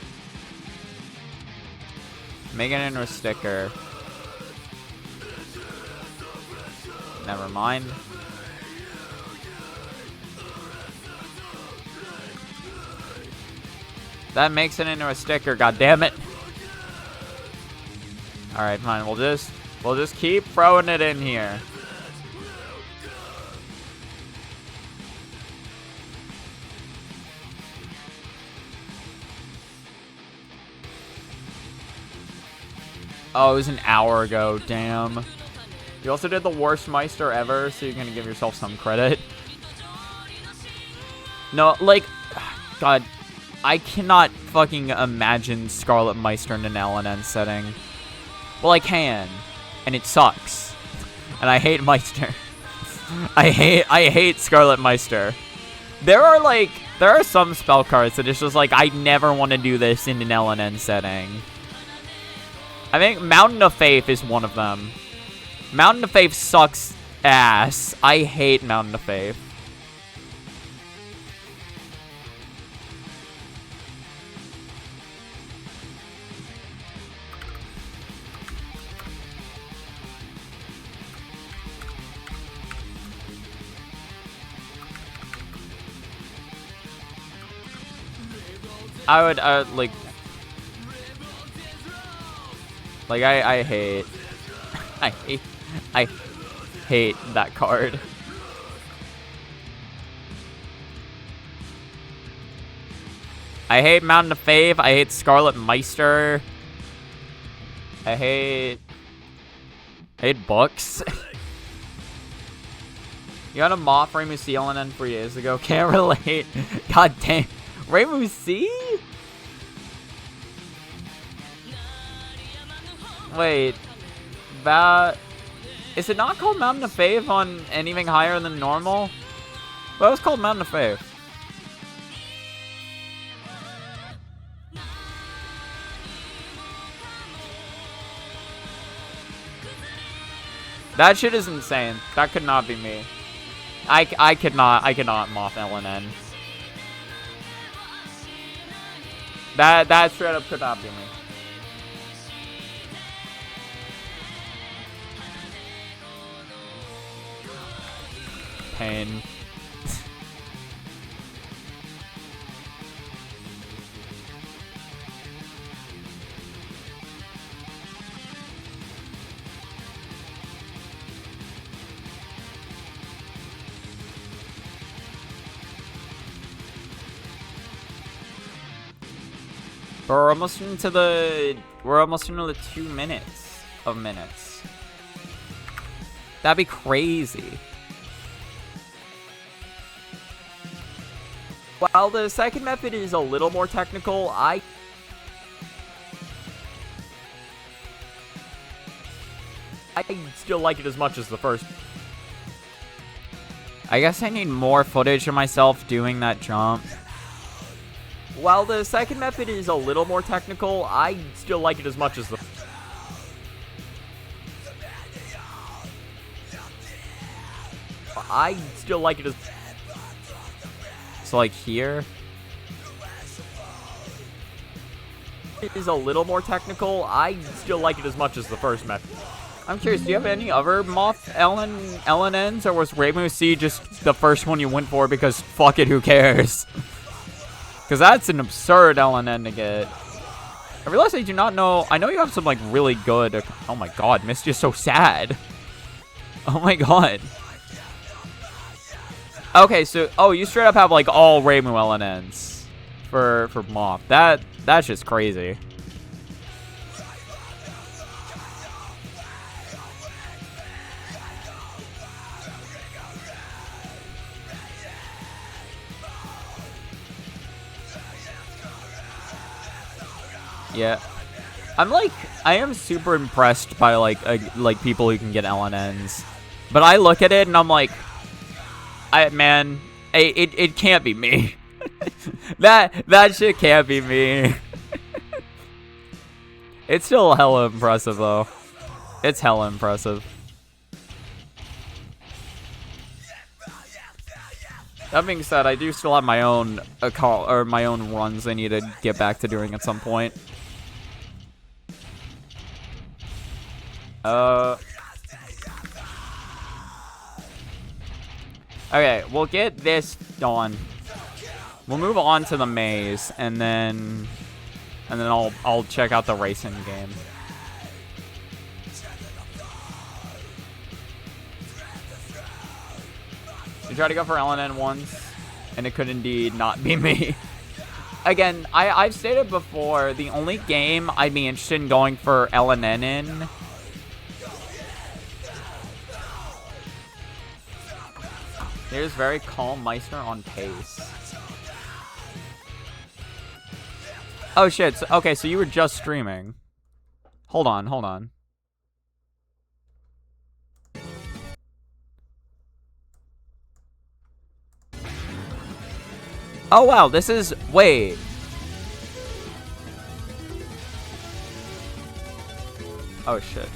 make it into a sticker. Never mind. That makes it into a sticker, god damn it. Alright, fine. We'll just keep throwing it in here. Oh, it was an hour ago, damn. You also did the worst Meister ever, so you're gonna give yourself some credit. No, like, god, I cannot fucking imagine Scarlet Meister in an LNN setting. Well, I can, and it sucks. And I hate Meister. I hate Scarlet Meister. There are some spell cards that it's just like, I never want to do this in an LNN setting. I think Mountain of Faith is one of them. Mountain of Faith sucks ass. I hate Mountain of Faith. I would like I hate I hate that card. I hate Mountain of Fave. I hate Scarlet Meister. I hate books. You had a moth Reimu C LNN 3 days ago. Can't relate. God damn. Reimu C? Wait. That... Is it not called Mountain of Fave on anything higher than normal? Well, it was called Mountain of Fave. That shit is insane. That could not be me. I could not moth LNN. That straight up could not be me. Pain. But we're almost into the 2 minutes of minutes. That'd be crazy. While the second method is a little more technical, I still like it as much as the first. I guess I need more footage of myself doing that jump. While the second method is a little more technical, I still like it as much as the... I still like it as... So, like, here... It is a little more technical, I still like it as much as the first method. I'm curious, do you have any other moth LNNs, or was Reimu C just the first one you went for because fuck it, who cares? Because that's an absurd LNN to get. I realize I do not know. I know you have some, like, really good... Oh my god, Misty is so sad. Oh my god. Okay, so... Oh, you straight up have, like, all Reimu LNNs for Moth. That's just crazy. Yeah, I am super impressed by like people who can get LNNs, but I look at it and I'm like, it can't be me. that shit can't be me. It's still hella impressive though. It's hella impressive. That being said, I do still have my own my own runs I need to get back to doing at some point. Okay, we'll get this done. We'll move on to the maze, and then I'll check out the racing game. You tried to go for LNN once, and it could indeed not be me. Again, I've stated before, the only game I'd be interested in going for LNN in here's very calm Meister on pace. Oh shit, so, okay, so you were just streaming. Hold on. Oh wow, this is... Wait. Oh shit.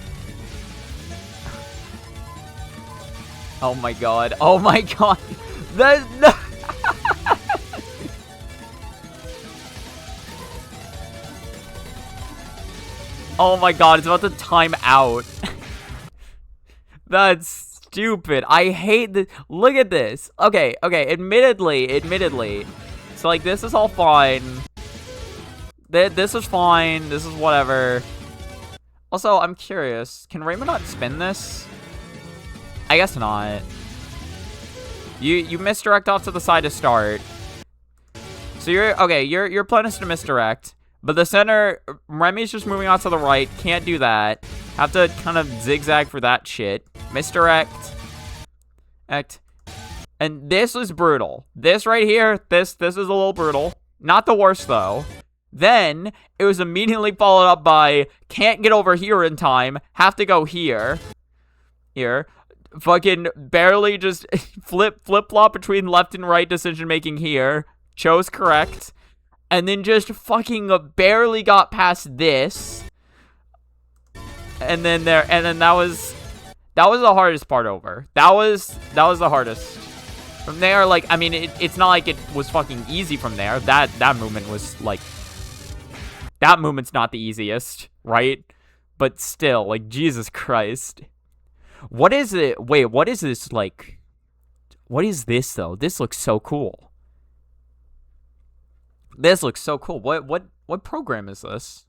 Oh my god. Oh my god. No. Oh my god, it's about to time out. That's stupid. I hate this. Look at this. Okay, admittedly. So, like, this is all fine. This is fine. This is whatever. Also, I'm curious. Can Reimu not spin this? I guess not. You misdirect off to the side to start. So your plan is to misdirect, but the center, Remy's just moving out to the right, can't do that. Have to kind of zigzag for that shit. Misdirect. And this is brutal. This right here, this is a little brutal. Not the worst, though. Then, it was immediately followed up by, can't get over here in time, have to go here. Here. Fucking barely just flip-flop between left and right decision-making here. Chose correct. And then just fucking barely got past this. And then that was the hardest part over. That was the hardest. From there, like, I mean, it's not like it was fucking easy from there. That movement was, like, that movement's not the easiest, right? But still, like, Jesus Christ. What is it? Wait, what is this, like, what is this, though? This looks so cool. This looks so cool. What program is this?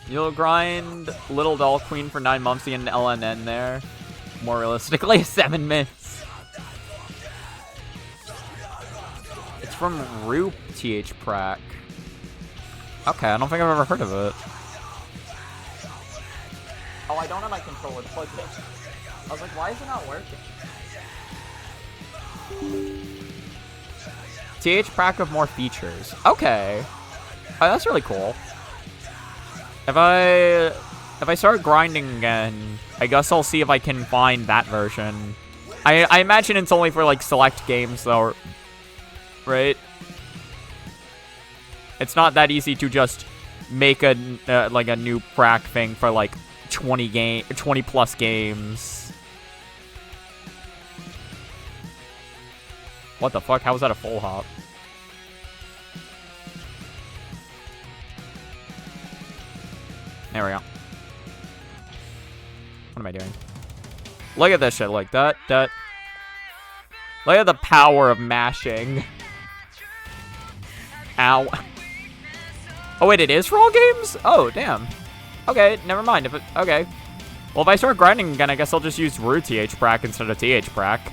You'll grind Little Doll Queen for 9 months to get an LNN there. More realistically, 7 minutes. It's from Reupload. Okay, I don't think I've ever heard of it. Oh, I don't have my controller plugged in. I was like, why is it not working? TH-Prac with more features. Okay. Oh, that's really cool. If I start grinding again, I guess I'll see if I can find that version. I imagine it's only for, like, select games, though, right? It's not that easy to just make a like a new prac thing for, like, 20 plus games. What the fuck? How was that a full hop? There we go. What am I doing? Look at this shit, like that. Look at the power of mashing. Ow. Oh wait, it is for all games? Oh, damn. Okay, never mind. Okay. Well, if I start grinding again, I guess I'll just use Ru TH-Prac instead of TH-Prac.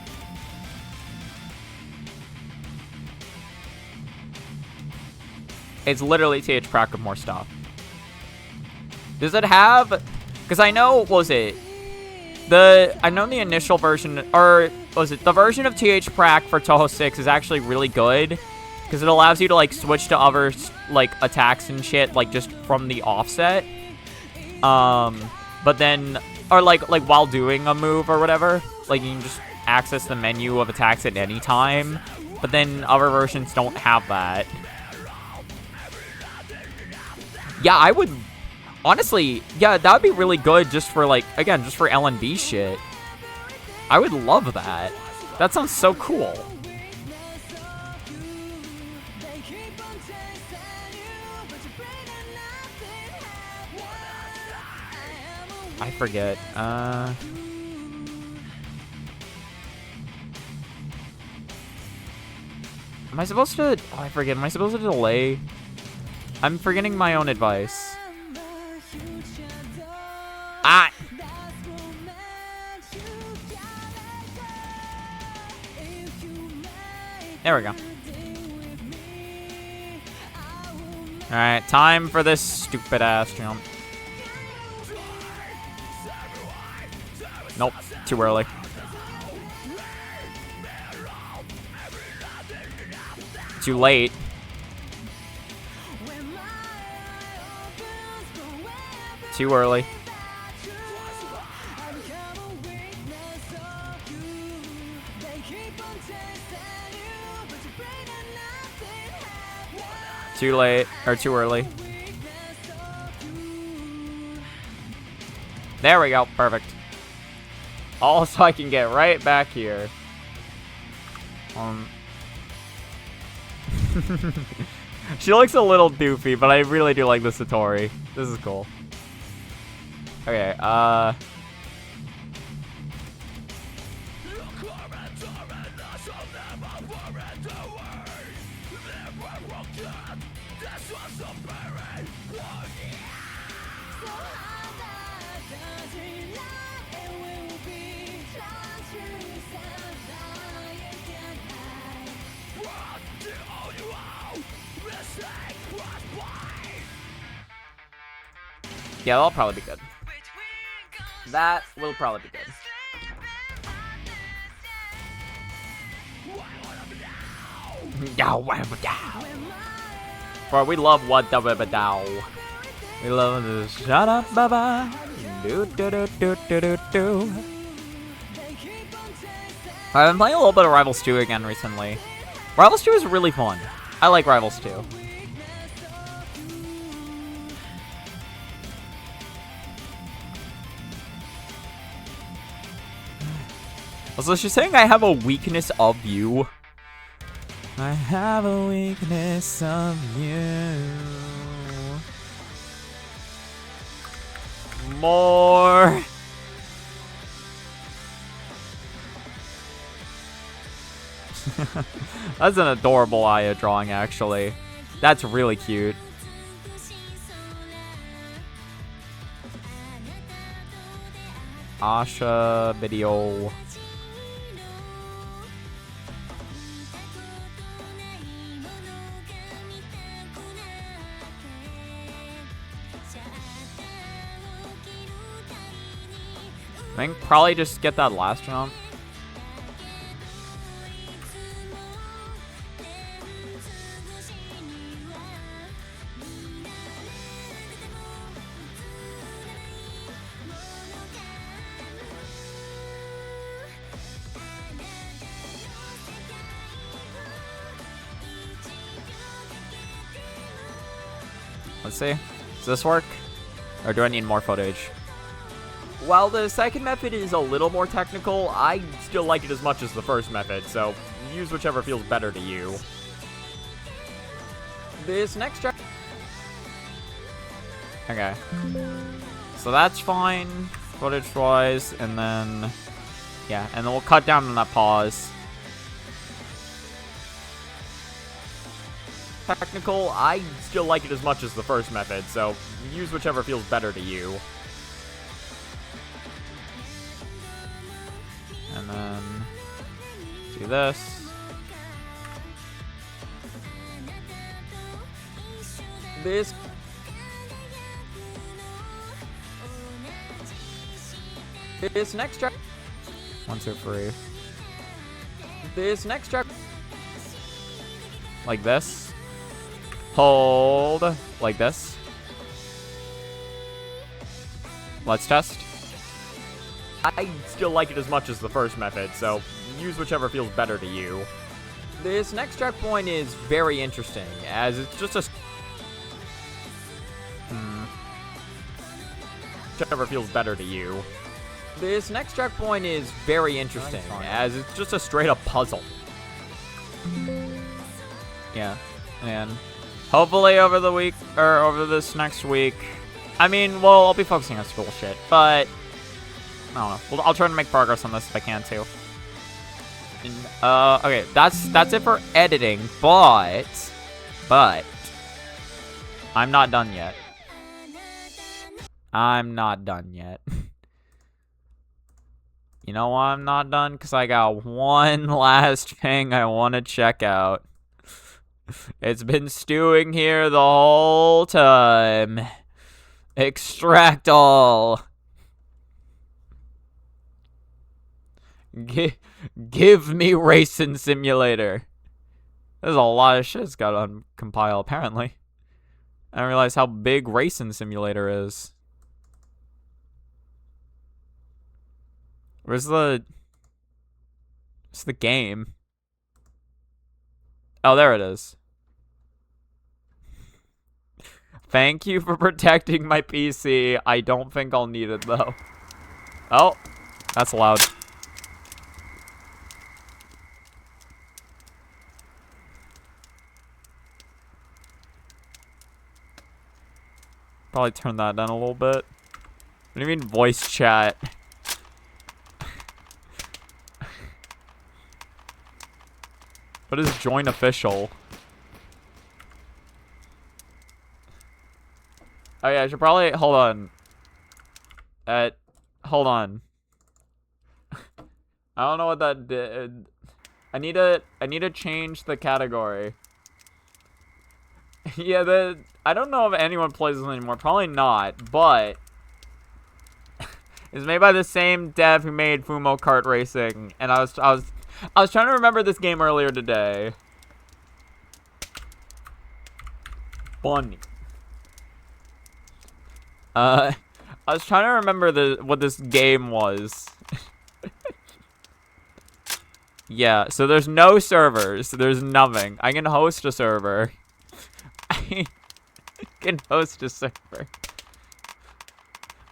It's literally TH-Prac with more stuff. Does it have... Because I know, what was it? I know the initial version, or what was it? The version of TH-Prac for Touhou 6 is actually really good. Because it allows you to, like, switch to other, like, attacks and shit, like, just from the offset. But then, or, like, while doing a move or whatever. Like, you can just access the menu of attacks at any time. But then other versions don't have that. Yeah, I would... Honestly, yeah, that would be really good just for, like, again, just for LNB shit. I would love that. That sounds so cool. I forget. Am I supposed to... Oh, I forget. Am I supposed to delay? I'm forgetting my own advice. Ah! There we go. Alright, time for this stupid ass jump. Nope, too early. Too late. Too early. Too late, or too early. There we go, perfect. All so I can get right back here. She looks a little doofy, but I really do like the Satori. This is cool. Okay, Yeah, that'll probably be good. That will probably be good. Bro, we love what the dow. We love this. Shut up, baba. Do do do do do do do. I've been playing a little bit of Rivals 2 again recently. Rivals 2 is really fun. I like Rivals 2. Also, she's saying I have a weakness of you. I have a weakness of you. More. That's an adorable Aya drawing, actually. That's really cute. Asha video. I think probably just get that last jump. Let's see. Does this work? Or do I need more footage? While the second method is a little more technical, I still like it as much as the first method, so use whichever feels better to you. This next track... Okay. So that's fine, footage-wise, and then... Yeah, and then we'll cut down on that pause. Technical, I still like it as much as the first method, so use whichever feels better to you. And then do this. This next track. 1, 2, 3. This next track. Like this. Hold. Like this. Let's test. I still like it as much as the first method, so use whichever feels better to you. This next checkpoint is very interesting, as it's just a... Whichever feels better to you. This next checkpoint is very interesting, as it's just a straight-up puzzle. Yeah, and hopefully over the week, or over this next week... I mean, well, I'll be focusing on school shit, but... I don't know. Well, I'll try to make progress on this if I can too. Okay, that's it for editing, but I'm not done yet. I'm not done yet. You know why I'm not done? Because I got one last thing I want to check out. It's been stewing here the whole time. Extract all. Give me Reisen Simulator. There's a lot of shit it's got to compile, apparently. I didn't realize how big Reisen Simulator is. Where's the game? Oh, there it is. Thank you for protecting my PC. I don't think I'll need it, though. Oh, that's loud. Probably turn that down a little bit. What do you mean voice chat? What is join official? Oh yeah, I should probably, hold on. Hold on. I don't know what that did. I need to change the category. Yeah, I don't know if anyone plays this anymore. Probably not, but it's made by the same dev who made Fumo Kart Racing, and I was trying to remember this game earlier today. Funny. I was trying to remember what this game was. Yeah, so there's no servers. There's nothing. I can host a server. I can host a server.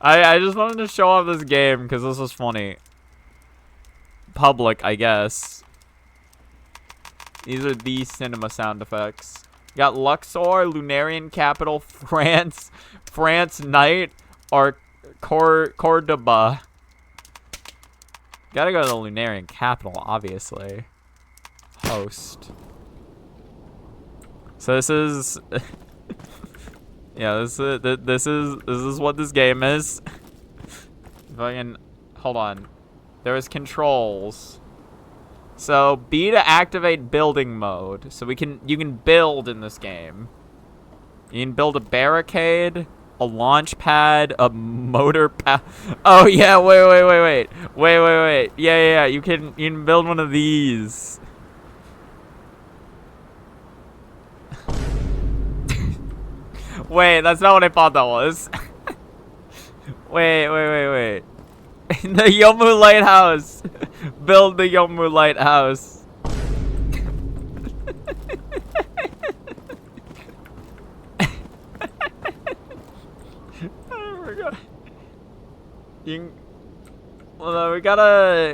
I just wanted to show off this game because this was funny. Public, I guess. These are the cinema sound effects. Got Luxor, Lunarian Capital, France Night, or Cordoba. Gotta go to the Lunarian Capital, obviously. Host. So this is... yeah, this is what this game is. Fucking... Hold on. There is controls. So, B to activate building mode. So you can build in this game. You can build a barricade, a launch pad, a motor pad. Oh yeah, wait. Yeah. You can build one of these. Wait, that's not what I thought that was. Wait. The Yomu Lighthouse. Build the Yomu Lighthouse. Oh my god.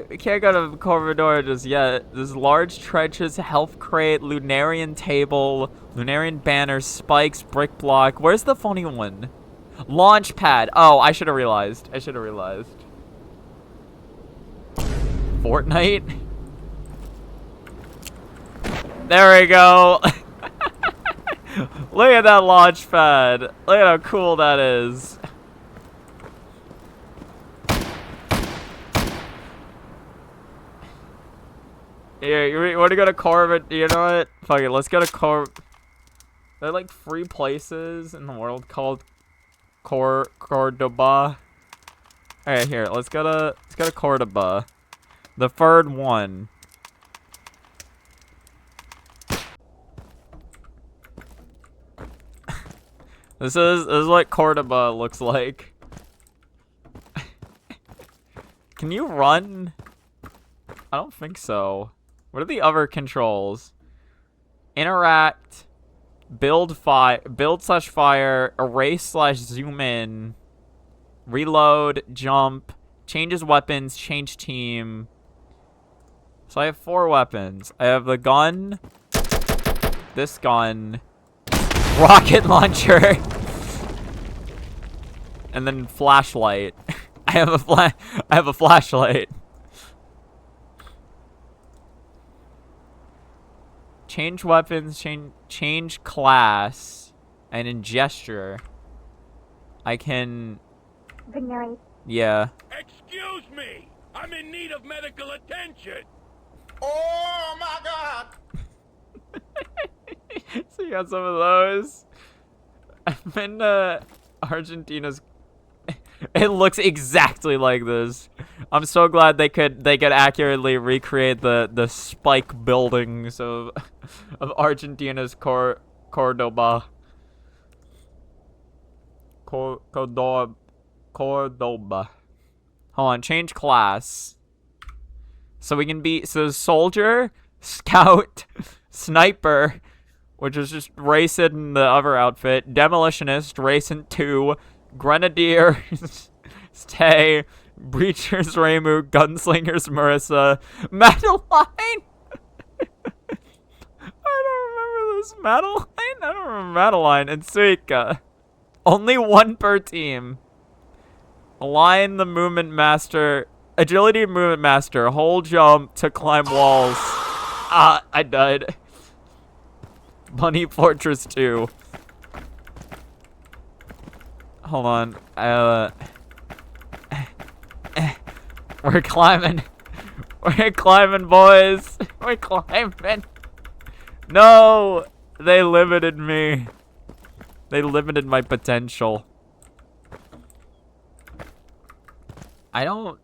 We can't go to Corridor just yet. There's large trenches, health crate, Lunarian table, Lunarian banners, spikes, brick block. Where's the funny one? Launch pad. Oh, I should have realized. Fortnite? There we go. Look at that launch pad. Look at how cool that is. Yeah, you want to go to Corvette? You know what? Fuck it, let's go to There are like 3 places in the world called Cordoba. Alright, here, let's go to Cordoba. The third one. This is what Cordoba looks like. Can you run? I don't think so. What are the other controls? Interact, build slash fire, erase slash zoom in, reload, jump, changes weapons, change team. So I have 4 weapons. I have the gun, this gun, rocket launcher, and then flashlight. I have a flashlight. Change weapons, change class, and in gesture, I can... Yeah. Excuse me! I'm in need of medical attention! Oh my god! So you got some of those. I've been to Argentina's... It looks exactly like this. I'm so glad they could accurately recreate the spike buildings of Argentina's Cordoba. Cordoba. Hold on, change class. So we can be soldier, scout, sniper, which is just Racing in the other outfit, demolitionist, Racing 2, grenadier, stay, breachers, Reimu, gunslingers, Marissa, Madeline. I don't remember this. Madeline? I don't remember Madeline and Suika. Only 1 per team. Align the movement master. Agility movement master. Hold jump to climb walls. Ah, I died. Bunny Fortress 2. Hold on. We're climbing. We're climbing, boys. We're climbing. No! They limited me. They limited my potential. I don't...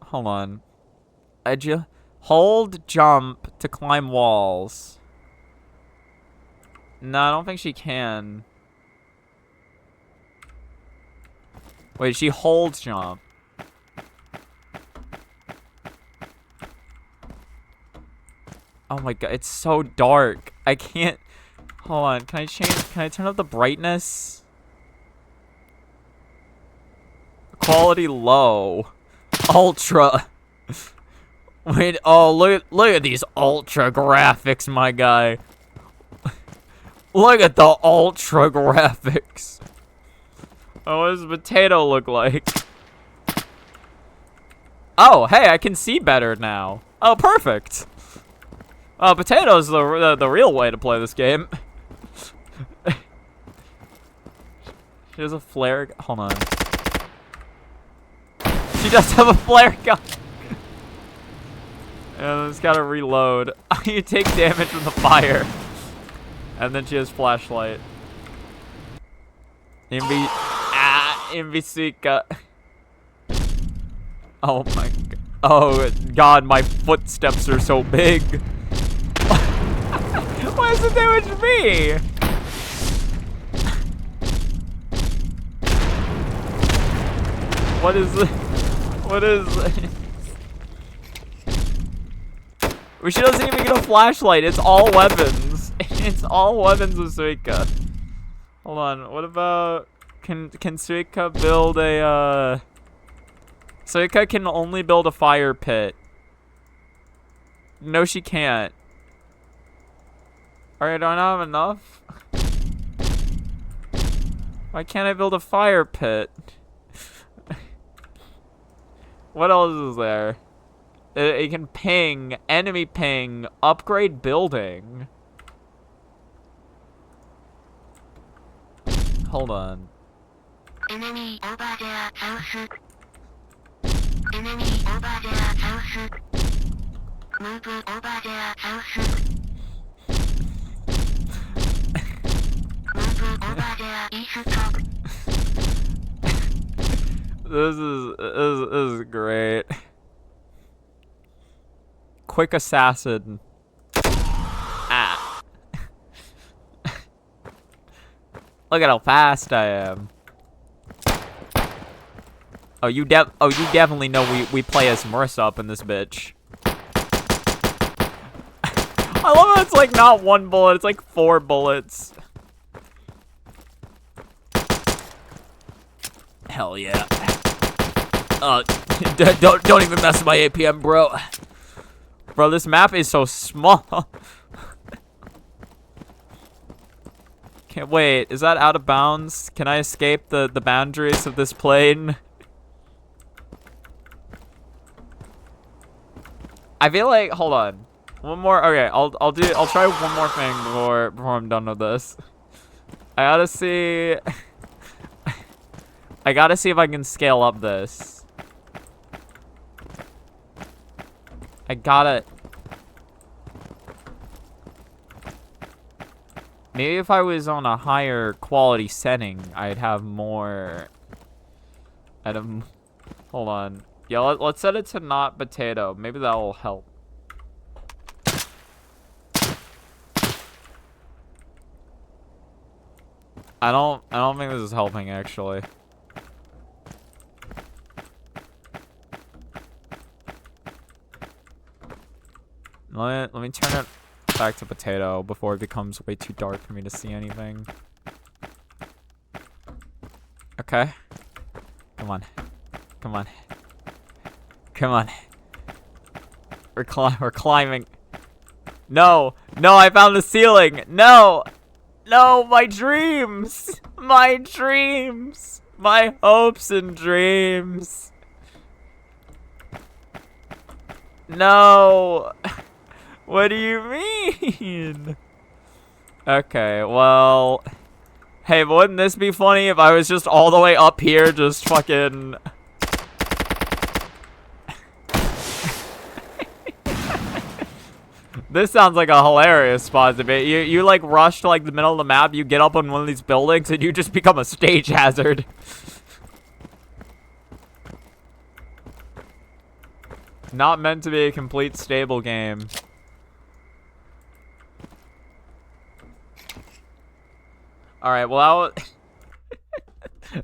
Hold on. Hold jump to climb walls. No, I don't think she can. Wait, she holds jump. Oh my god, it's so dark. I can't... Hold on, can I turn up the brightness? Quality low. Ultra. Wait, oh, look at these ultra graphics, my guy. Look at the ultra graphics. Oh, what does a potato look like? Oh, hey, I can see better now. Oh, perfect. Potato's the real way to play this game. She has a flare. Hold on. She does have a flare gun. And it's gotta reload. You take damage from the fire. And then she has flashlight. Invisica. Oh my god. Oh god, my footsteps are so big. Why does it damage me? What is this? What is this? She doesn't even get a flashlight. It's all weapons. It's all weapons with Suika. Hold on. What about... Can Suika build a... Suika can only build a fire pit. No, she can't. Alright, do I not have enough? Why can't I build a fire pit? What else is there? It can ping, enemy ping, upgrade building. Hold on. Enemy over there, house. Enemy over there, house. Move over there, house. Move over there, east top. This is great. Quick assassin. Ah. Look at how fast I am. Oh, you definitely know we play as Marissa up in this bitch. I love how it's like not one bullet, it's like 4 bullets. Hell yeah. Don't even mess with my APM, bro. Bro, this map is so small. Can't wait. Is that out of bounds? Can I escape the boundaries of this plane? I feel like, hold on. One more. Okay, I'll try one more thing before I'm done with this. I gotta see. I gotta see if I can scale up this. I gotta... Maybe if I was on a higher quality setting, I'd have more... Hold on. Yeah, let's set it to not potato. Maybe that will help. I don't think this is helping, actually. Let me turn it back to potato before it becomes way too dark for me to see anything. Okay. Come on. Come on. Come on. We're climbing. No! No, I found the ceiling! No! No, my dreams! My dreams! My hopes and dreams! No! What do you mean? Okay, well... Hey, but wouldn't this be funny if I was just all the way up here just fucking... This sounds like a hilarious spot to be. You like rush to like the middle of the map, you get up on one of these buildings, and you just become a stage hazard. Not meant to be a complete stable game. Alright, well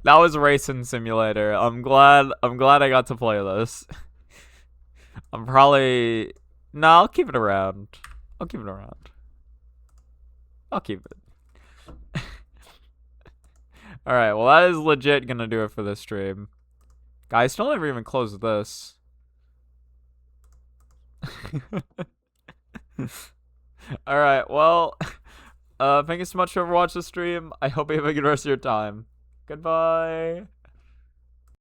that was Reisen Simulator. I'm glad I got to play this. I'm probably no, I'll keep it around. I'll keep it. Alright, well that is legit gonna do it for this stream. Guys, still never even closed this. Alright, well thank you so much for watching the stream. I hope you have a good rest of your time. Goodbye.